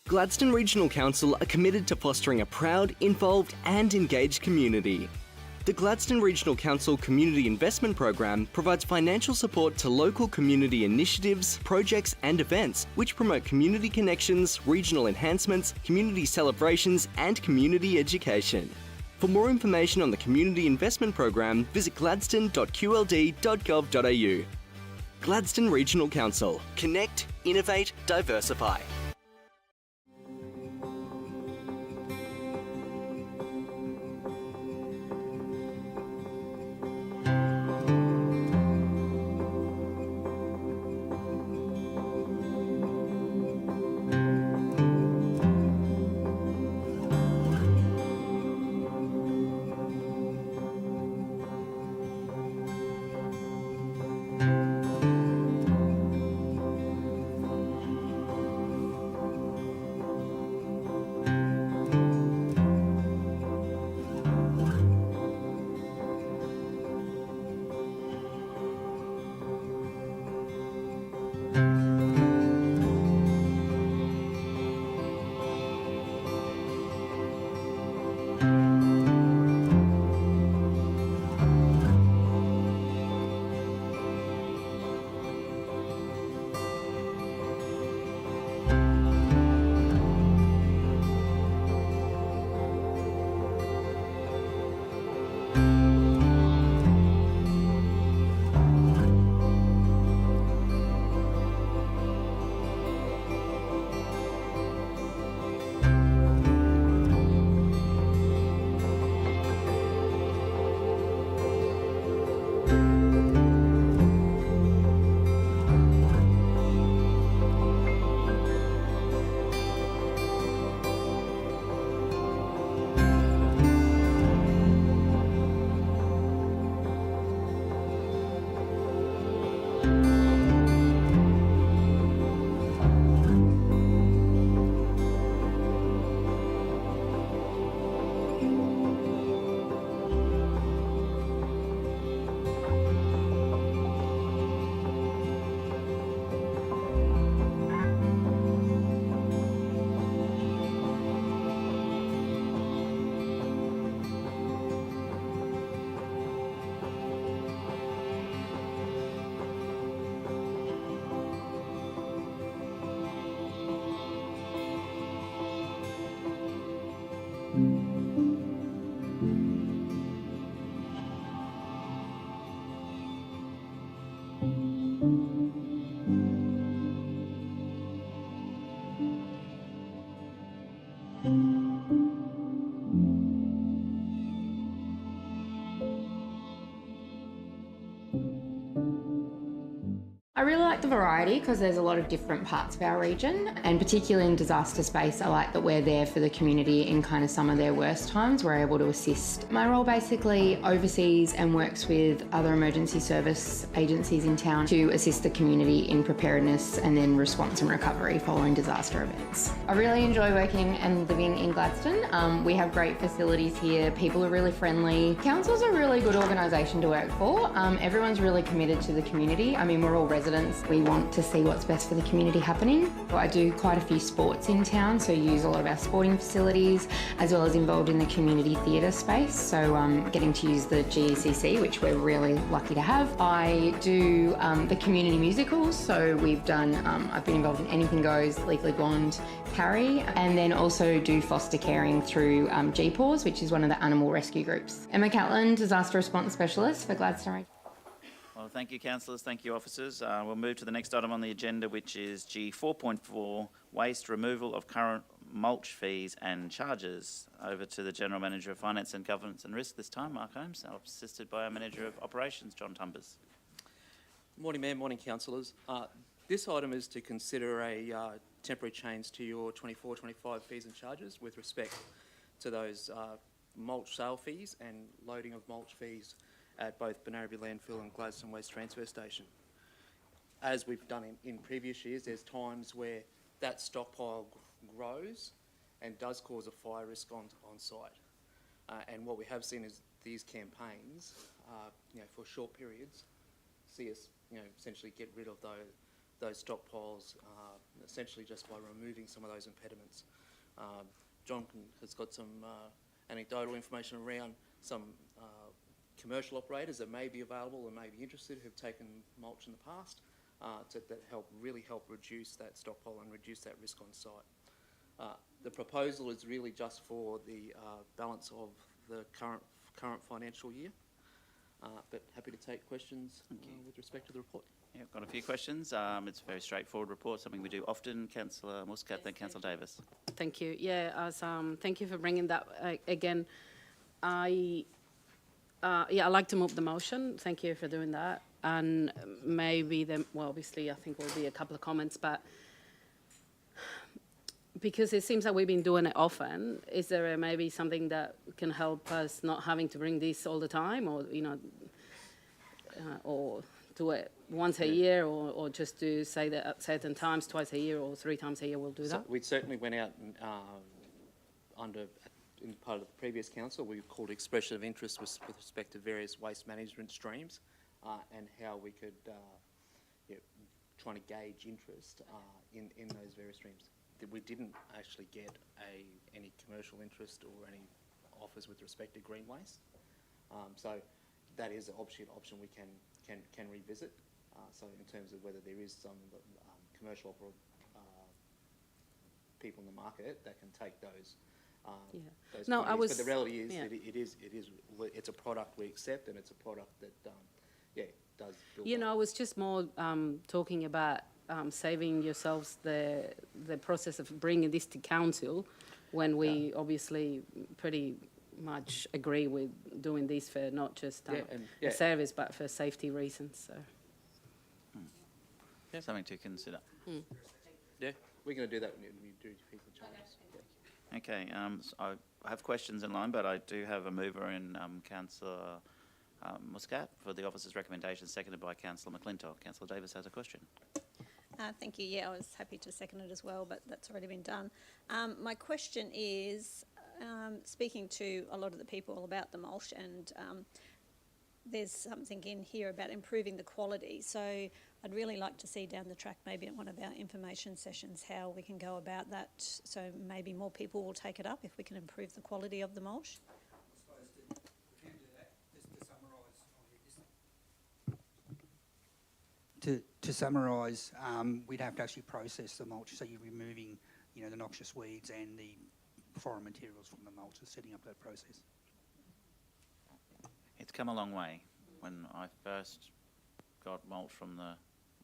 Gladstone Regional Council are committed to fostering a proud, involved and engaged community. The Gladstone Regional Council Community Investment Program provides financial support to local community initiatives, projects and events which promote community connections, regional enhancements, community celebrations and community education. For more information on the Community Investment Program, visit gladstone.qld.gov.au. Gladstone Regional Council. Connect, innovate, diversify. I really like the variety because there's a lot of different parts of our region, and particularly in disaster space, I like that we're there for the community in kind of some of their worst times. We're able to assist. My role basically oversees and works with other emergency service agencies in town to assist the community in preparedness and then response and recovery following disaster events. I really enjoy working and living in Gladstone. We have great facilities here. People are really friendly. Council's a really good organisation to work for. Everyone's really committed to the community. I mean, we're all residents. We want to see what's best for the community happening. I do quite a few sports in town, so use a lot of our sporting facilities, as well as involved in the community theatre space, so getting to use the GECC, which we're really lucky to have. I do the community musicals, so we've done, I've been involved in Anything Goes, Legally Blonde, Carrie, and then also do foster caring through GPAWS, which is one of the animal rescue groups. Emma Catlin, Disaster Response Specialist for Gladstone. Well, thank you, councillors. Thank you, officers. We'll move to the next item on the agenda, which is G4.4, waste removal of current mulch fees and charges. Over to the General Manager of Finance and Governance and Risk this time, Mark Holmes, assisted by our Manager of Operations, John Tumbers. Morning, Mayor. Morning, councillors. This item is to consider a temporary change to your 24-25 fees and charges with respect to those mulch sale fees and loading of mulch fees at both Bunaraby Landfill and Gladstone Waste Transfer Station. As we've done in previous years, there's times where that stockpile grows and does cause a fire risk on site. And what we have seen is these campaigns, for short periods, see us, essentially get rid of those stockpiles essentially just by removing some of those impediments. John has got some anecdotal information around some commercial operators that may be available and may be interested who've taken mulch in the past that really help reduce that stockpile and reduce that risk on site. The proposal is really just for the balance of the current financial year, but happy to take questions with respect to the report. Yeah, got a few questions. It's a very straightforward report, something we do often. Councillor Muscat, then Councillor Davis. Thank you. Yeah, thank you for bringing that again. I'd like to move the motion. Thank you for doing that. And maybe well, obviously, I think will be a couple of comments, but because it seems like we've been doing it often, is there maybe something that can help us not having to bring this all the time, or or do it once a year, or just to say that at certain times, twice a year or 3 times a year, we'll do that? We certainly went out and in part of the previous council, we called expression of interest with respect to various waste management streams and how we could try to gauge interest in those various streams. We didn't actually get any commercial interest or any offers with respect to green waste. So that is an option we can revisit. So in terms of whether there is some commercial people in the market that can take those. Those no, I was. But the reality is, it's a product we accept, and it's a product that does. Build I was just more talking about saving yourselves the process of bringing this to council, when we obviously pretty much agree with doing this for not just the service, but for safety reasons. So. Something to consider. Yeah, we're going to do that when we do people changes. Okay, so I have questions in line, but I do have a mover in Councillor Muscat for the officer's recommendation, seconded by Councillor McClintock. Councillor Davis has a question. Thank you. Yeah, I was happy to second it as well, but that's already been done. My question is, speaking to a lot of the people about the mulch, and there's something in here about improving the quality. So I'd really like to see down the track, maybe at one of our information sessions, how we can go about that, so maybe more people will take it up if we can improve the quality of the mulch. To summarise, we'd have to actually process the mulch, so you're removing, the noxious weeds and the foreign materials from the mulch, and setting up that process. It's come a long way. When I first got mulch from the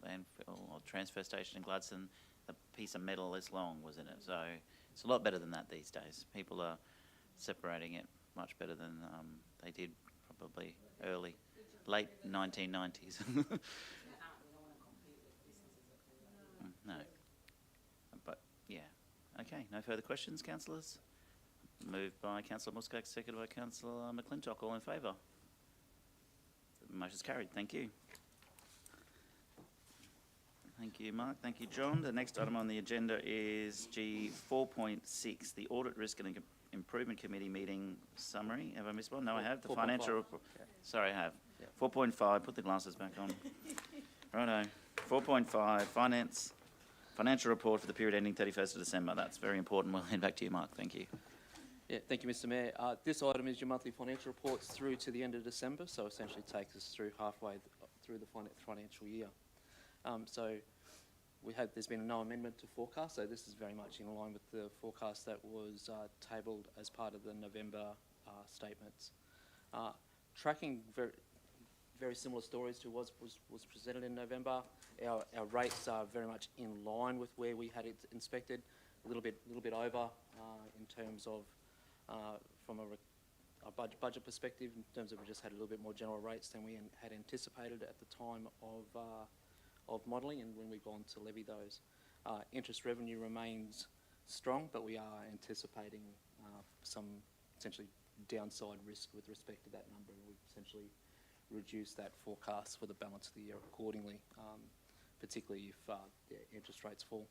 landfill or transfer station in Gladstone, the piece of metal this long was in it. So it's a lot better than that these days. People are separating it much better than they did probably late 1990s. No. But, yeah. Okay, no further questions, councillors? Moved by Councillor Muscat, seconded by Councillor McClintock. All in favour? The motion's carried. Thank you. Thank you, Mark. Thank you, John. The next item on the agenda is G 4.6, the Audit Risk and Improvement Committee meeting summary. Have I missed one? No, I have. The financial report. Sorry, I have. 4.5, put the glasses back on. Righto. 4.5, financial report for the period ending 31st of December. That's very important. We'll hand back to you, Mark. Thank you. Yeah, thank you, Mr. Mayor. This item is your monthly financial reports through to the end of December, so essentially takes us through halfway through the financial year. So there's been no amendment to forecast, so this is very much in line with the forecast that was tabled as part of the November statements. Tracking very similar stories to what was presented in November. Our rates are very much in line with where we had it inspected, a little bit over in terms of from a budget perspective, in terms of we just had a little bit more general rates than we had anticipated at the time of modelling and when we've gone to levy those. Interest revenue remains strong, but we are anticipating some essentially downside risk with respect to that number, and we've essentially reduced that forecast for the balance of the year accordingly, particularly if interest rates fall.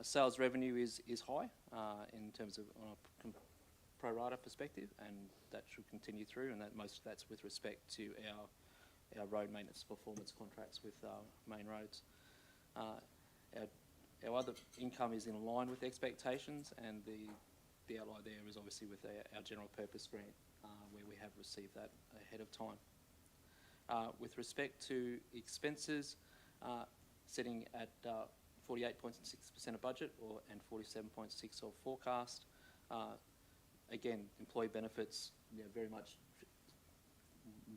Sales revenue is high in terms of on a pro rata perspective, and that should continue through, and most of that's with respect to our road maintenance performance contracts with main roads. Our other income is in line with expectations, and the outlier there is obviously with our general purpose grant, where we have received that ahead of time. With respect to expenses, sitting at 48.6% of budget and 47.6% of forecast. Again, employee benefits, very much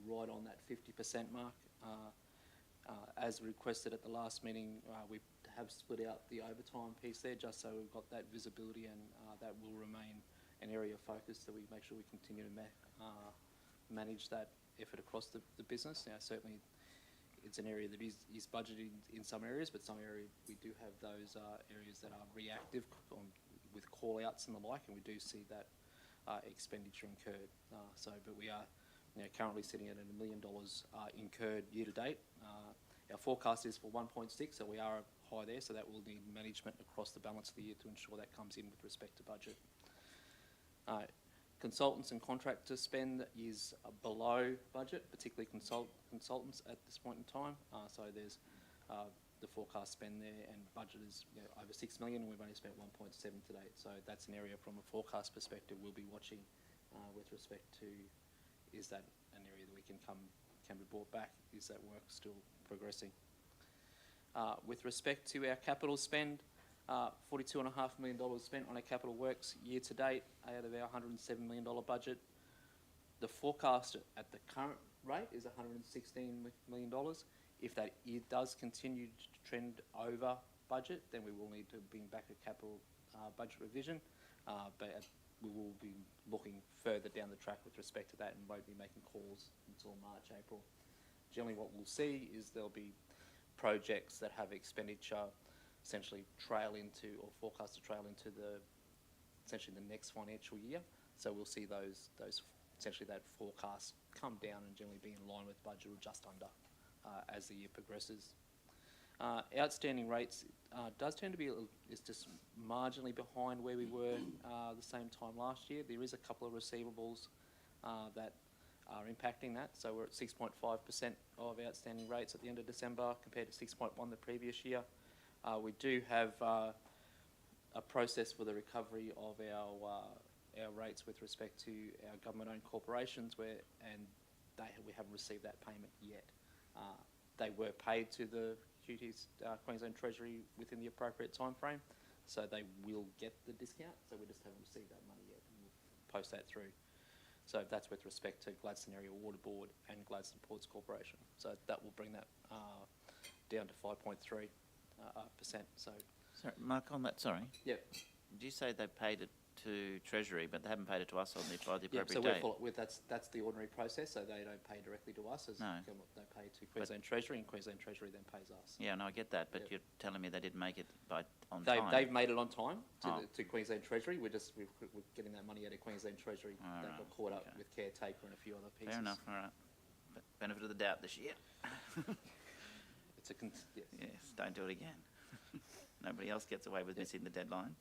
right on that 50% mark. As requested at the last meeting, we have split out the overtime piece there just so we've got that visibility, and that will remain an area of focus that we make sure we continue to manage that effort across the business. Now, certainly it's an area that is budgeted in some areas, but some areas we do have those areas that are reactive with call-outs and the like, and we do see that expenditure incurred. But we are currently sitting at $1 million incurred year to date. Our forecast is for 1.6, so we are high there, so that will need management across the balance of the year to ensure that comes in with respect to budget. Consultants and contractor spend is below budget, particularly consultants at this point in time. So there's the forecast spend there, and budget is over $6 million, and we've only spent 1.7 to date. So that's an area from a forecast perspective we'll be watching with respect to, is that an area that we can be brought back? Is that work still progressing? With respect to our capital spend, $42.5 million spent on our capital works year to date out of our $107 million budget. The forecast at the current rate is $116 million. If that does continue to trend over budget, then we will need to bring back a capital budget revision, but we will be looking further down the track with respect to that and won't be making calls until March, April. Generally what we'll see is there'll be projects that have expenditure essentially trail into, or forecast to trail into essentially the next financial year. So we'll see those essentially that forecast come down and generally be in line with budget or just under as the year progresses. Outstanding rates does tend to be is just marginally behind where we were the same time last year. There is a couple of receivables that are impacting that. So we're at 6.5% of outstanding rates at the end of December compared to 6.1% the previous year. We do have a process for the recovery of our rates with respect to our government-owned corporations, we haven't received that payment yet. They were paid to the Queensland Treasury within the appropriate time frame, so they will get the discount. So we just haven't received that money yet, and we'll post that through. So that's with respect to Gladstone Area Water Board and Gladstone Ports Corporation. So that will bring that down to 5.3%. So, sorry, Mark, on that, sorry. Yep. Did you say they paid it to Treasury, but they haven't paid it to us by the appropriate date? So that's the ordinary process, so they don't pay directly to us. They pay to Queensland Treasury, and Queensland Treasury then pays us. Yeah, no, I get that, but you're telling me they didn't make it on time. They've made it on time to Queensland Treasury. We're getting that money out of Queensland Treasury. They got caught up with caretaker and a few other pieces. Fair enough, all right. But benefit of the doubt this year. Yes, don't do it again. Nobody else gets away with missing the deadline.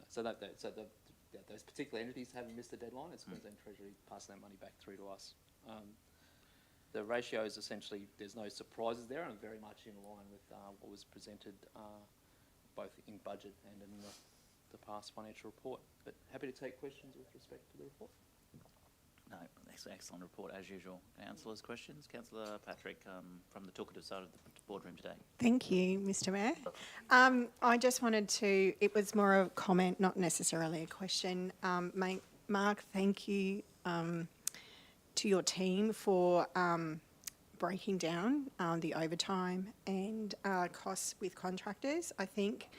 So those particular entities haven't missed the deadline. It's Queensland Treasury passing that money back through to us. The ratios, essentially, there's no surprises there, and very much in line with what was presented both in budget and in the past financial report. But happy to take questions with respect to the report. No, that's an excellent report as usual. Councillors, questions? Councillor Patrick from the talkative side of the boardroom today. Thank you, Mr. Mayor. I just wanted to, it was more of a comment, not necessarily a question. Mark, thank you to your team for breaking down the overtime and costs with contractors. I think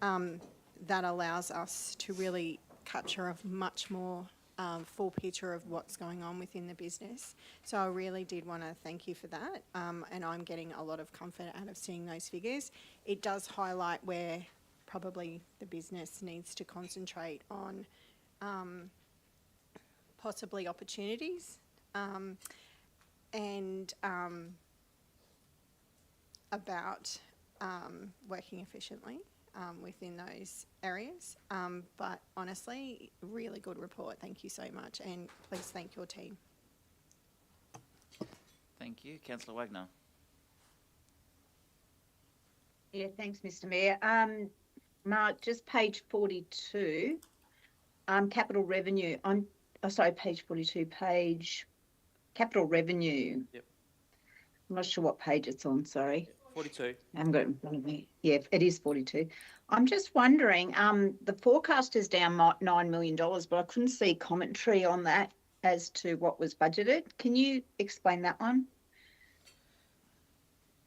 that allows us to really capture a much more full picture of what's going on within the business. So I really did want to thank you for that, and I'm getting a lot of comfort out of seeing those figures. It does highlight where probably the business needs to concentrate on possibly opportunities and about working efficiently within those areas. But honestly, really good report. Thank you so much, and please thank your team. Thank you. Councillor Wagner. Yeah, thanks, Mr. Mayor. Mark, just page 42, capital revenue. Sorry, page 42, page capital revenue. Yep. I'm not sure what page it's on, sorry. 42. I haven't got it in front of me. Yeah, it is 42. I'm just wondering, the forecast is down $9 million, but I couldn't see commentary on that as to what was budgeted. Can you explain that one?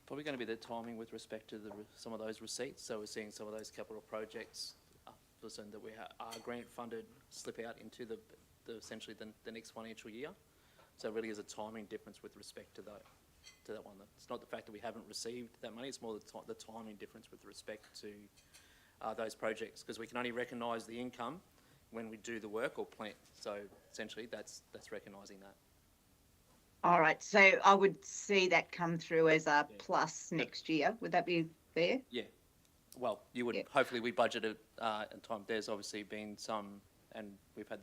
Probably going to be the timing with respect to some of those receipts. So we're seeing some of those capital projects, listen, that we are grant funded slip out into the essentially the next financial year. So it really is a timing difference with respect to that one. It's not the fact that we haven't received that money, it's more the timing difference with respect to those projects, because we can only recognise the income when we do the work or plan. So essentially that's recognising that. All right, so I would see that come through as a plus next year. Would that be fair? Yeah. Well, you would, hopefully we budgeted in time. There's obviously been some, and we've had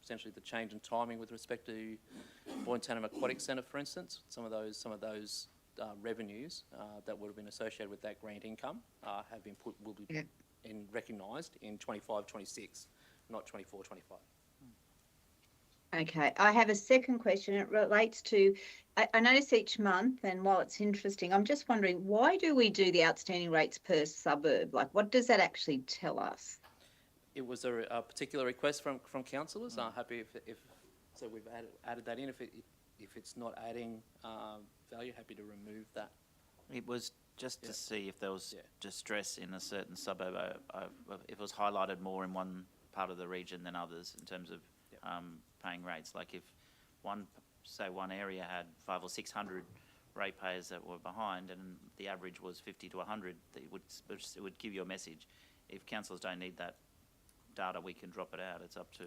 essentially the change in timing with respect to Boyne Aquatic Centre, for instance. Some of those revenues that would have been associated with that grant income will be recognised in 25-26, not 24-25. Okay, I have a second question. It relates to, I notice each month, and while it's interesting, I'm just wondering, why do we do the outstanding rates per suburb? Like, what does that actually tell us? It was a particular request from councillors. I'm happy if so we've added that in. If it's not adding value, happy to remove that. It was just to see if there was distress in a certain suburb. If it was highlighted more in one part of the region than others in terms of paying rates. Like if one area had 500 or 600 ratepayers that were behind, and the average was 50 to 100, it would give you a message. If councillors don't need that data, we can drop it out. It's up to,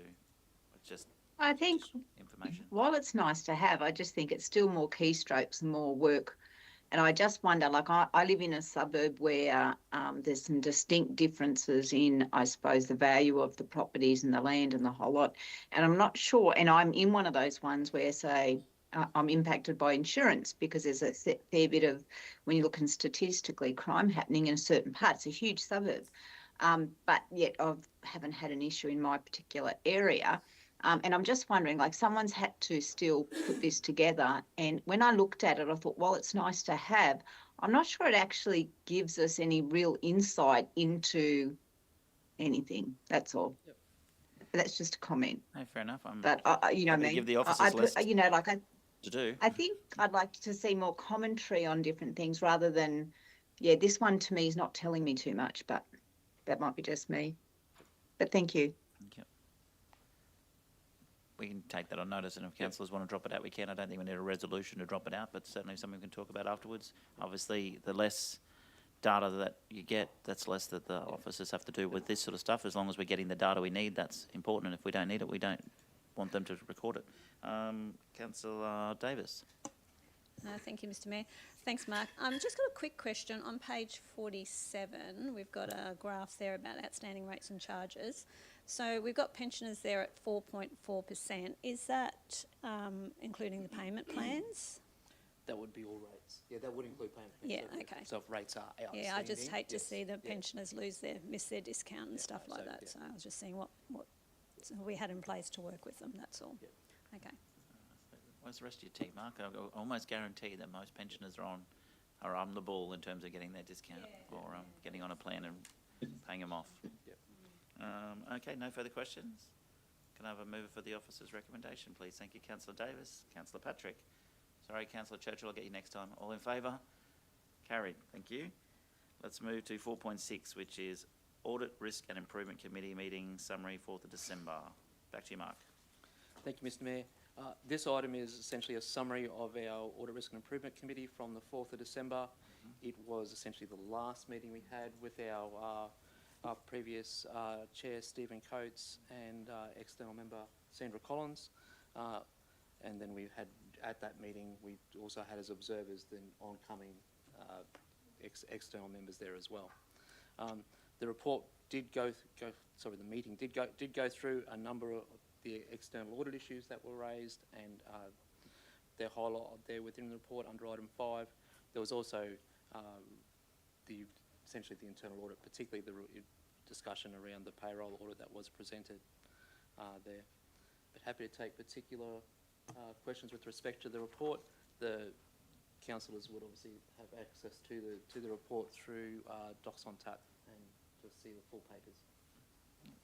it's just I think information. While it's nice to have, I just think it's still more keystrokes and more work. And I just wonder, like I live in a suburb where there's some distinct differences in, I suppose, the value of the properties and the land and the whole lot. And I'm not sure, and I'm in one of those ones where, say, I'm impacted by insurance because there's a fair bit of, when you're looking statistically, crime happening in a certain part. It's a huge suburb. But yet I haven't had an issue in my particular area. And I'm just wondering, like, someone's had to still put this together. And when I looked at it, I thought, well, it's nice to have. I'm not sure it actually gives us any real insight into anything. That's all. Yep. That's just a comment. No, fair enough. But you know, give the officers list you know, like to do. I think I'd like to see more commentary on different things rather than, yeah, this one to me is not telling me too much, but that might be just me. But thank you. Thank you. We can take that on notice, and if councillors want to drop it out, we can. I don't think we need a resolution to drop it out, but certainly something we can talk about afterwards. Obviously, the less data that you get, that's less that the officers have to do with this sort of stuff. As long as we're getting the data we need, that's important. And if we don't need it, we don't want them to record it. Councillor Davis. Thank you, Mr. Mayor. Thanks, Mark. Just got a quick question. On page 47, we've got a graph there about outstanding rates and charges. So we've got pensioners there at 4.4%. Is that including the payment plans? That would be all rates. Yeah, that would include payment plans. Yeah, okay. So if rates are outstanding. Yeah, I just hate to see the pensioners miss their discount and stuff like that. So I was just seeing what we had in place to work with them, that's all. Yeah. Okay. Where's the rest of your team, Mark? I almost guarantee that most pensioners are on the ball in terms of getting their discount or getting on a plan and paying them off. Yep. Okay, no further questions? Can I have a mover for the officer's recommendation, please? Thank you, Councillor Davis. Councillor Patrick. Sorry, Councillor Churchill, I'll get you next time. All in favour? Carried. Thank you. Let's move to 4.6, which is Audit, Risk and Improvement Committee meeting summary, 4th of December. Back to you, Mark. Thank you, Mr. Mayor. This item is essentially a summary of our Audit, Risk and Improvement Committee from the 4th of December. It was essentially the last meeting we had with our previous Chair, Stephen Coates, and external member, Sandra Collins. And then we had, at that meeting, we also had as observers the oncoming external members there as well. The report did the meeting did go through a number of the external audit issues that were raised, and they're highlighted there within the report under item 5. There was also the essentially the internal audit, particularly the discussion around the payroll audit that was presented there. But happy to take particular questions with respect to the report. The councillors would obviously have access to the report through Docs on Tap and to see the full papers.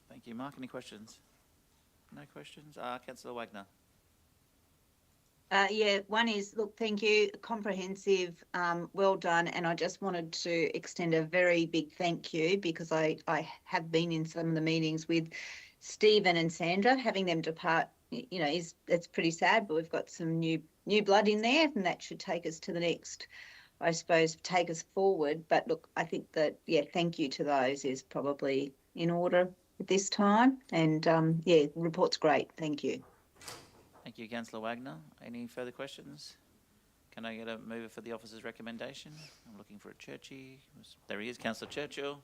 Thank you. Mark, any questions? No questions? Councillor Wagner. Yeah, one is, look, thank you, comprehensive, well done. And I just wanted to extend a very big thank you because I have been in some of the meetings with Stephen and Sandra. Having them depart, you know, it's pretty sad, but we've got some new blood in there, and that should take us to the next, I suppose, take us forward. But look, I think that, yeah, thank you to those is probably in order at this time. And yeah, the report's great. Thank you. Thank you, Councillor Wagner. Any further questions? Can I get a mover for the officer's recommendation? I'm looking for a Churchy. There he is, Councillor Churchill.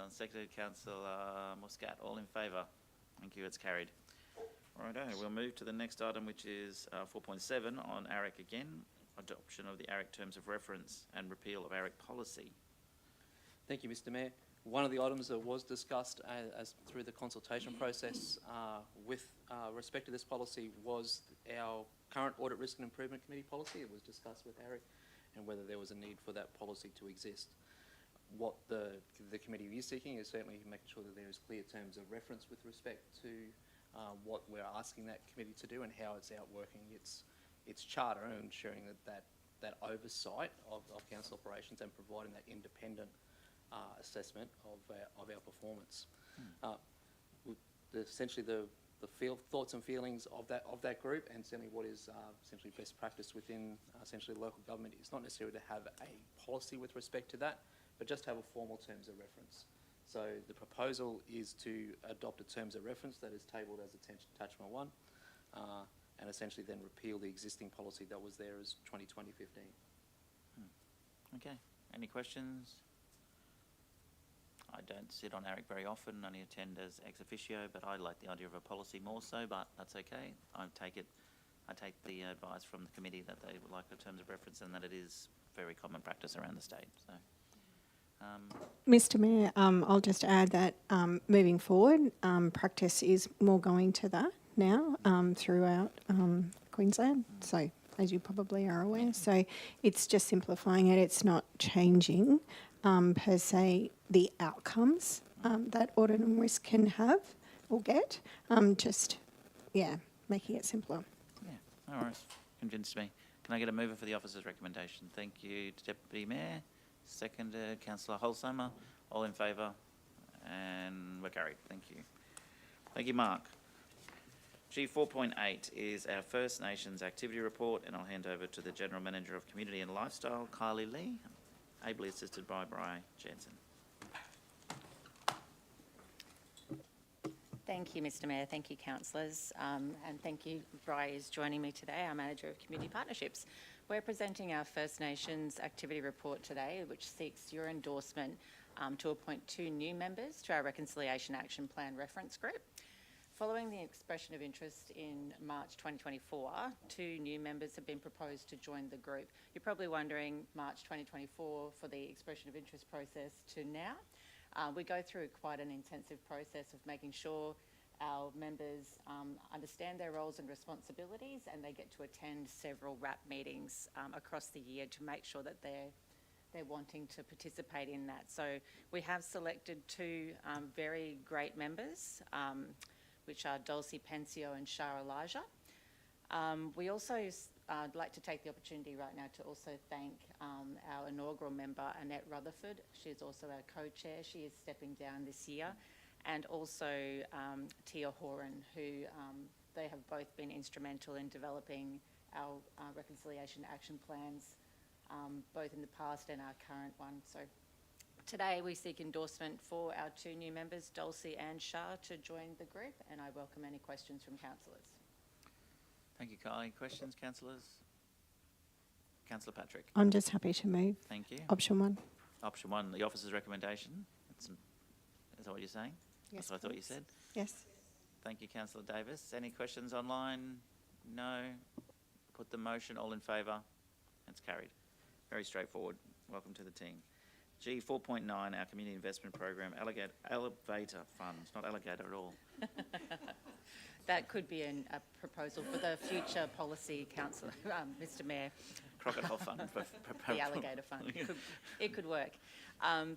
Seconded Councillor Muscat. All in favour? Thank you, it's carried. Righto, we'll move to the next item, which is 4.7 on ARIC again. Adoption of the ARIC Terms of Reference and repeal of ARIC policy. Thank you, Mr. Mayor. One of the items that was discussed as through the consultation process with respect to this policy was our current Audit Risk and Improvement Committee policy. It was discussed with ARIC and whether there was a need for that policy to exist. What the committee is seeking is certainly making sure that there is clear terms of reference with respect to what we're asking that committee to do and how it's outworking its charter and ensuring that oversight of council operations and providing that independent assessment of our performance. Essentially the thoughts and feelings of that group, and certainly what is essentially best practice within essentially local government is not necessarily to have a policy with respect to that, but just have a formal terms of reference. So the proposal is to adopt a terms of reference that is tabled as attachment 1, and essentially then repeal the existing policy that was there as 2020-15. Okay. Any questions? I don't sit on ARIC very often, only attend as ex officio, but I like the idea of a policy more so, but that's okay. I take the advice from the committee that they would like a terms of reference and that it is very common practice around the state. So, Mr. Mayor, I'll just add that moving forward, practice is more going to that now throughout Queensland. So, as you probably are aware, so it's just simplifying it. It's not changing per se the outcomes that audit and risk can have or get. Just, yeah, making it simpler. Yeah, all right. Convinced me. Can I get a mover for the officer's recommendation? Thank you, Deputy Mayor. Seconded, Councillor Holzheimer. All in favour? And we're carried. Thank you. Thank you, Mark. G4.8 is our First Nations activity report, and I'll hand over to the General Manager of Community and Lifestyle, Kylie Lee, ably assisted by Bri Jansen. Thank you, Mr. Mayor. Thank you, councillors. And thank you, Bri is joining me today, our Manager of Community Partnerships. We're presenting our First Nations activity report today, which seeks your endorsement to appoint 2 new members to our Reconciliation Action Plan reference group. Following the expression of interest in March 2024, 2 new members have been proposed to join the group. You're probably wondering, March 2024 for the expression of interest process to now. We go through quite an intensive process of making sure our members understand their roles and responsibilities, and they get to attend several RAP meetings across the year to make sure that they're wanting to participate in that. So we have selected 2 very great members, which are Dulcie Pensio and Shah Elijah. We also I'd like to take the opportunity right now to also thank our inaugural member, Annette Rutherford. She's also our co-chair. She is stepping down this year. And also Tia Horan, who they have both been instrumental in developing our reconciliation action plans, both in the past and our current one. So today we seek endorsement for our 2 new members, Dulcie and Shah, to join the group, and I welcome any questions from councillors. Thank you, Kylie. Questions, councillors? Councillor Patrick. I'm just happy to move. Thank you. Option 1. Option 1, the officer's recommendation. Is that what you're saying? Yes, That's what I thought you said. Yes. Thank you, Councillor Davis. Any questions online? No. Put the motion. All in favour? It's carried. Very straightforward. Welcome to the team. G, 4.9, our community investment program, elevator funds, not alligator at all. That could be a proposal for the future policy council, Mr Mayor. Crocodile fund. The alligator fund. It could work.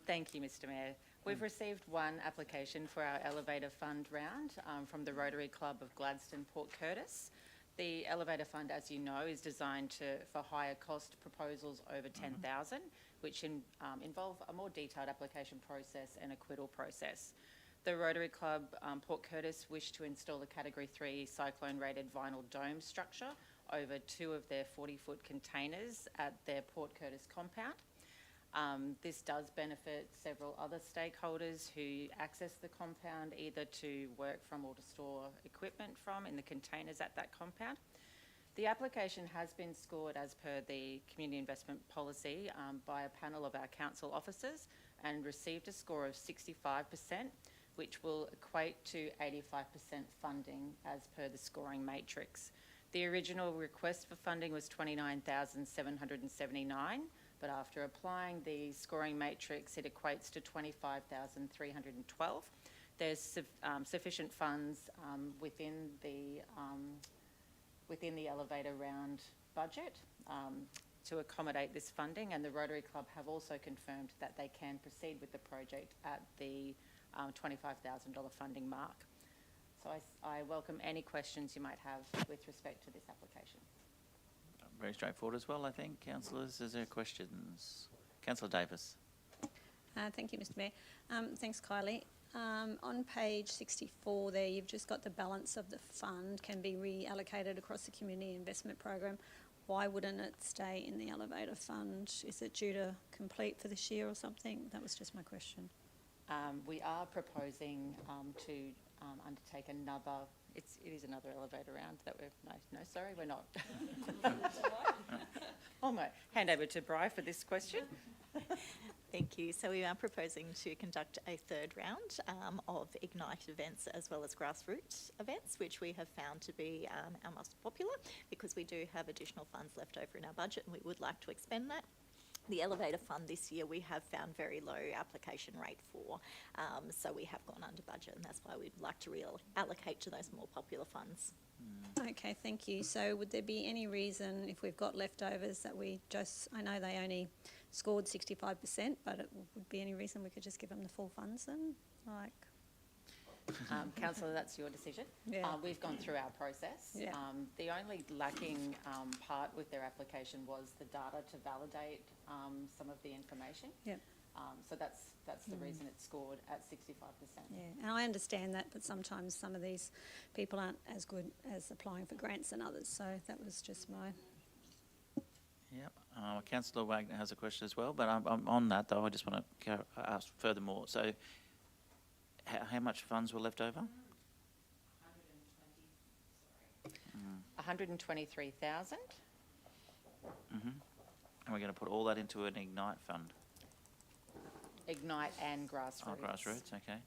Thank you, Mr Mayor. We've received one application for our elevator fund round from the Rotary Club of Gladstone, Port Curtis. The elevator fund, as you know, is designed for higher cost proposals over 10,000, which involve a more detailed application process and acquittal process. The Rotary Club Port Curtis wished to install a Category 3 cyclone-rated vinyl dome structure over 2 of their 40-foot containers at their Port Curtis compound. This does benefit several other stakeholders who access the compound either to work from or to store equipment from in the containers at that compound. The application has been scored as per the community investment policy by a panel of our council officers and received a score of 65%, which will equate to 85% funding as per the scoring matrix. The original request for funding was $29,779, but after applying the scoring matrix, it equates to $25,312. There's sufficient funds within the elevator round budget to accommodate this funding, and the Rotary Club have also confirmed that they can proceed with the project at the $25,000 funding mark. So I welcome any questions you might have with respect to this application. Very straightforward as well, I think. Councillors, is there questions? Councillor Davis. Thank you, Mr Mayor. Thanks, Kylie. On page 64 there, you've just got the balance of the fund can be reallocated across the community investment program. Why wouldn't it stay in the elevator fund? Is it due to complete for this year or something? That was just my question. We are proposing to undertake another, it is another elevator round that we're, no, sorry, we're not. I'm going to hand over to Bri for this question. Thank you. So we are proposing to conduct a third round of Ignite events as well as grassroots events, which we have found to be our most popular because we do have additional funds left over in our budget and we would like to expend that. The elevator fund this year we have found very low application rate for, so we have gone under budget, and that's why we'd like to reallocate to those more popular funds. Okay, thank you. So would there be any reason if we've got leftovers that we just, I know they only scored 65%, but it would be any reason we could just give them the full funds then? Like, Councillor, that's your decision. Yeah. We've gone through our process. Yeah. The only lacking part with their application was the data to validate some of the information. Yeah. So that's the reason it's scored at 65%. Yeah, and I understand that, but sometimes some of these people aren't as good as applying for grants than others. So that was just my... Yep. Councillor Wagner has a question as well, but on that though, I just want to ask furthermore. So, how much funds were left over? 123,000. And we're going to put all that into an Ignite fund. Ignite and grassroots. Oh, grassroots, okay.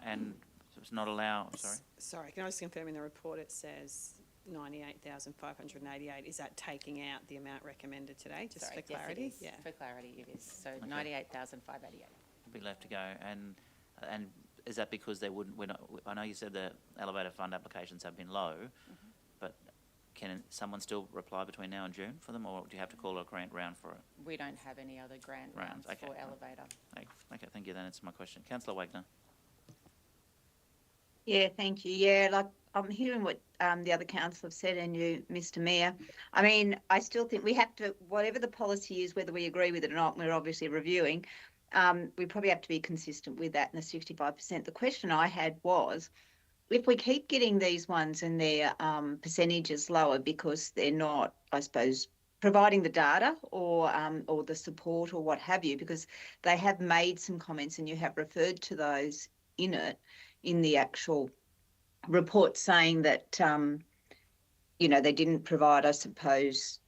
And it's not allowed. Sorry. Sorry, can I just confirm in the report it says 98,588. Is that taking out the amount recommended today, just Sorry, for clarity? Yes, it is. Yeah. For clarity, it is. So okay. 98,588. Will be left to go, and is that because they wouldn't? We're not, I know you said the elevator fund applications have been low, but can someone still apply between now and June for them, or do you have to call a grant round for it? We don't have any other grant rounds okay. for elevator. Okay, thank you. That answers my question. Councillor Wagner. Yeah, thank you. Yeah, like I'm hearing what the other council have said and you, Mr Mayor. I mean, I still think we have to, whatever the policy is, whether we agree with it or not, we're obviously reviewing, we probably have to be consistent with that in the 65%. The question I had was, if we keep getting these ones and their percentages lower because they're not, I suppose, providing the data or the support or what have you, because they have made some comments and you have referred to those in it, in the actual report, saying that, you know, they didn't provide, I suppose,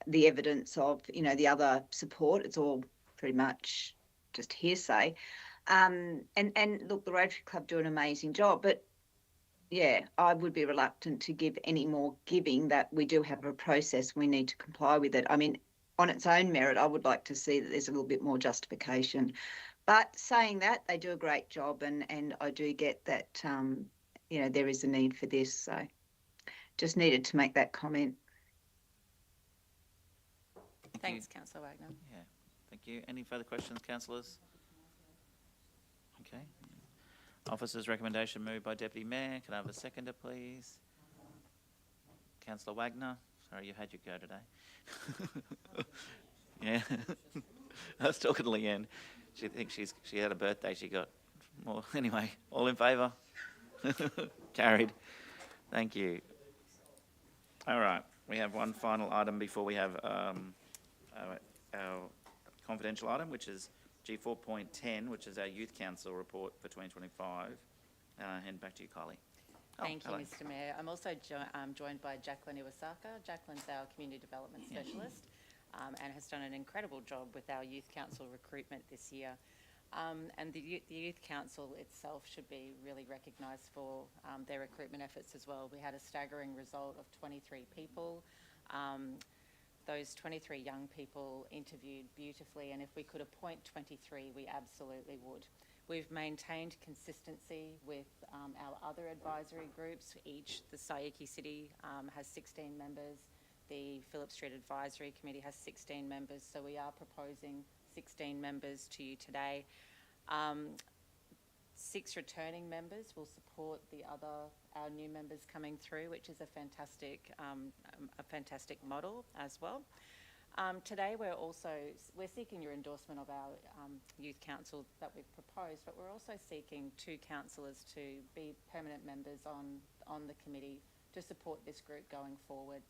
the evidence of, you know, the other support. It's all pretty much just hearsay. And look, the Rotary Club do an amazing job, but yeah, I would be reluctant to give any more giving that we do have a process. We need to comply with it. I mean, on its own merit, I would like to see that there's a little bit more justification. But saying that, they do a great job, and I do get that, you know, there is a need for this. So just needed to make that comment. Thanks, Councillor Wagner. Yeah, thank you. Any further questions, councillors? Okay. Officer's recommendation moved by Deputy Mayor. Can I have a seconder, please? Councillor Wagner. Sorry, you had your go today. Yeah. I was talking to Leanne. She thinks she had a birthday. She got more. Anyway, all in favour? Carried. Thank you. All right. We have one final item before we have our confidential item, which is G4.10, which is our Youth Council report for 2025. Hand back to you, Kylie. Thank you, hello. Mr Mayor. I'm also joined by Jacqueline Iwasaka. Jacqueline's our Community Development Specialist and has done an incredible job with our Youth Council recruitment this year. And the Youth Council itself should be really recognised for their recruitment efforts as well. We had a staggering result of 23 people. Those 23 young people interviewed beautifully, and if we could appoint 23, we absolutely would. We've maintained consistency with our other advisory groups. The Saiki City has 16 members. The Phillip Street Advisory Committee has 16 members, so we are proposing 16 members to you today. 6 returning members will support our new members coming through, which is a fantastic model as well. Today we're seeking your endorsement of our Youth Council that we've proposed, but we're also seeking 2 councillors to be permanent members on the committee to support this group going forward.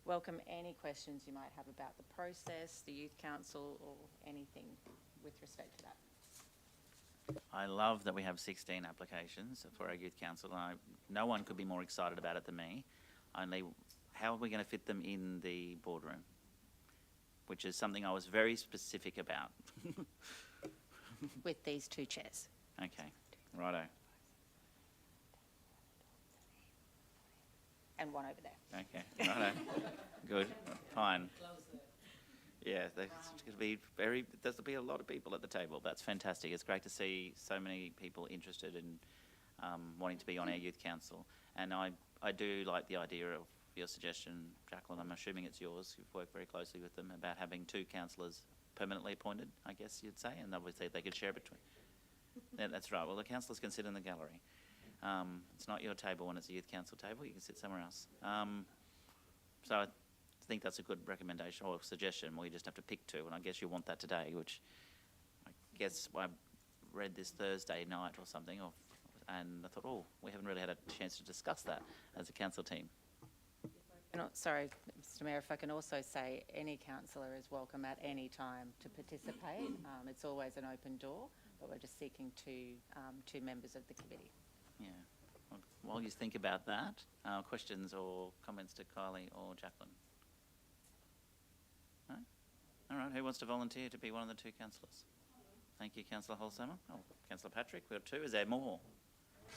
Welcome any questions you might have about the process, the Youth Council, or anything with respect to that. I love that we have 16 applications for our Youth Council. No one could be more excited about it than me. Only, how are we going to fit them in the boardroom? Which is something I was very specific about. With these 2 chairs. Okay, righto. And one over there. Okay, righto. Good, fine. Yeah, there's be a lot of people at the table. That's fantastic. It's great to see so many people interested in wanting to be on our Youth Council. And I do like the idea of your suggestion, Jacqueline. I'm assuming it's yours. You've worked very closely with them about having 2 councillors permanently appointed, I guess you'd say, and obviously they could share between. Yeah, that's right. Well, the councillors can sit in the gallery. It's not your table when it's a Youth Council table. You can sit somewhere else. So I think that's a good recommendation or suggestion. We just have to pick 2, and I guess you want that today, which I guess I read this Thursday night or something, and I thought, we haven't really had a chance to discuss that as a council team. Sorry, Mr Mayor, if I can also say any councillor is welcome at any time to participate. It's always an open door, but we're just seeking 2 members of the committee. Yeah. Well, while you think about that, questions or comments to Kylie or Jacqueline? No? All right, who wants to volunteer to be one of the 2 councillors? Thank you, Councillor Holsamer. Councillor Patrick, we've got 2. Is there more?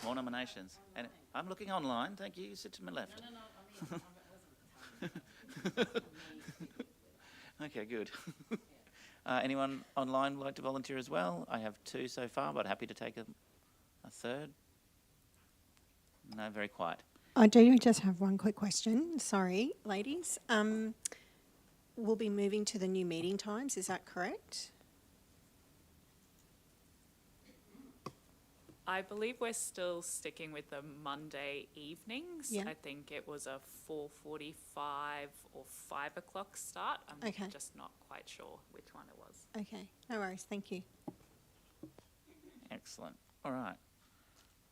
More nominations? And I'm looking online. Thank you. You sit to my left. Okay, good. Anyone online would like to volunteer as well? I have 2 so far, but happy to take a third. No, very quiet. I do just have one quick question. Sorry, ladies. We'll be moving to the new meeting times. Is that correct? I believe we're still sticking with the Monday evenings. Yeah. I think it was a 4:45 or 5 o'clock start. I'm just not quite sure which one it was. Okay, no worries. Thank you. Excellent. All right.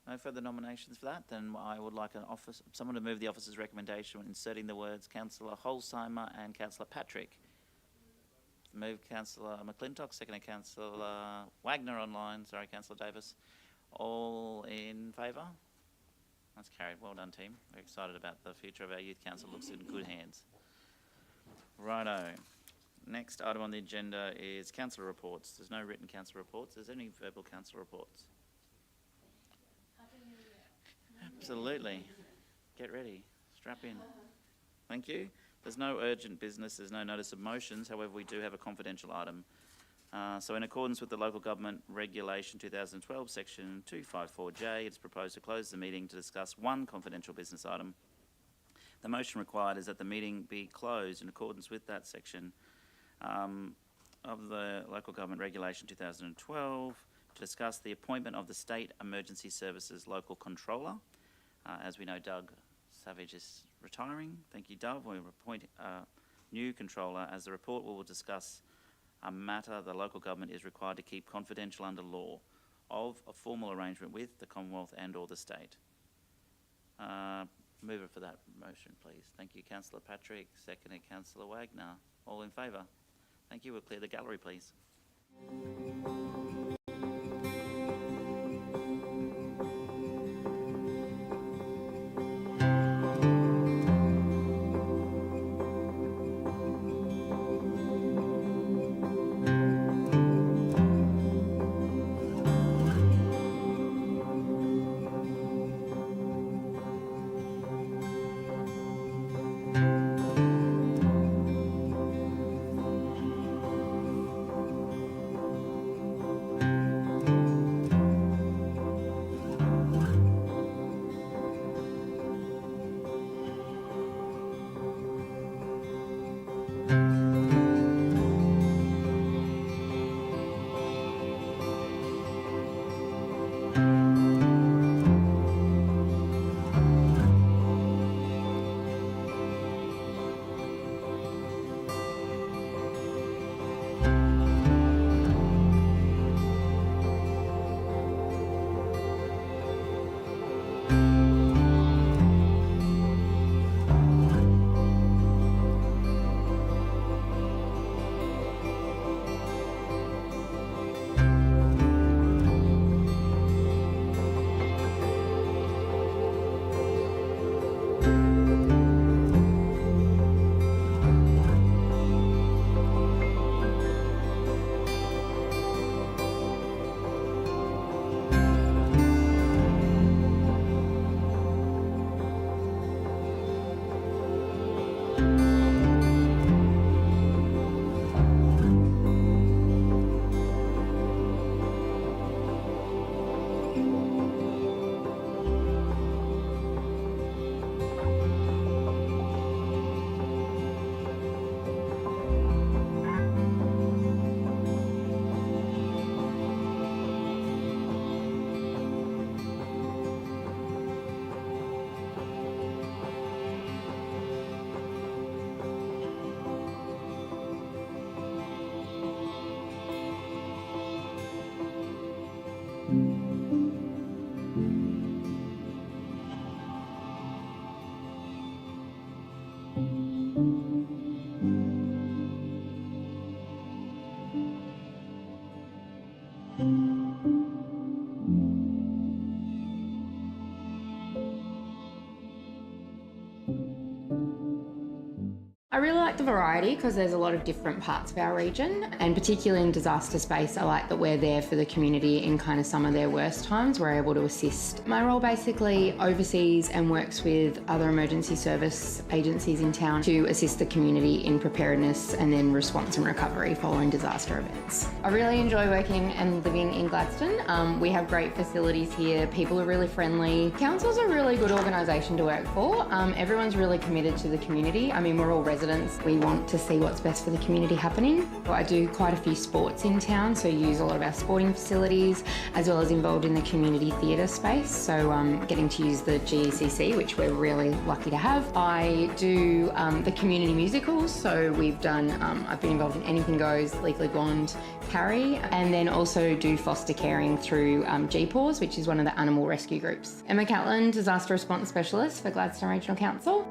No further nominations for that. Then I would like someone to move the officer's recommendation inserting the words Councillor Holsheimer and Councillor Patrick. Move Councillor McClintock, second Councillor Wagner online. Sorry, Councillor Davis. All in favour? That's carried. Well done, team. We're excited about the future of our Youth Council. Looks in good hands. Righto. Next item on the agenda is council reports. There's no written council reports. Is there any verbal council reports? Absolutely. Get ready. Strap in. Thank you. There's no urgent business, there's no notice of motions, however, we do have a confidential item. So in accordance with the Local Government Regulation 2012, Section 254J, it's proposed to close the meeting to discuss one confidential business item. The motion required is that the meeting be closed in accordance with that section of the Local Government Regulation 2012 to discuss the appointment of the State Emergency Services Local Controller. As we know, Doug Savage is retiring. Thank you, Dove. We'll appoint a new controller as the report will discuss a matter the local government is required to keep confidential under law of a formal arrangement with the Commonwealth and or the state. Mover for that motion, please. Thank you, Councillor Patrick. Seconded, Councillor Wagner. All in favour? Thank you. We'll clear the gallery, please. I really like the variety because there's a lot of different parts of our region, and particularly in disaster space, I like that we're there for the community in kind of some of their worst times. We're able to assist. My role basically oversees and works with other emergency service agencies in town to assist the community in preparedness and then response and recovery following disaster events. I really enjoy working and living in Gladstone. We have great facilities here. People are really friendly. Council's a really good organisation to work for. Everyone's really committed to the community. I mean, we're all residents. We want to see what's best for the community happening. I do quite a few sports in town, so use a lot of our sporting facilities, as well as involved in the community theatre space, so getting to use the GECC, which we're really lucky to have. I do the community musicals, so we've done, I've been involved in Anything Goes, Legally Blonde, Carrie, and then also do foster caring through GPAWS, which is one of the animal rescue groups. Emma Catlin, Disaster Response Specialist for Gladstone Regional Council.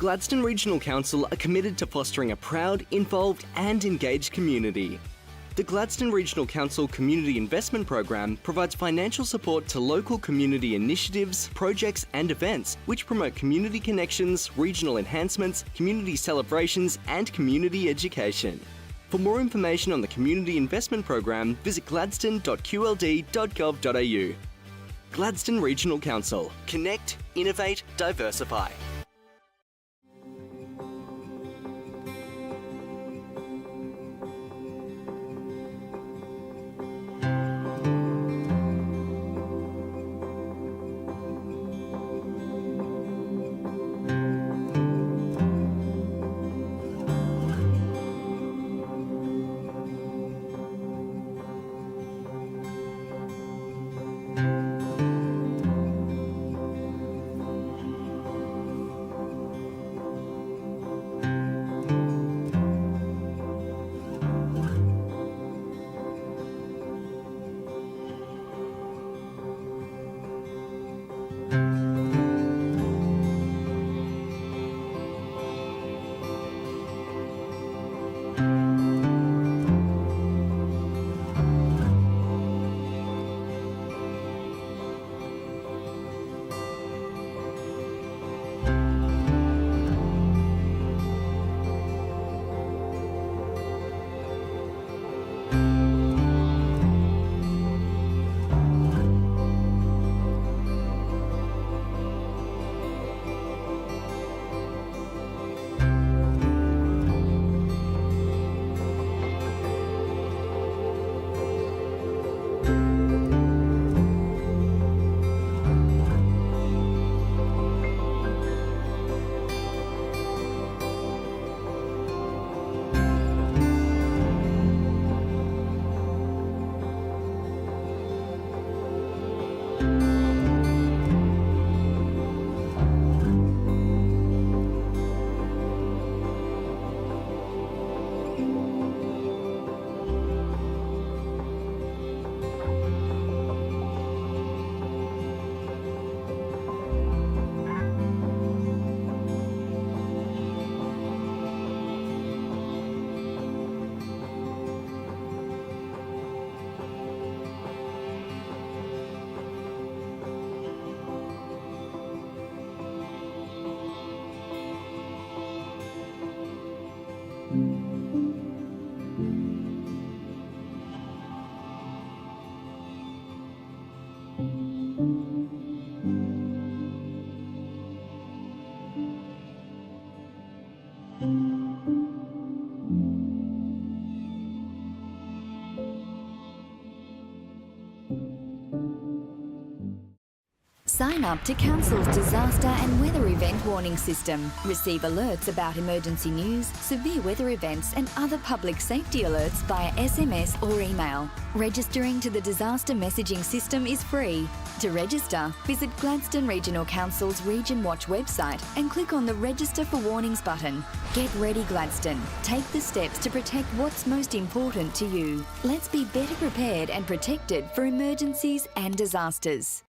Gladstone Regional Council are committed to fostering a proud, involved and engaged community. The Gladstone Regional Council Community Investment Program provides financial support to local community initiatives, projects and events which promote community connections, regional enhancements, community celebrations and community education. For more information on the Community Investment Program, visit gladstone.qld.gov.au. Gladstone Regional Council. Connect, innovate, diversify. Sign up to Council's disaster and weather event warning system. Receive alerts about emergency news, severe weather events and other public safety alerts via SMS or email. Registering to the disaster messaging system is free. To register, visit Gladstone Regional Council's Region Watch website and click on the Register for Warnings button. Get ready, Gladstone. Take the steps to protect what's most important to you. Let's be better prepared and protected for emergencies and disasters.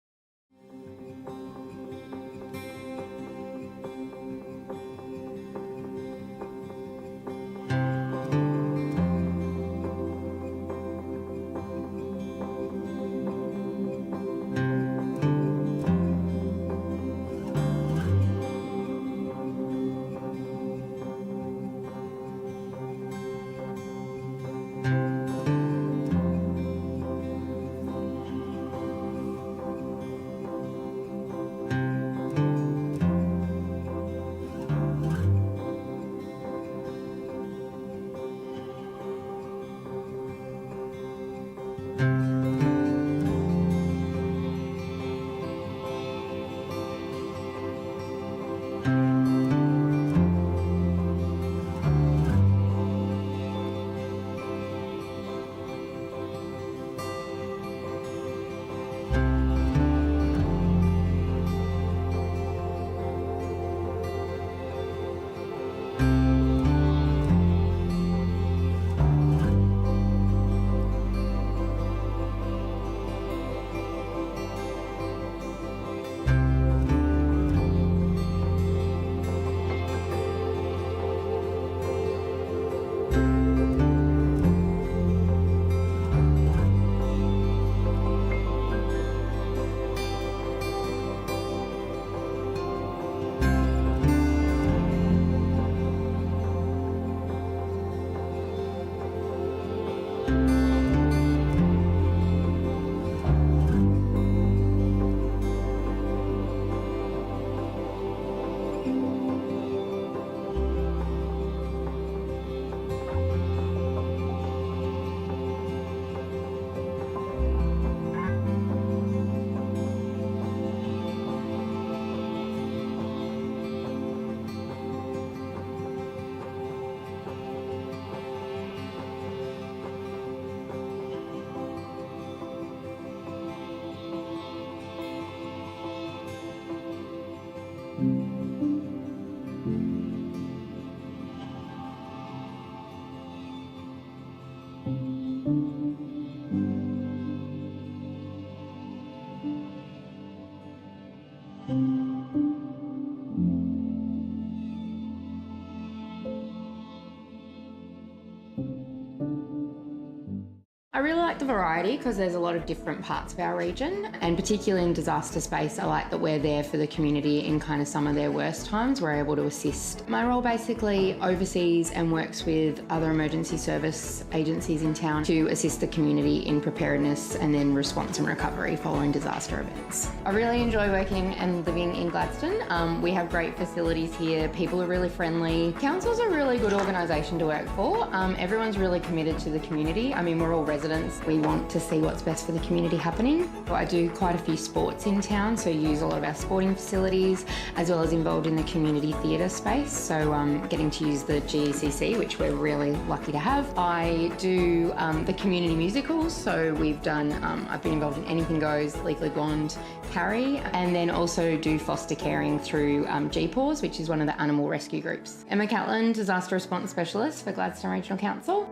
I really like the variety because there's a lot of different parts of our region, and particularly in disaster space, I like that we're there for the community in kind of some of their worst times. We're able to assist. My role basically oversees and works with other emergency service agencies in town to assist the community in preparedness and then response and recovery following disaster events. I really enjoy working and living in Gladstone. We have great facilities here. People are really friendly. Council's a really good organisation to work for. Everyone's really committed to the community. I mean, we're all residents. We want to see what's best for the community happening. I do quite a few sports in town, so use a lot of our sporting facilities, as well as involved in the community theatre space, so getting to use the GECC, which we're really lucky to have. I do the community musicals, so we've done, I've been involved in Anything Goes, Legally Blonde, Carrie, and then also do foster caring through GPAWS, which is one of the animal rescue groups. Emma Catlin, Disaster Response Specialist for Gladstone Regional Council.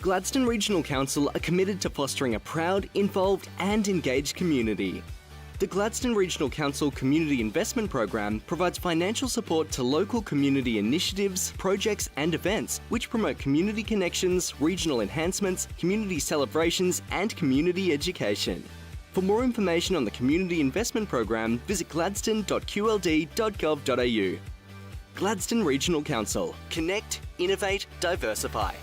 Gladstone Regional Council are committed to fostering a proud, involved and engaged community. The Gladstone Regional Council Community Investment Program provides financial support to local community initiatives, projects and events which promote community connections, regional enhancements, community celebrations and community education. For more information on the Community Investment Program, visit gladstone.qld.gov.au. Gladstone Regional Council. Connect, innovate, diversify.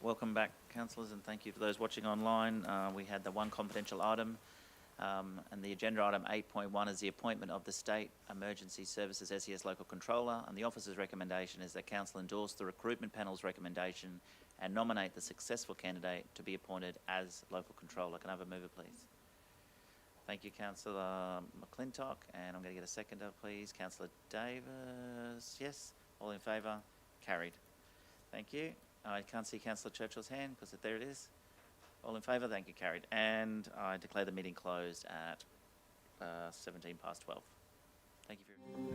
Welcome back, councillors, and thank you for those watching online. We had the one confidential item, and the agenda item 8.1 is the appointment of the State Emergency Services SES Local Controller, and the officer's recommendation is that council endorse the recruitment panel's recommendation and nominate the successful candidate to be appointed as local controller. Can I have a mover, please? Thank you, Councillor McClintock, and I'm going to get a seconder, please. Councillor Davis, yes? All in favour? Carried. Thank you. I can't see Councillor Churchill's hand because there it is. All in favour? Thank you, carried. And I declare the meeting closed at 12:17. Thank you for your